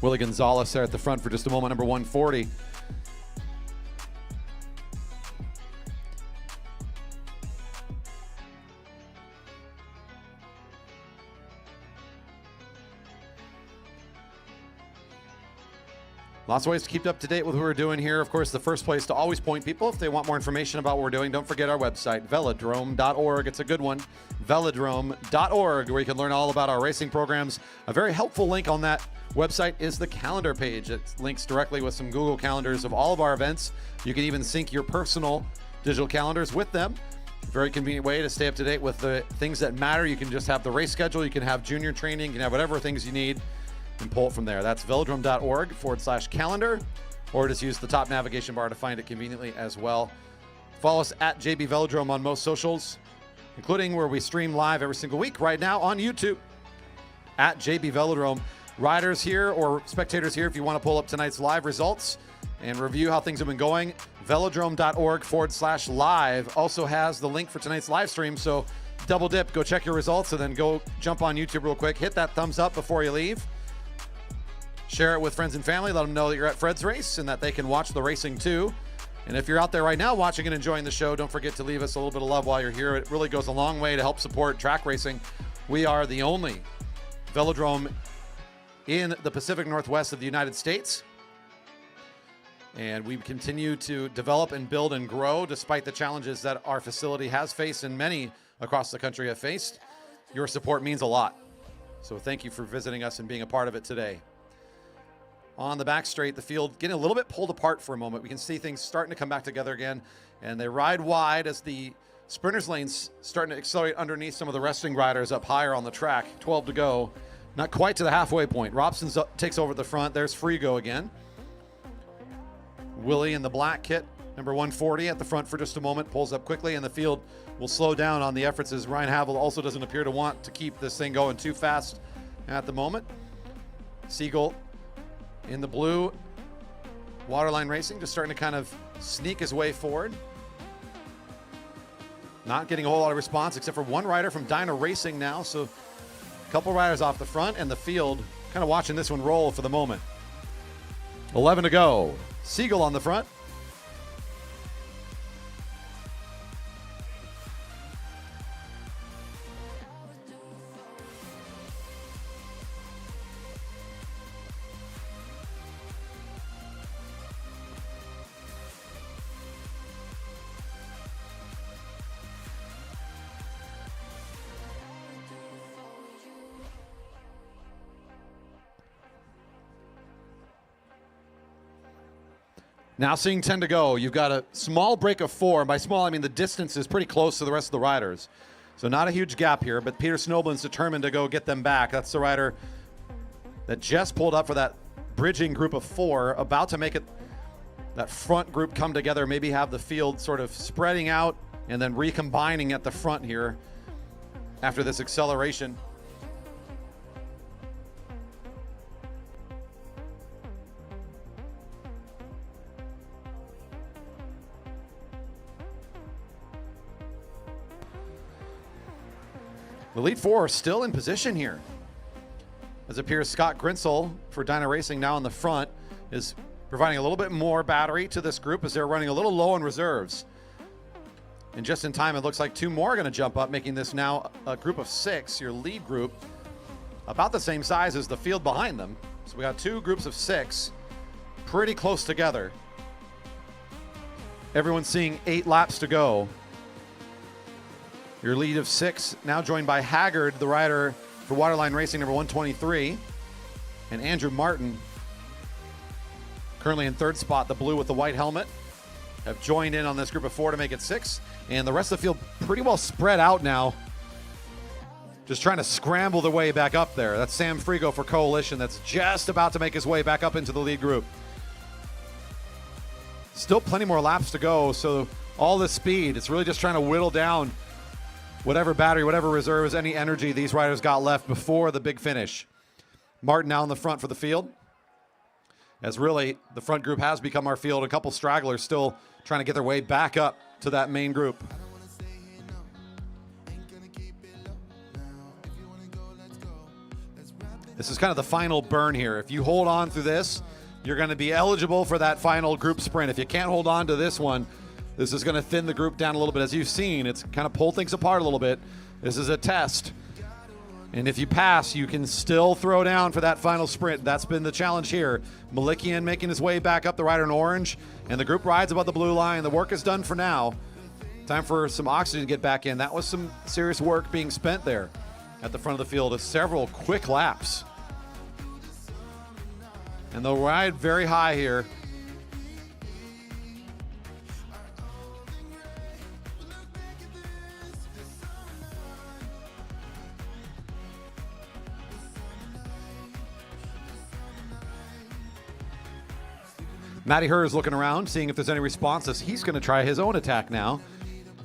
Willie Gonzalez there at the front for just a moment, number 140. Lots of ways to keep up to date with what we're doing here. Of course, the first place to always point people if they want more information about what we're doing, don't forget our website, velodrome.org. It's a good one, velodrome.org, where you can learn all about our racing programs. A very helpful link on that website is the calendar page. It links directly with some Google calendars of all of our events. You can even sync your personal digital calendars with them. Very convenient way to stay up to date with the things that matter. You can just have the race schedule. You can have junior training. You can have whatever things you need and pull it from there. That's velodrome.org/calendar, or just use the top navigation bar to find it conveniently as well. Follow us at JB Velodrome on most socials, including where we stream live every single week right now on YouTube at JB Velodrome. Riders here or spectators here, if you want to pull up tonight's live results and review how things have been going, velodrome.org/live also has the link for tonight's live stream. So double dip, go check your results, and then go jump on YouTube real quick. Hit that thumbs up before you leave. Share it with friends and family. Let them know that you're at Fred's race and that they can watch the racing too. And if you're out there right now watching and enjoying the show, don't forget to leave us a little bit of love while you're here. It really goes a long way to help support track racing. We are the only velodrome in the Pacific Northwest of the United States. And we continue to develop and build and grow despite the challenges that our facility has faced and many across the country have faced. Your support means a lot. So thank you for visiting us and being a part of it today. On the back straight, the field getting a little bit pulled apart for a moment. We can see things starting to come back together again, and they ride wide as the sprinters lanes starting to accelerate underneath some of the resting riders up higher on the track. 12 to go, not quite to the halfway point. Robson takes over at the front. There's Frigo again. Willie in the black kit, number 140 at the front for just a moment, pulls up quickly, and the field will slow down on the efforts as Ryan Havel also doesn't appear to want to keep this thing going too fast at the moment. Siegel in the blue, Waterline Racing, just starting to kind of sneak his way forward. Not getting a whole lot of response except for one rider from Dyna Racing now. So a couple riders off the front, and the field kind of watching this one roll for the moment. 11 to go. Siegel on the front. Now seeing 10 to go, you've got a small break of 4. And by small, I mean the distance is pretty close to the rest of the riders. So not a huge gap here, but Peter Snoblin's determined to go get them back. That's the rider that just pulled up for that bridging group of 4, about to make it that front group come together, maybe have the field sort of spreading out and then recombining at the front here after this acceleration. The lead 4 are still in position here. As it appears, Scott Grinsel for Dyna Racing now in the front is providing a little bit more battery to this group as they're running a little low on reserves. And just in time, it looks like 2 more are going to jump up, making this now a group of 6, your lead group, about the same size as the field behind them. So we got 2 groups of 6, pretty close together. Everyone's seeing 8 laps to go. Your lead of 6 now joined by Haggard, the rider for Waterline Racing, number 123, and Andrew Martin, currently in 3rd spot, the blue with the white helmet, have joined in on this group of 4 to make it 6. And the rest of the field pretty well spread out now, just trying to scramble their way back up there. That's Sam Frigo for Coalition that's just about to make his way back up into the lead group. Still plenty more laps to go, so all this speed, it's really just trying to whittle down whatever battery, whatever reserves, any energy these riders got left before the big finish. Martin now in the front for the field, as really the front group has become our field. A couple stragglers still trying to get their way back up to that main group. This is kind of the final burn here. If you hold on through this, you're going to be eligible for that final group sprint. If you can't hold on to this one, this is going to thin the group down a little bit. As you've seen, it's kind of pulled things apart a little bit. This is a test. And if you pass, you can still throw down for that final sprint. That's been the challenge here. Malikian making his way back up, the rider in orange, and the group rides above the blue line. The work is done for now. Time for some oxygen to get back in. That was some serious work being spent there at the front of the field of several quick laps. And they'll ride very high here. Matty Hurd is looking around, seeing if there's any responses. He's going to try his own attack now.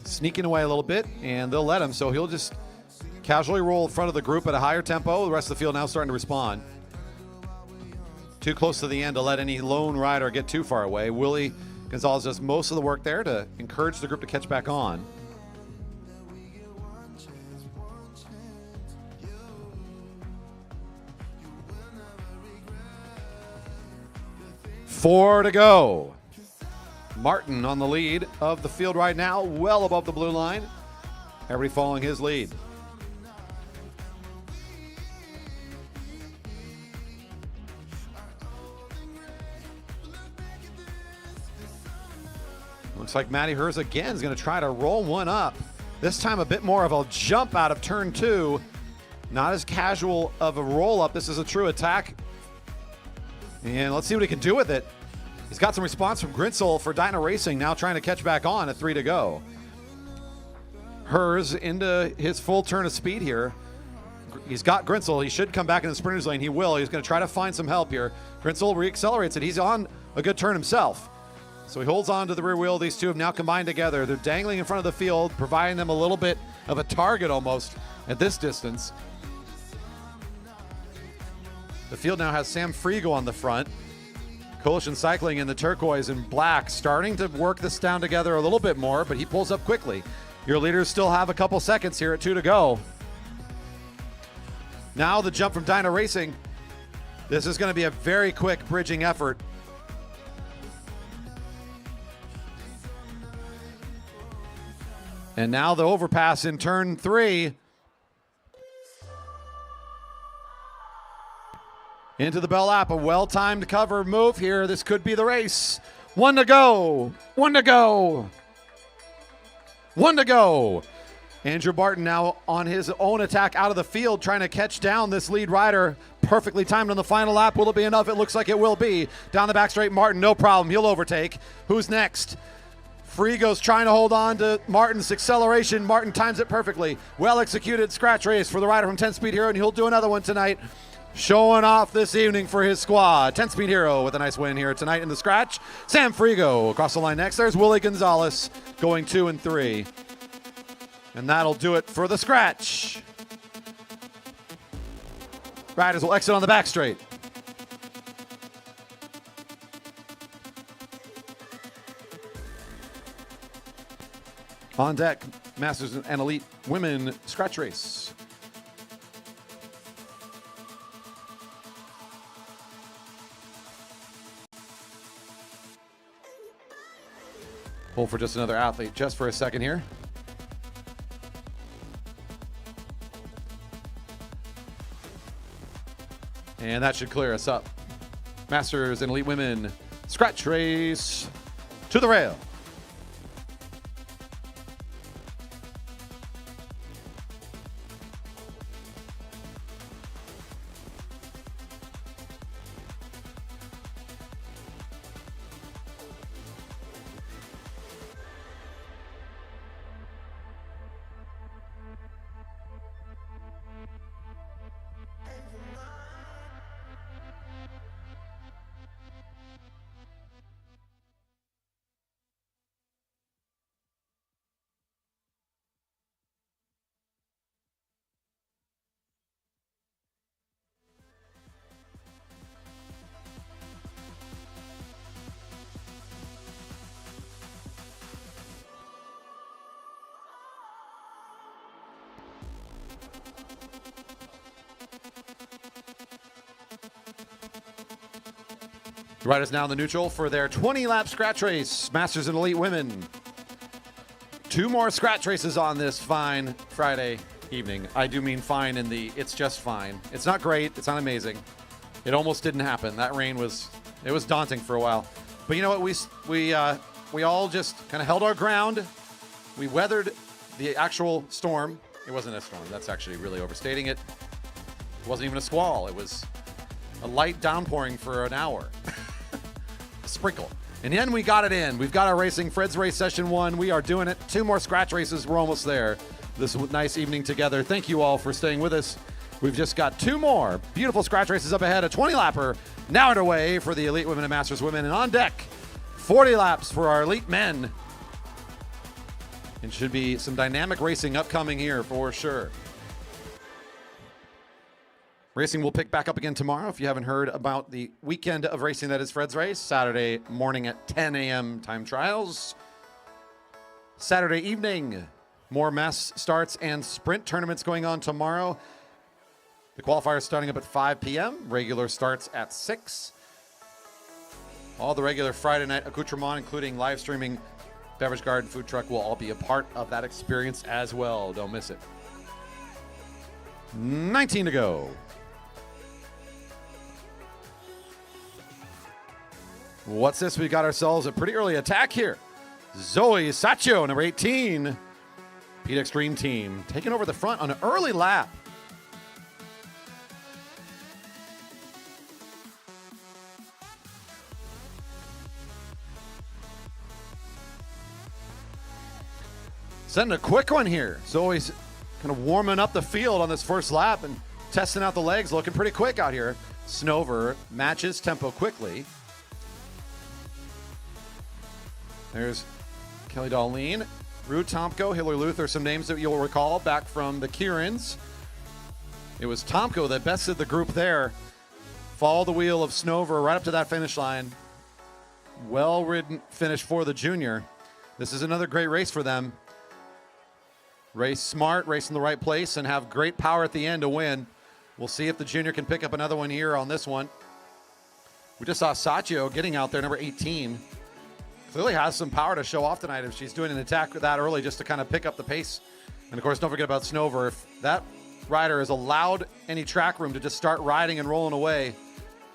Sneaking away a little bit, and they'll let him, so he'll just casually roll in front of the group at a higher tempo. The rest of the field now starting to respond. Too close to the end to let any lone rider get too far away. Willie Gonzalez does most of the work there to encourage the group to catch back on. Four to go. Martin on the lead of the field right now, well above the blue line. Everybody following his lead. Looks like Matty Hurst again is going to try to roll one up. This time a bit more of a jump out of turn 2. Not as casual of a roll up. This is a true attack. And let's see what he can do with it. He's got some response from Grinsel for Dyna Racing, now trying to catch back on at 3 to go. Hers into his full turn of speed here. He's got Grinsel. He should come back in the sprinter's lane. He will. He's going to try to find some help here. Grinsel reaccelerates it. He's on a good turn himself. So he holds on to the rear wheel. These two have now combined together. They're dangling in front of the field, providing them a little bit of a target almost at this distance. The field now has Sam Frigo on the front. Coalition Cycling in the turquoise and black, starting to work this down together a little bit more, but he pulls up quickly. Your leaders still have a couple seconds here at 2 to go. Now the jump from Dyna Racing. This is going to be a very quick bridging effort. And now the overpass in turn 3. Into the bell lap, a well-timed cover move here. This could be the race. 1 to go. 1 to go. 1 to go. Andrew Barton now on his own attack out of the field, trying to catch down this lead rider. Perfectly timed on the final lap. Will it be enough? It looks like it will be. Down the back straight, Martin, no problem. He'll overtake. Who's next? Frigo's trying to hold on to Martin's acceleration. Martin times it perfectly. Well executed scratch race for the rider from 10 Speed Hero, and he'll do another one tonight. Showing off this evening for his squad. 10 Speed Hero with a nice win here tonight in the scratch. Sam Frigo across the line next. There's Willie Gonzalez going 2 and 3. And that'll do it for the scratch. Riders will exit on the back straight. On deck, Masters and Elite Women Scratch Race. Hold for just another athlete just for a second here. And that should clear us up. Masters and Elite Women scratch race to the rail. The riders now in the neutral for their 20-lap scratch race. Masters and Elite Women. 2 more scratch races on this fine Friday evening. I do mean fine in the it's just fine. It's not great. It's not amazing. It almost didn't happen. That rain was daunting for a while. But you know what? We all just kind of held our ground. We weathered the actual storm. It wasn't a storm. That's actually really overstating it. It wasn't even a squall. It was a light downpouring for an hour. A sprinkle. And then we got it in. We've got our racing. Fred's Race Session 1. We are doing it. 2 more scratch races. We're almost there. This nice evening together. Thank you all for staying with us. We've just got 2 more beautiful scratch races up ahead. A 20-lapper now underway for the Elite Women and Masters Women. And on deck, 40 laps for our Elite Men. And should be some dynamic racing upcoming here for sure. Racing will pick back up again tomorrow. If you haven't heard about the weekend of racing that is Fred's Race, Saturday morning at 10 a.m. time trials. Saturday evening, more mass starts and sprint tournaments going on tomorrow. The qualifiers starting up at 5 p.m. Regular starts at 6. All the regular Friday night accoutrement, including live streaming, beverage garden, food truck, will all be a part of that experience as well. Don't miss it. 19 to go. What's this? We got ourselves a pretty early attack here. Zoe Sacho, number 18. Pyatt Extreme Team taking over the front on an early lap. Sending a quick one here. Zoe's kind of warming up the field on this first lap and testing out the legs, looking pretty quick out here. Snover matches tempo quickly. There's Kelly Darlene, Ruth Tomko, Hillary Luther, some names that you'll recall back from the Keirins. It was Tomko that bested the group there. Followed the wheel of Snover right up to that finish line. Well-ridden finish for the junior. This is another great race for them. Race smart, race in the right place, and have great power at the end to win. We'll see if the junior can pick up another one here on this one. We just saw Saccio getting out there, number 18. Clearly has some power to show off tonight if she's doing an attack that early just to kind of pick up the pace. And, of course, don't forget about Snover. If that rider is allowed any track room to just start riding and rolling away,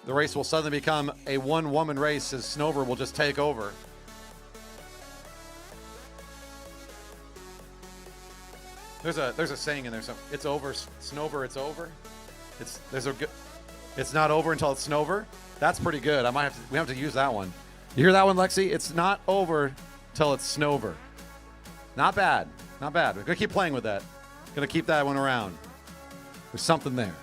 the race will suddenly become a one-woman race as Snover will just take over. There's a saying in there. So it's over, Snover. It's over. It's not over until it's Snover. That's pretty good. We have to use that one. You hear that one, Lexi? It's not over till it's Snover. Not bad. Not bad. We're going to keep playing with that. Going to keep that one around. There's something there.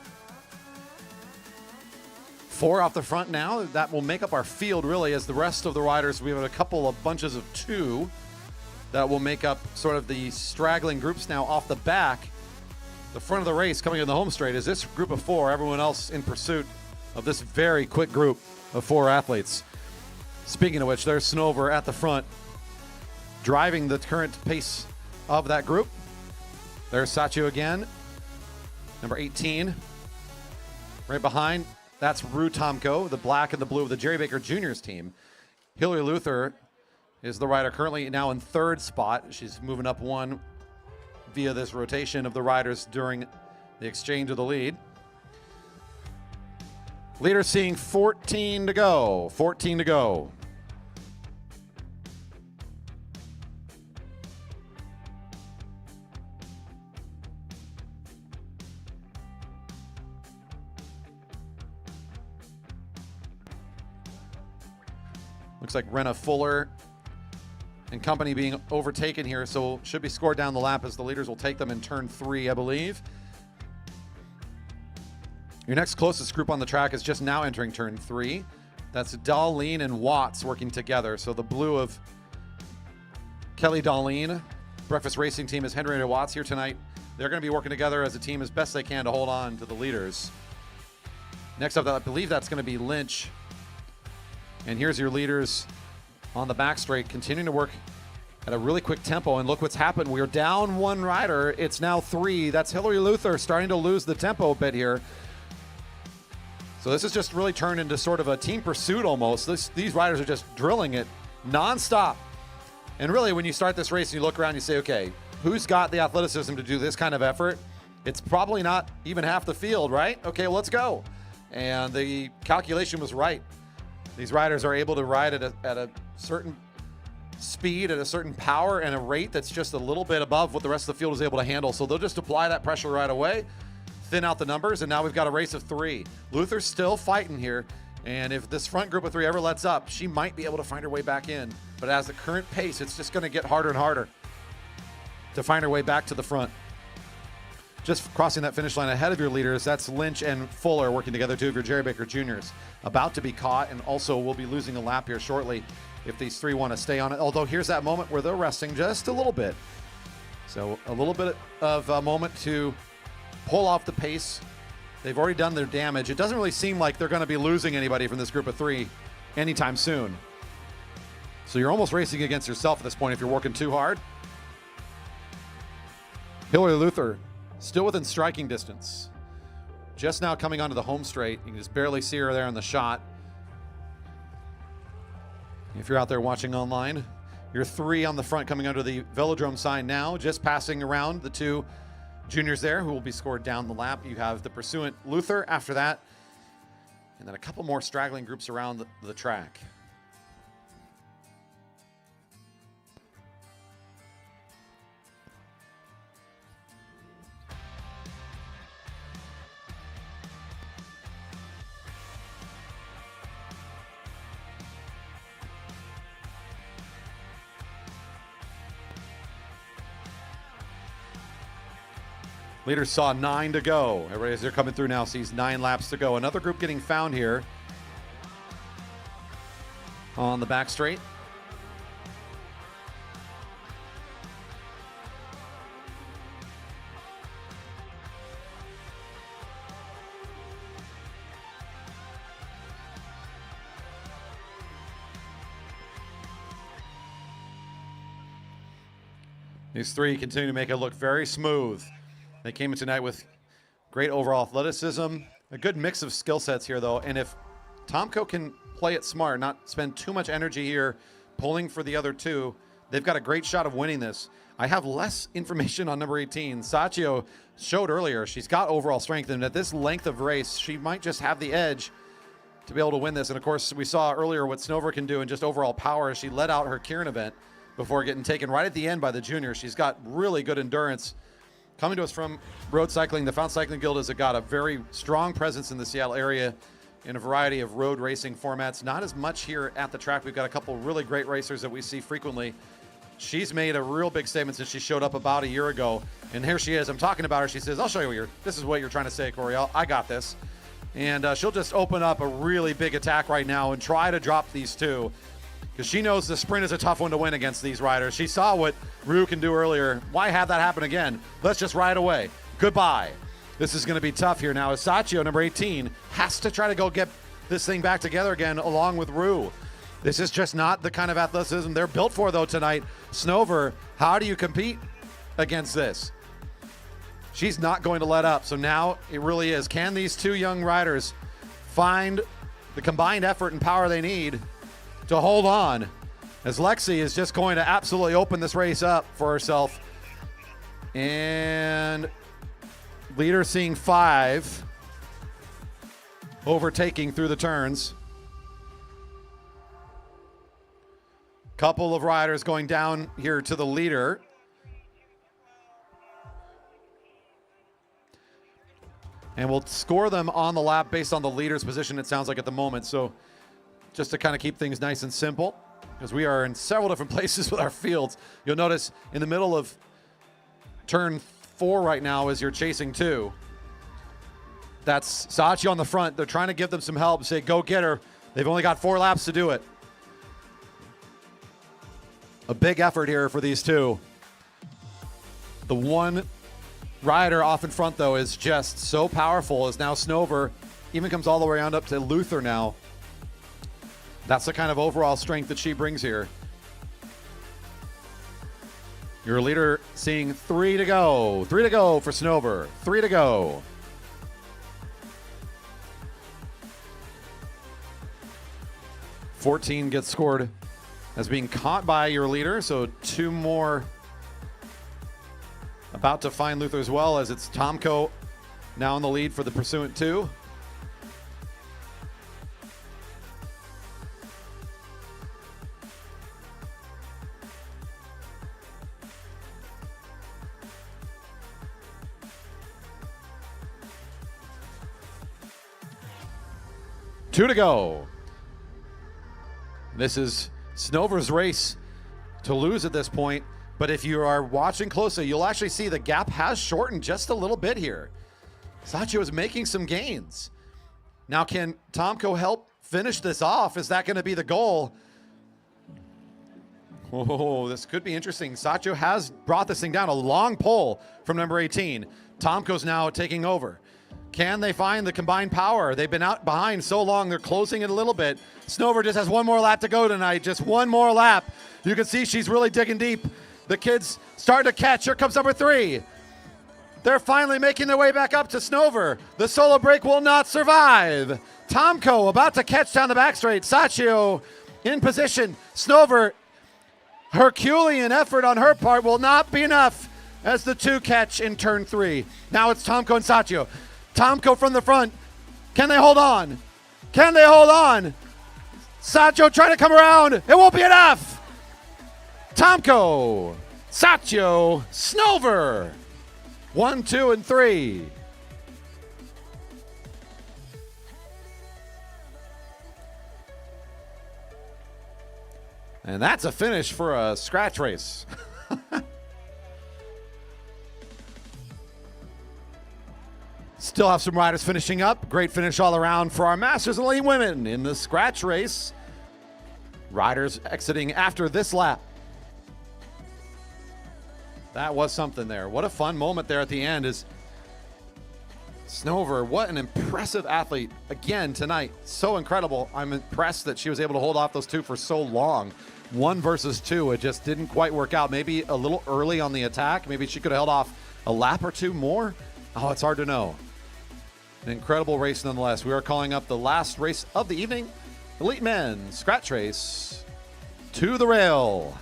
4 off the front now. That will make up our field, really, as the rest of the riders. We have a couple of bunches of 2 that will make up sort of the straggling groups now off the back. The front of the race coming in the home straight is this group of 4. Everyone else in pursuit of this very quick group of 4 athletes. Speaking of which, there's Snover at the front, driving the current pace of that group. There's Saccio again, number 18. Right behind, that's Rue Tomko, the black and the blue of the Jerry Baker Juniors team. Hillary Luther is the rider currently now in third spot. She's moving up one via this rotation of the riders during the exchange of the lead. Leader seeing 14 to go. 14 to go. Looks like Renna Fuller and company being overtaken here, so should be scored down the lap as the leaders will take them in turn 3, I believe. Your next closest group on the track is just now entering turn 3. That's Darlene and Watts working together. So the blue of Kelly Darlene, Breakfast Racing Team, is Henrietta Watts here tonight. They're going to be working together as a team as best they can to hold on to the leaders. Next up, I believe that's going to be Lynch. And here's your leaders on the back straight, continuing to work at a really quick tempo. And look what's happened. We're down one rider. It's now 3. That's Hillary Luther starting to lose the tempo a bit here. So this has just really turned into sort of a team pursuit almost. These riders are just drilling it nonstop. And really, when you start this race and you look around, you say, okay, who's got the athleticism to do this kind of effort? It's probably not even half the field, right? Okay, well, let's go. And the calculation was right. These riders are able to ride at a certain speed, at a certain power, and a rate that's just a little bit above what the rest of the field is able to handle. So they'll just apply that pressure right away, thin out the numbers, and now we've got a race of 3. Luther's still fighting here, and if this front group of 3 ever lets up, she might be able to find her way back in. But as the current pace, it's just going to get harder and harder to find her way back to the front. Just crossing that finish line ahead of your leaders, that's Lynch and Fuller working together, 2 of your Jerry Baker Juniors. About to be caught, and also will be losing a lap here shortly if these 3 want to stay on it. Although here's that moment where they're resting just a little bit. So a little bit of a moment to pull off the pace. They've already done their damage. It doesn't really seem like they're going to be losing anybody from this group of 3 anytime soon. So you're almost racing against yourself at this point if you're working too hard. Hillary Luther still within striking distance. Just now coming onto the home straight. You can just barely see her there in the shot. If you're out there watching online, you're 3 on the front coming under the Velodrome sign now, just passing around the 2 juniors there who will be scored down the lap. You have the pursuant Luther after that, and then a couple more straggling groups around the track. Leaders saw 9 to go. Everybody, as they're coming through now, sees 9 laps to go. Another group getting found here on the back straight. These 3 continue to make it look very smooth. They came in tonight with great overall athleticism, a good mix of skill sets here, though. And if Tomko can play it smart, not spend too much energy here pulling for the other 2, they've got a great shot of winning this. I have less information on number 18. Saccio showed earlier she's got overall strength, and at this length of race, she might just have the edge to be able to win this. And, of course, we saw earlier what Snover can do in just overall power as she led out her Keirin event before getting taken right at the end by the juniors. She's got really good endurance. Coming to us from road cycling, the Fountain Cycling Guild has got a very strong presence in the Seattle area in a variety of road racing formats. Not as much here at the track. We've got a couple really great racers that we see frequently. She's made a real big statement since she showed up about a year ago. And here she is. I'm talking about her. She says, I'll show you this is what you're trying to say, Corey. I got this. And she'll just open up a really big attack right now and try to drop these 2. Because she knows the sprint is a tough one to win against these riders. She saw what Rue can do earlier. Why have that happen again? Let's just ride away. Goodbye. This is going to be tough here now. Saccio, number 18, has to try to go get this thing back together again along with Rue. This is just not the kind of athleticism they're built for, though, tonight. Snover, how do you compete against this? She's not going to let up. So now it really is. Can these 2 young riders find the combined effort and power they need to hold on as Lexi is just going to absolutely open this race up for herself. And leader seeing 5, overtaking through the turns. Couple of riders going down here to the leader. And we'll score them on the lap based on the leader's position, it sounds like, at the moment. So just to kind of keep things nice and simple, because we are in several different places with our fields. You'll notice in the middle of turn 4 right now as you're chasing 2. That's Sachi on the front. They're trying to give them some help, say, go get her. They've only got 4 laps to do it. A big effort here for these two. The one rider off in front, though, is just so powerful as now Snover even comes all the way around up to Luther now. That's the kind of overall strength that she brings here. Your leader seeing 3 to go. 3 to go for Snover. 3 to go. $14 gets scored as being caught by your leader, so 2 more about to find Luther as well, as it's Tomko now in the lead for the Pursuant 2. Two to go. This is Snover's race to lose at this point, but if you are watching closely, you'll actually see the gap has shortened just a little bit here. Sachio is making some gains. Now, can Tomko help finish this off? Is that going to be the goal? Oh, this could be interesting. Sachio has brought this thing down. A long pull from number 18. Tomko's now taking over. Can they find the combined power? They've been out behind so long, they're closing it a little bit. Snover just has 1 more lap to go tonight, just 1 more lap. You can see she's really digging deep. The kids start to catch. Here comes number 3. They're finally making their way back up to Snover. The solo break will not survive. Tomko about to catch down the back straight. Sachio in position. Snover, Herculean effort on her part will not be enough as the 2 catch in turn 3. Now it's Tomko and Sachio. Tomko from the front. Can they hold on? Can they hold on? Sachio trying to come around. It won't be enough. Tomko, Sachio, Snover. 1, 2, and 3. And that's a finish for a scratch race. Still have some riders finishing up. Great finish all around for our Masters and Elite women in the scratch race. Riders exiting after this lap. That was something there. What a fun moment there at the end is Snover. What an impressive athlete again tonight. So incredible. I'm impressed that she was able to hold off those 2 for so long. 1 versus 2, it just didn't quite work out. Maybe a little early on the attack. Maybe she could have held off a lap or 2 more. Oh, it's hard to know. An incredible race nonetheless. We are calling up the last race of the evening. Elite Men scratch race to the rail.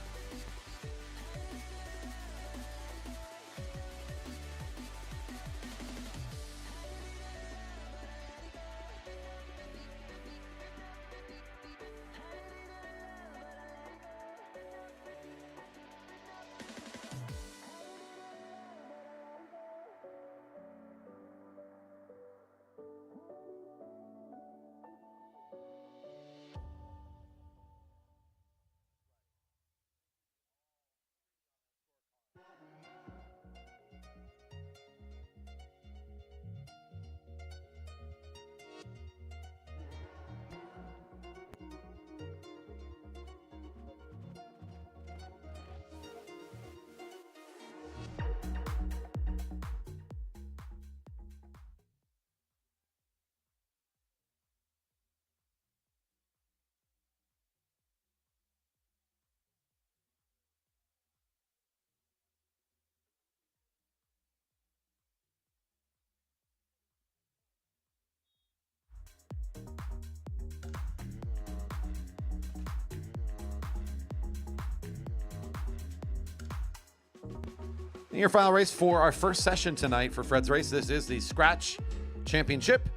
And your final race for our first session tonight for Fred's race. This is the Scratch Championship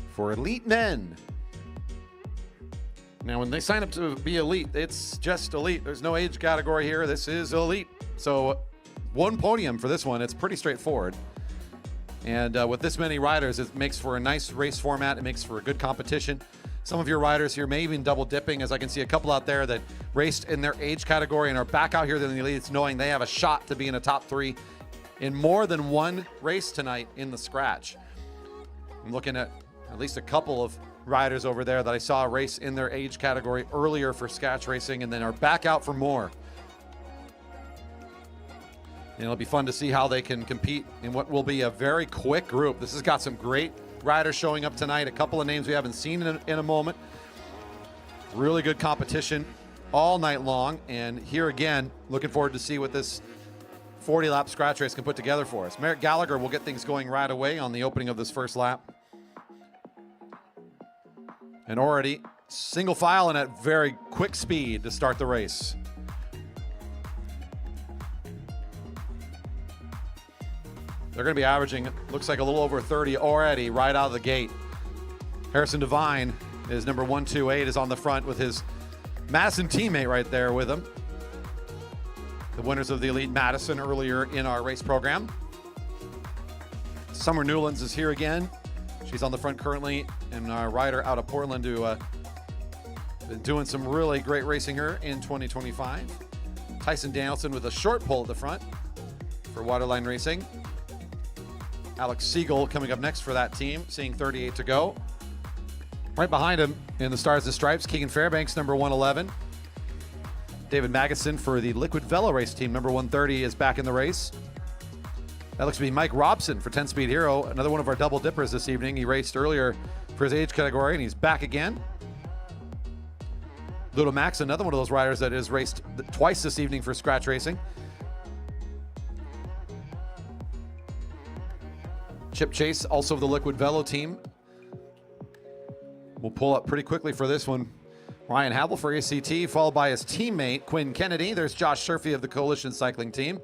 for elite men. Now, when they sign up to be elite, it's just elite. There's no age category here. This is elite. So one podium for this one. It's pretty straightforward. And with this many riders, it makes for a nice race format. It makes for a good competition. Some of your riders here may even double dipping, as I can see a couple out there that raced in their age category and are back out here in the elites, knowing they have a shot to be in a top 3 in more than one race tonight in the Scratch. I'm looking at least a couple of riders over there that I saw race in their age category earlier for Scratch racing and then are back out for more. And it'll be fun to see how they can compete in what will be a very quick group. This has got some great riders showing up tonight. A couple of names we haven't seen in a moment. Really good competition all night long. And here again, looking forward to see what this 40-lap Scratch race can put together for us. Merritt Gallagher will get things going right away on the opening of this first lap. And already single file and at very quick speed to start the race. They're going to be averaging, looks like a little over 30 already right out of the gate. Harrison Devine is number 128, is on the front with his Madison teammate right there with him. The winners of the Elite Madison earlier in our race program. Summer Newlands is here again. She's on the front currently, and our rider out of Portland who been doing some really great racing here in 2025. Tyson Danielson with a short pull at the front for Waterline Racing. Alex Siegel coming up next for that team, seeing 38 to go. Right behind him in the Stars and Stripes, Keegan Fairbanks, number 111. David Magnuson for the Liquid Velo race team, number 130, is back in the race. That looks to be Mike Robson for 10-Speed Hero, another one of our double dippers this evening. He raced earlier for his age category, and he's back again. Ludo Max, another one of those riders that has raced twice this evening for Scratch Racing. Chip Chase, also of the Liquid Velo team, will pull up pretty quickly for this one. Ryan Havel for ACT, followed by his teammate, Quinn Kennedy. There's Josh Surfey of the Coalition Cycling team.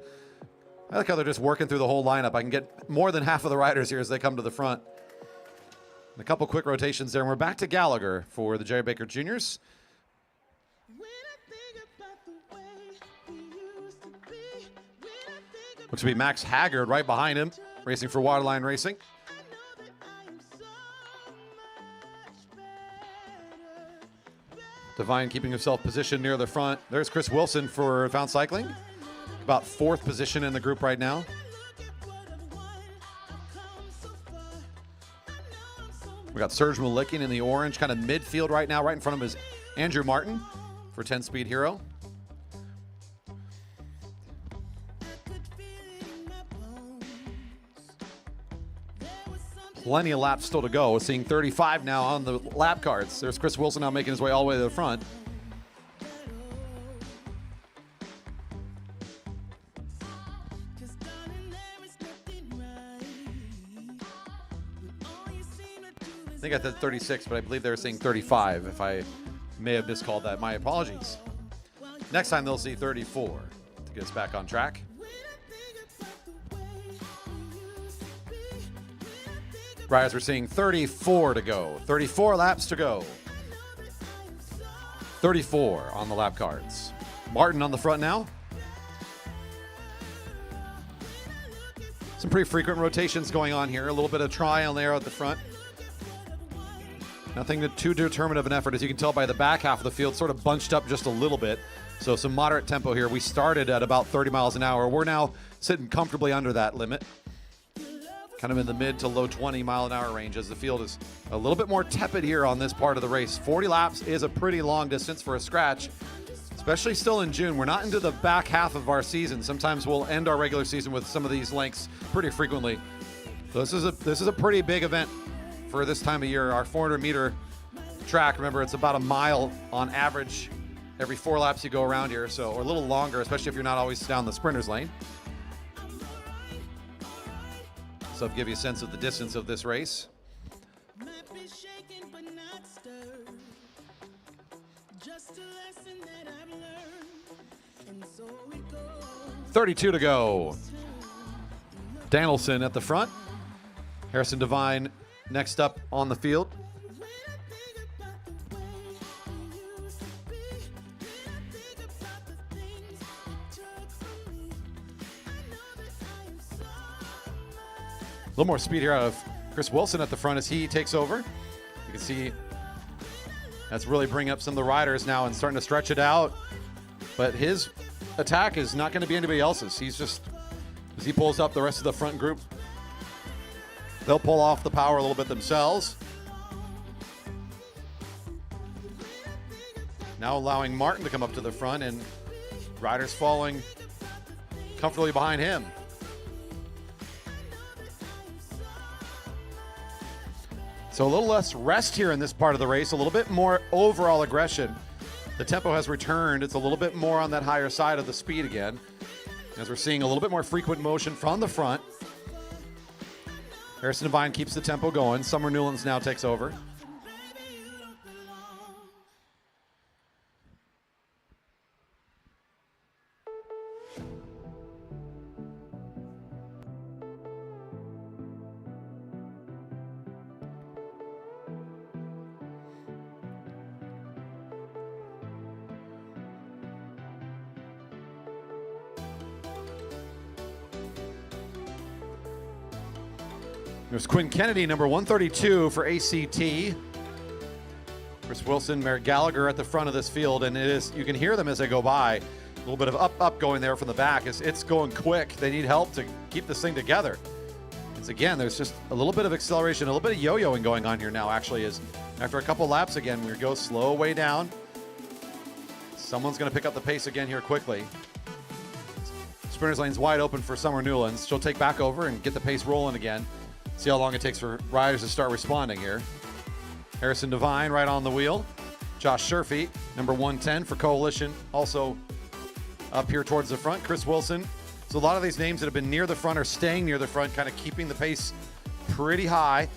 I like how they're just working through the whole lineup. I can get more than half of the riders here as they come to the front. And a couple quick rotations there, and we're back to Gallagher for the Jerry Baker Juniors. Looks to be Max Haggard right behind him, racing for Waterline Racing. Devine keeping himself positioned near the front. There's Chris Wilson for Found Cycling. About 4th position in the group right now. We got Serge Malikian in the orange, kind of midfield right now. Right in front of him is Andrew Martin for 10-Speed Hero. Plenty of laps still to go. We're seeing 35 now on the lap cards. There's Chris Wilson now making his way all the way to the front. I think I said 36, but I believe they were saying 35. If I may have miscalled that, my apologies. Next time they'll see 34 to get us back on track. Riders, we're seeing 34 to go. 34 laps to go. 34 on the lap cards. Martin on the front now. Some pretty frequent rotations going on here. A little bit of trial there at the front. Nothing too determined of an effort, as you can tell by the back half of the field, sort of bunched up just a little bit. So some moderate tempo here. We started at about 30 miles an hour. We're now sitting comfortably under that limit. Kind of in the mid to low 20 mile an hour range as the field is a little bit more tepid here on this part of the race. 40 laps is a pretty long distance for a Scratch, especially still in June. We're not into the back half of our season. Sometimes we'll end our regular season with some of these lengths pretty frequently. So this is a pretty big event for this time of year. Our 400-meter track, remember, it's about a mile on average every 4 laps you go around here, so, or a little longer, especially if you're not always down the sprinter's lane. So I'll give you a sense of the distance of this race. 32 to go. Danielson at the front. Harrison Devine next up on the field. A little more speed here out of Chris Wilson at the front as he takes over. You can see that's really bringing up some of the riders now and starting to stretch it out. But his attack is not going to be anybody else's. He's just, as he pulls up the rest of the front group, they'll pull off the power a little bit themselves. Now allowing Martin to come up to the front and riders falling comfortably behind him. So a little less rest here in this part of the race, a little bit more overall aggression. The tempo has returned. It's a little bit more on that higher side of the speed again, as we're seeing a little bit more frequent motion from the front. Harrison Devine keeps the tempo going. Summer Newlands now takes over. There's Quinn Kennedy, number 132 for ACT. Chris Wilson, Merritt Gallagher at the front of this field, and it is, you can hear them as they go by. A little bit of up going there from the back. It's going quick. They need help to keep this thing together. It's again, there's just a little bit of acceleration, a little bit of yo-yoing going on here now, actually, is after a couple laps again, we go slow way down. Someone's going to pick up the pace again here quickly. Sprinters lane's wide open for Summer Newlands. She'll take back over and get the pace rolling again. See how long it takes for riders to start responding here. Harrison Devine right on the wheel. Josh Sherfy, number 110 for Coalition, also up here towards the front. Chris Wilson. So a lot of these names that have been near the front are staying near the front, kind of keeping the pace pretty high.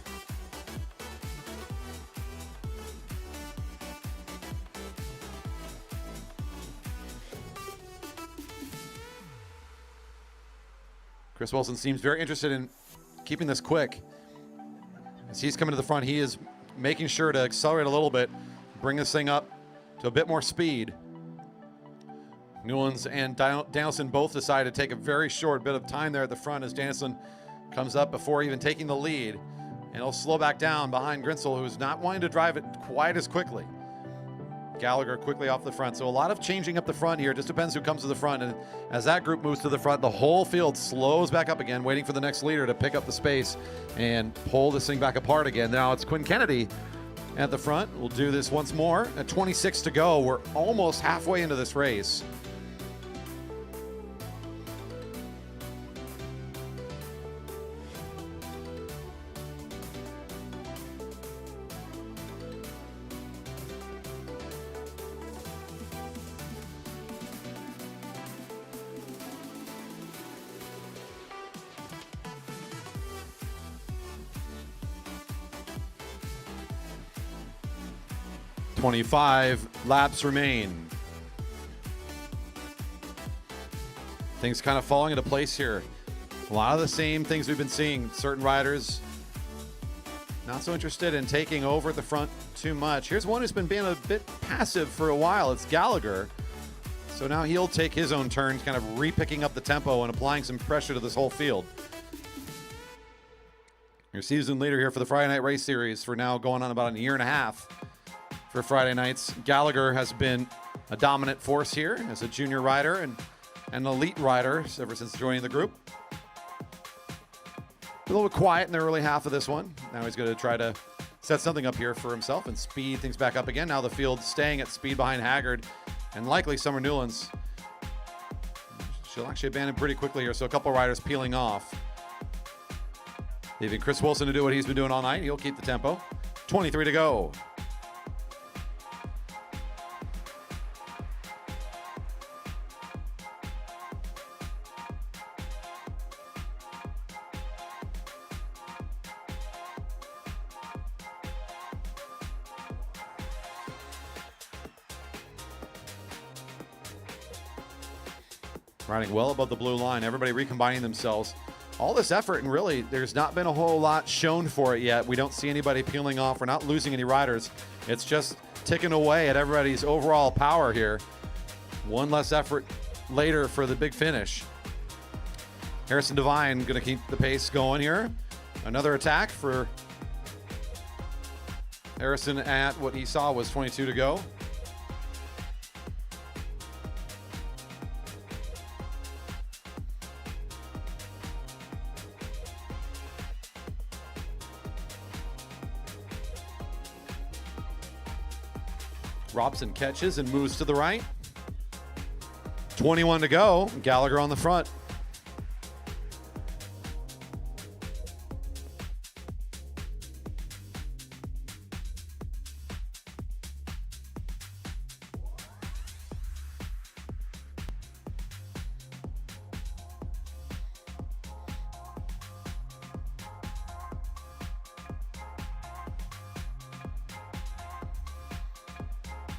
Chris Wilson seems very interested in keeping this quick. As he's coming to the front, he is making sure to accelerate a little bit, bring this thing up to a bit more speed. Newlands and Danielson both decide to take a very short bit of time there at the front as Danielson comes up before even taking the lead. And he'll slow back down behind Grinsell, who's not wanting to drive it quite as quickly. Gallagher quickly off the front. So a lot of changing up the front here. It just depends who comes to the front. And as that group moves to the front, the whole field slows back up again, waiting for the next leader to pick up the space and pull this thing back apart again. Now it's Quinn Kennedy at the front. We'll do this once more. At 26 to go, we're almost halfway into this race. .25 laps remain. Things kind of falling into place here. A lot of the same things we've been seeing. Certain riders not so interested in taking over at the front too much. Here's one who's been being a bit passive for a while. It's Gallagher. So now he'll take his own turn, kind of re-picking up the tempo and applying some pressure to this whole field. Your season leader here for the Friday Night Race Series for now going on about a year and a half. For Friday nights, Gallagher has been a dominant force here as a junior rider and an elite rider ever since joining the group. A little bit quiet in the early half of this one. Now he's going to try to set something up here for himself and speed things back up again. Now the field staying at speed behind Haggard and likely Summer Newlands. She'll actually abandon pretty quickly here, so a couple riders peeling off. Leaving Chris Wilson to do what he's been doing all night. He'll keep the tempo. 23 to go. Riding well above the blue line. Everybody recombining themselves. all this effort, and really there's not been a whole lot shown for it yet. We don't see anybody peeling off. We're not losing any riders. It's just ticking away at everybody's overall power here. One less effort later for the big finish. Harrison Devine going to keep the pace going here. Another attack for Harrison at what he saw was 22 to go. Robson catches and moves to the right. 21 to go. Gallagher on the front.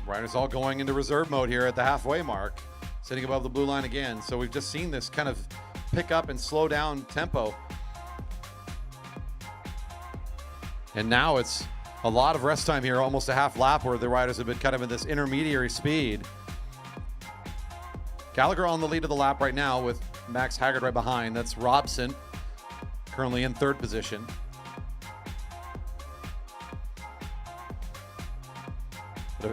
Riders all going into reserve mode here at the halfway mark, sitting above the blue line again. So we've just seen this kind of pick up and slow down tempo. And now it's a lot of rest time here, almost a half lap where the riders have been kind of in this intermediary speed. Gallagher on the lead of the lap right now with Max Haggard right behind. That's Robson, currently in third position.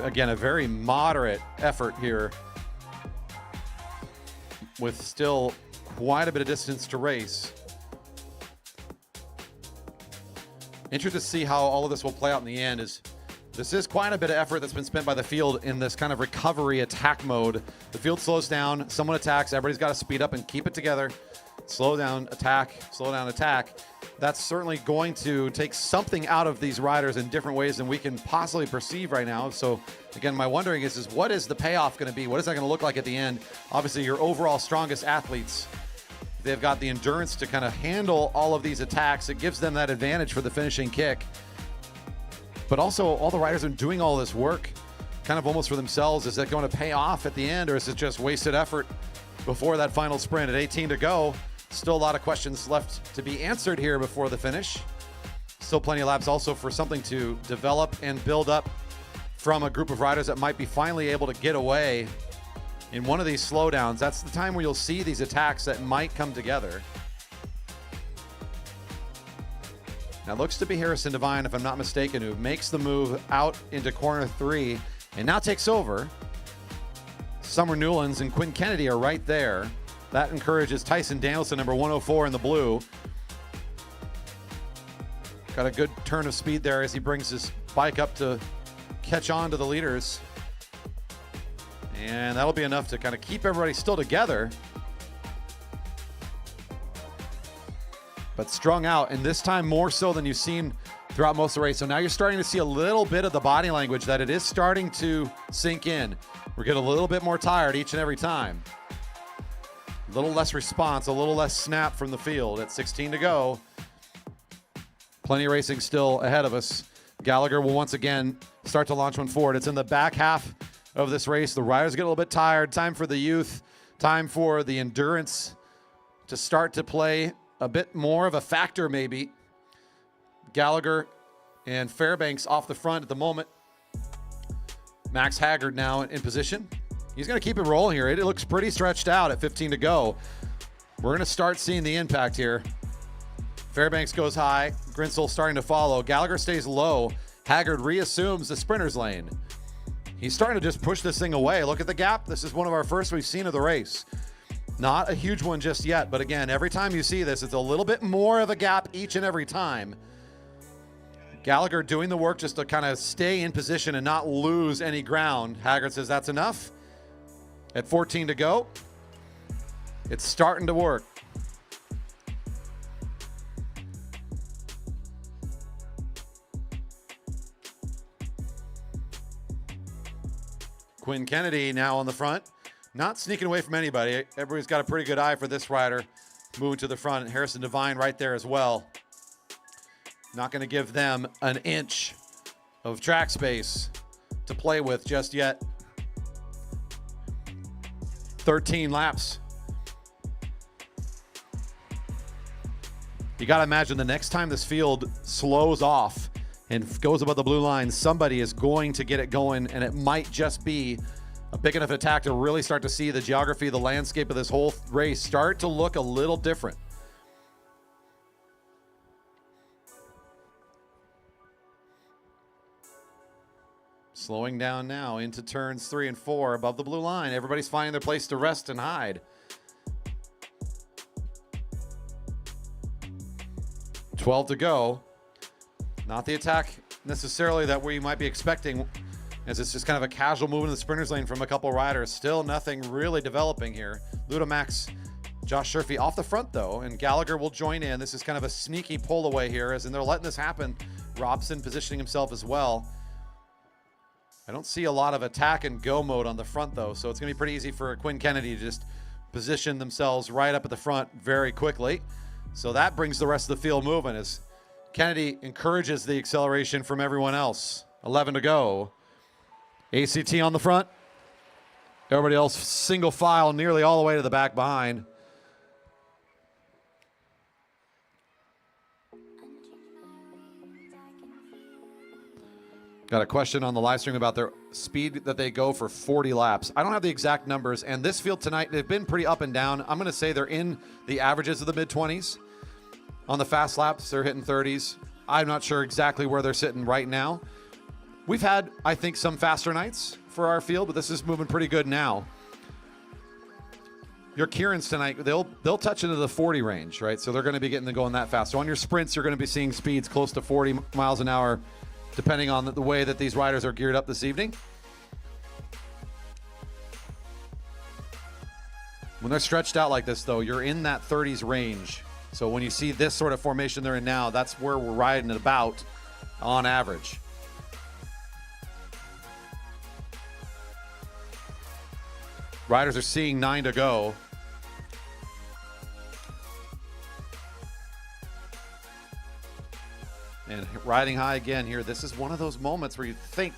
Again, a very moderate effort here with still quite a bit of distance to race. Interested to see how all of this will play out in the end. This is quite a bit of effort that's been spent by the field in this kind of recovery attack mode. The field slows down, someone attacks, everybody's got to speed up and keep it together. Slow down, attack, slow down, attack. That's certainly going to take something out of these riders in different ways than we can possibly perceive right now. So again, my wondering is what is the payoff going to be? What is that going to look like at the end? Obviously, your overall strongest athletes, they've got the endurance to kind of handle all of these attacks. It gives them that advantage for the finishing kick. But also, all the riders are doing all this work kind of almost for themselves. Is that going to pay off at the end, or is it just wasted effort before that final sprint? At 18 to go, still a lot of questions left to be answered here before the finish. Still plenty of laps also for something to develop and build up from a group of riders that might be finally able to get away in one of these slowdowns. That's the time where you'll see these attacks that might come together. Now, it looks to be Harrison Devine, if I'm not mistaken, who makes the move out into corner 3 and now takes over. Summer Newlands and Quinn Kennedy are right there. That encourages Tyson Danielson, number 104 in the blue. Got a good turn of speed there as he brings his bike up to catch on to the leaders. And that'll be enough to kind of keep everybody still together. But strung out, and this time more so than you've seen throughout most of the race. So now you're starting to see a little bit of the body language that it is starting to sink in. We're getting a little bit more tired each and every time. A little less response, a little less snap from the field at 16 to go. Plenty of racing still ahead of us. Gallagher will once again start to launch one forward. It's in the back half of this race. The riders get a little bit tired. Time for the youth, time for the endurance to start to play a bit more of a factor maybe. Gallagher and Fairbanks off the front at the moment. Max Haggard now in position. He's going to keep it rolling here. It looks pretty stretched out at 15 to go. We're going to start seeing the impact here. Fairbanks goes high. Grinsell starting to follow. Gallagher stays low. Haggard reassumes the sprinter's lane. He's starting to just push this thing away. Look at the gap. This is one of our first we've seen of the race. Not a huge one just yet, but again, every time you see this, it's a little bit more of a gap each and every time. Gallagher doing the work just to kind of stay in position and not lose any ground. Haggard says that's enough. At 14 to go, it's starting to work. Quinn Kennedy now on the front, not sneaking away from anybody. Everybody's got a pretty good eye for this rider moving to the front. Harrison Devine right there as well. Not going to give them an inch of track space to play with just yet. 13 laps. You got to imagine the next time this field slows off and goes above the blue line, somebody is going to get it going, and it might just be a big enough attack to really start to see the geography, the landscape of this whole race start to look a little different. Slowing down now into turns 3 and 4 above the blue line. Everybody's finding their place to rest and hide. 12 to go. Not the attack necessarily that we might be expecting, as it's just kind of a casual move in the sprinters lane from a couple riders. Still nothing really developing here. Ludamax, Josh Sherfy off the front though, and Gallagher will join in. This is kind of a sneaky pull away here, as in they're letting this happen. Robson positioning himself as well. I don't see a lot of attack and go mode on the front though, so it's going to be pretty easy for Quinn Kennedy to just position themselves right up at the front very quickly. So that brings the rest of the field moving as Kennedy encourages the acceleration from everyone else. 11 to go. ACT on the front. Everybody else single file nearly all the way to the back behind. Got a question on the live stream about their speed that they go for 40 laps. I don't have the exact numbers, and this field tonight, they've been pretty up and down. I'm going to say they're in the averages of the mid-20s. On the fast laps, they're hitting 30s. I'm not sure exactly where they're sitting right now. We've had, I think, some faster nights for our field, but this is moving pretty good now. Your Keirins tonight, they'll touch into the 40 range, right? So they're going to be getting them going that fast. So on your sprints, you're going to be seeing speeds close to 40 miles an hour, depending on the way that these riders are geared up this evening. When they're stretched out like this, though, you're in that 30s range. So when you see this sort of formation they're in now, that's where we're riding at about on average. Riders are seeing 9 to go. And riding high again here. This is one of those moments where you think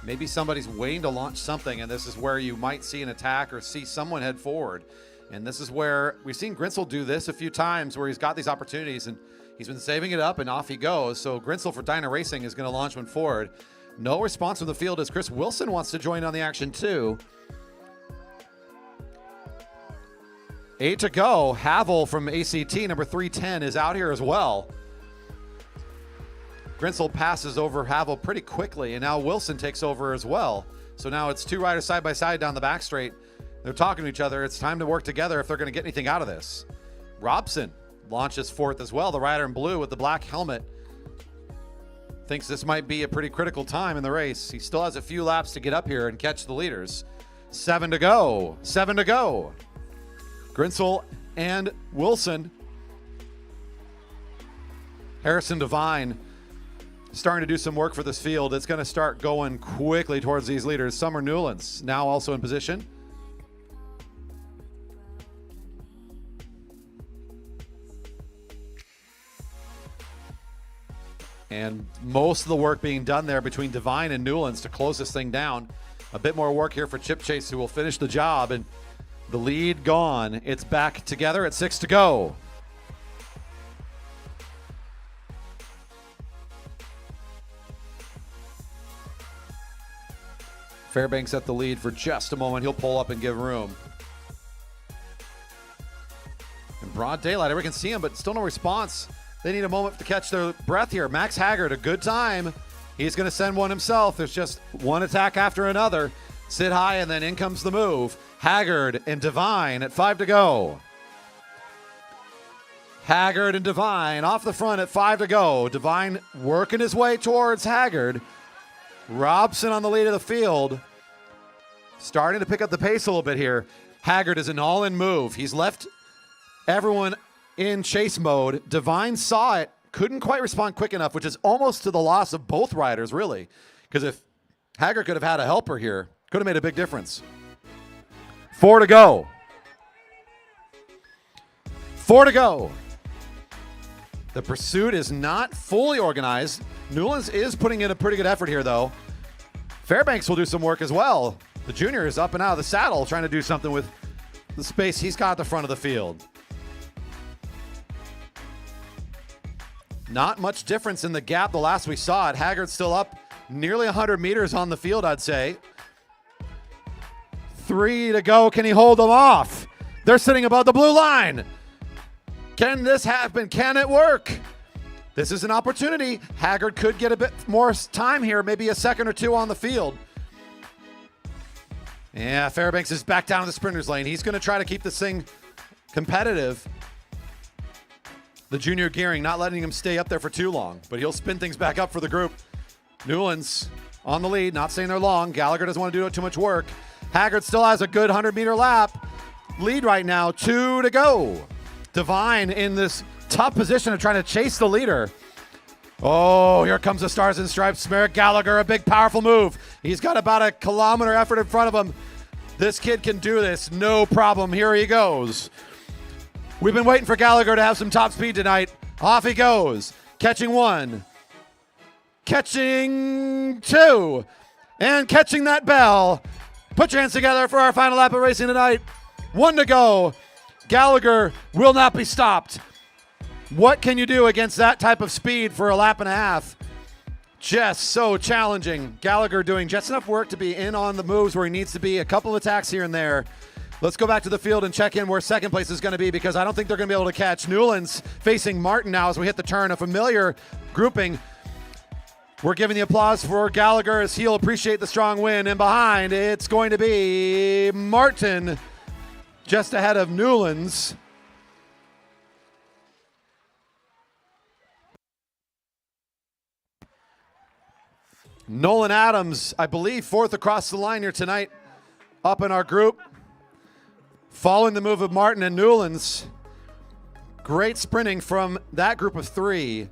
maybe somebody's waiting to launch something, and this is where you might see an attack or see someone head forward. And this is where we've seen Grinsel do this a few times, where he's got these opportunities and he's been saving it up, and off he goes. So Grinsel for Dyna Racing is going to launch one forward. No response from the field as Chris Wilson wants to join on the action too. 8 to go. Havel from ACT, number 310, is out here as well. Grinsel passes over Havel pretty quickly, and now Wilson takes over as well. So now it's two riders side by side down the back straight. They're talking to each other. It's time to work together if they're going to get anything out of this. Robson launches fourth as well. The rider in blue with the black helmet thinks this might be a pretty critical time in the race. He still has a few laps to get up here and catch the leaders. 7 to go. 7 to go. Grinsel and Wilson. Harrison Devine starting to do some work for this field. It's going to start going quickly towards these leaders. Summer Newlands now also in position. And most of the work being done there between Devine and Newlands to close this thing down. A bit more work here for Chip Chase, who will finish the job. And the lead gone. It's back together at 6 to go. Fairbanks at the lead for just a moment. He'll pull up and give room. In broad daylight, everyone can see him, but still no response. They need a moment to catch their breath here. Max Haggard, a good time. He's going to send one himself. There's just one attack after another. Sit high, and then in comes the move. Haggard and Devine at 5 to go. Haggard and Devine off the front at 5 to go. Devine working his way towards Haggard. Robson on the lead of the field. Starting to pick up the pace a little bit here. Haggard is an all-in move. He's left everyone in chase mode. Devine saw it, couldn't quite respond quick enough, which is almost to the loss of both riders, really. Because if Haggard could have had a helper here, could have made a big difference. 4 to go. 4 to go. The pursuit is not fully organized. Newlands is putting in a pretty good effort here, though. Fairbanks will do some work as well. The junior is up and out of the saddle, trying to do something with the space he's got at the front of the field. Not much difference in the gap the last we saw it. Haggard's still up nearly 100 meters on the field, I'd say. 3 to go. Can he hold them off? They're sitting above the blue line. Can this happen? Can it work? This is an opportunity. Haggard could get a bit more time here, maybe a second or two on the field. Yeah, Fairbanks is back down in the sprinter's lane. He's going to try to keep this thing competitive. The junior Keirin not letting him stay up there for too long, but he'll spin things back up for the group. Newlands on the lead, not saying they're long. Gallagher doesn't want to do too much work. Haggard still has a good 100-meter lap. Lead right now, 2 to go. Devine in this tough position of trying to chase the leader. Oh, here comes the Stars and Stripes. Merrick Gallagher, a big, powerful move. He's got about a kilometer effort in front of him. This kid can do this, no problem. Here he goes. We've been waiting for Gallagher to have some top speed tonight. Off he goes. Catching 1. Catching 2. And catching that bell. Put your hands together for our final lap of racing tonight. 1 to go. Gallagher will not be stopped. What can you do against that type of speed for a lap and a half? Just so challenging. Gallagher doing just enough work to be in on the moves where he needs to be. A couple of attacks here and there. Let's go back to the field and check in where second place is going to be, because I don't think they're going to be able to catch. Newlands facing Martin now as we hit the turn. A familiar grouping. We're giving the applause for Gallagher as he'll appreciate the strong win. And behind, it's going to be Martin just ahead of Newlands. Nolan Adams, I believe, 4th across the line here tonight, up in our group. Following the move of Martin and Newlands. Great sprinting from that group of 3,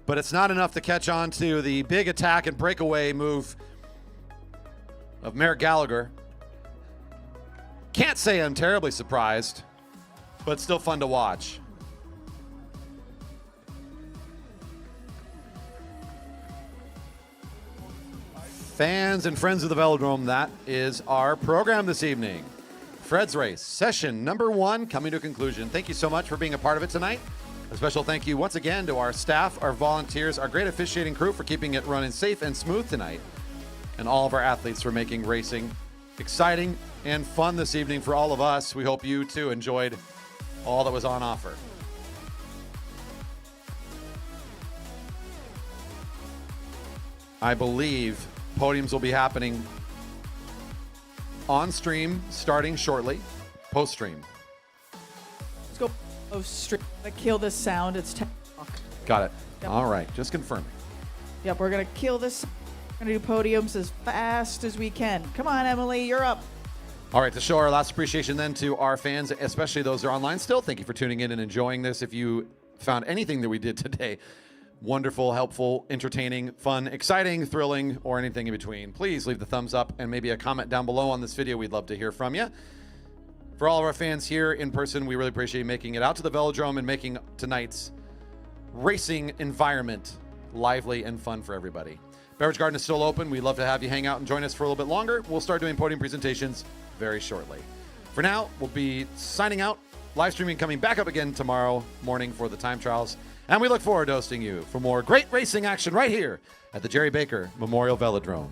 but it's not enough to catch on to the big attack and breakaway move of Merrick Gallagher. Can't say I'm terribly surprised, but still fun to watch. Fans and friends of the Velodrome, that is our program this evening. Fred's Race, session number 1 coming to a conclusion. Thank you so much for being a part of it tonight. A special thank you once again to our staff, our volunteers, our great officiating crew for keeping it running safe and smooth tonight, and all of our athletes for making racing exciting and fun this evening for all of us. We hope you too enjoyed all that was on offer. I believe podiums will be happening on stream starting shortly, post stream. Let's go. Oh, stream. I kill this sound. It's 10 o'clock. Got it. Yep. All right, just confirming. Yep, we're going to kill this. We're going to do podiums as fast as we can. Come on, Emily, you're up. All right, to show our last appreciation then to our fans, especially those who are online still, thank you for tuning in and enjoying this. If you found anything that we did today wonderful, helpful, entertaining, fun, exciting, thrilling, or anything in between, please leave the thumbs up and maybe a comment down below on this video. We'd love to hear from you. For all of our fans here in person, we really appreciate you making it out to the Velodrome and making tonight's racing environment lively and fun for everybody. Beverage Garden is still open. We'd love to have you hang out and join us for a little bit longer. We'll start doing podium presentations very shortly. For now, we'll be signing out, live streaming coming back up again tomorrow morning for the time trials. And we look forward to hosting you for more great racing action right here at the Jerry Baker Memorial Velodrome.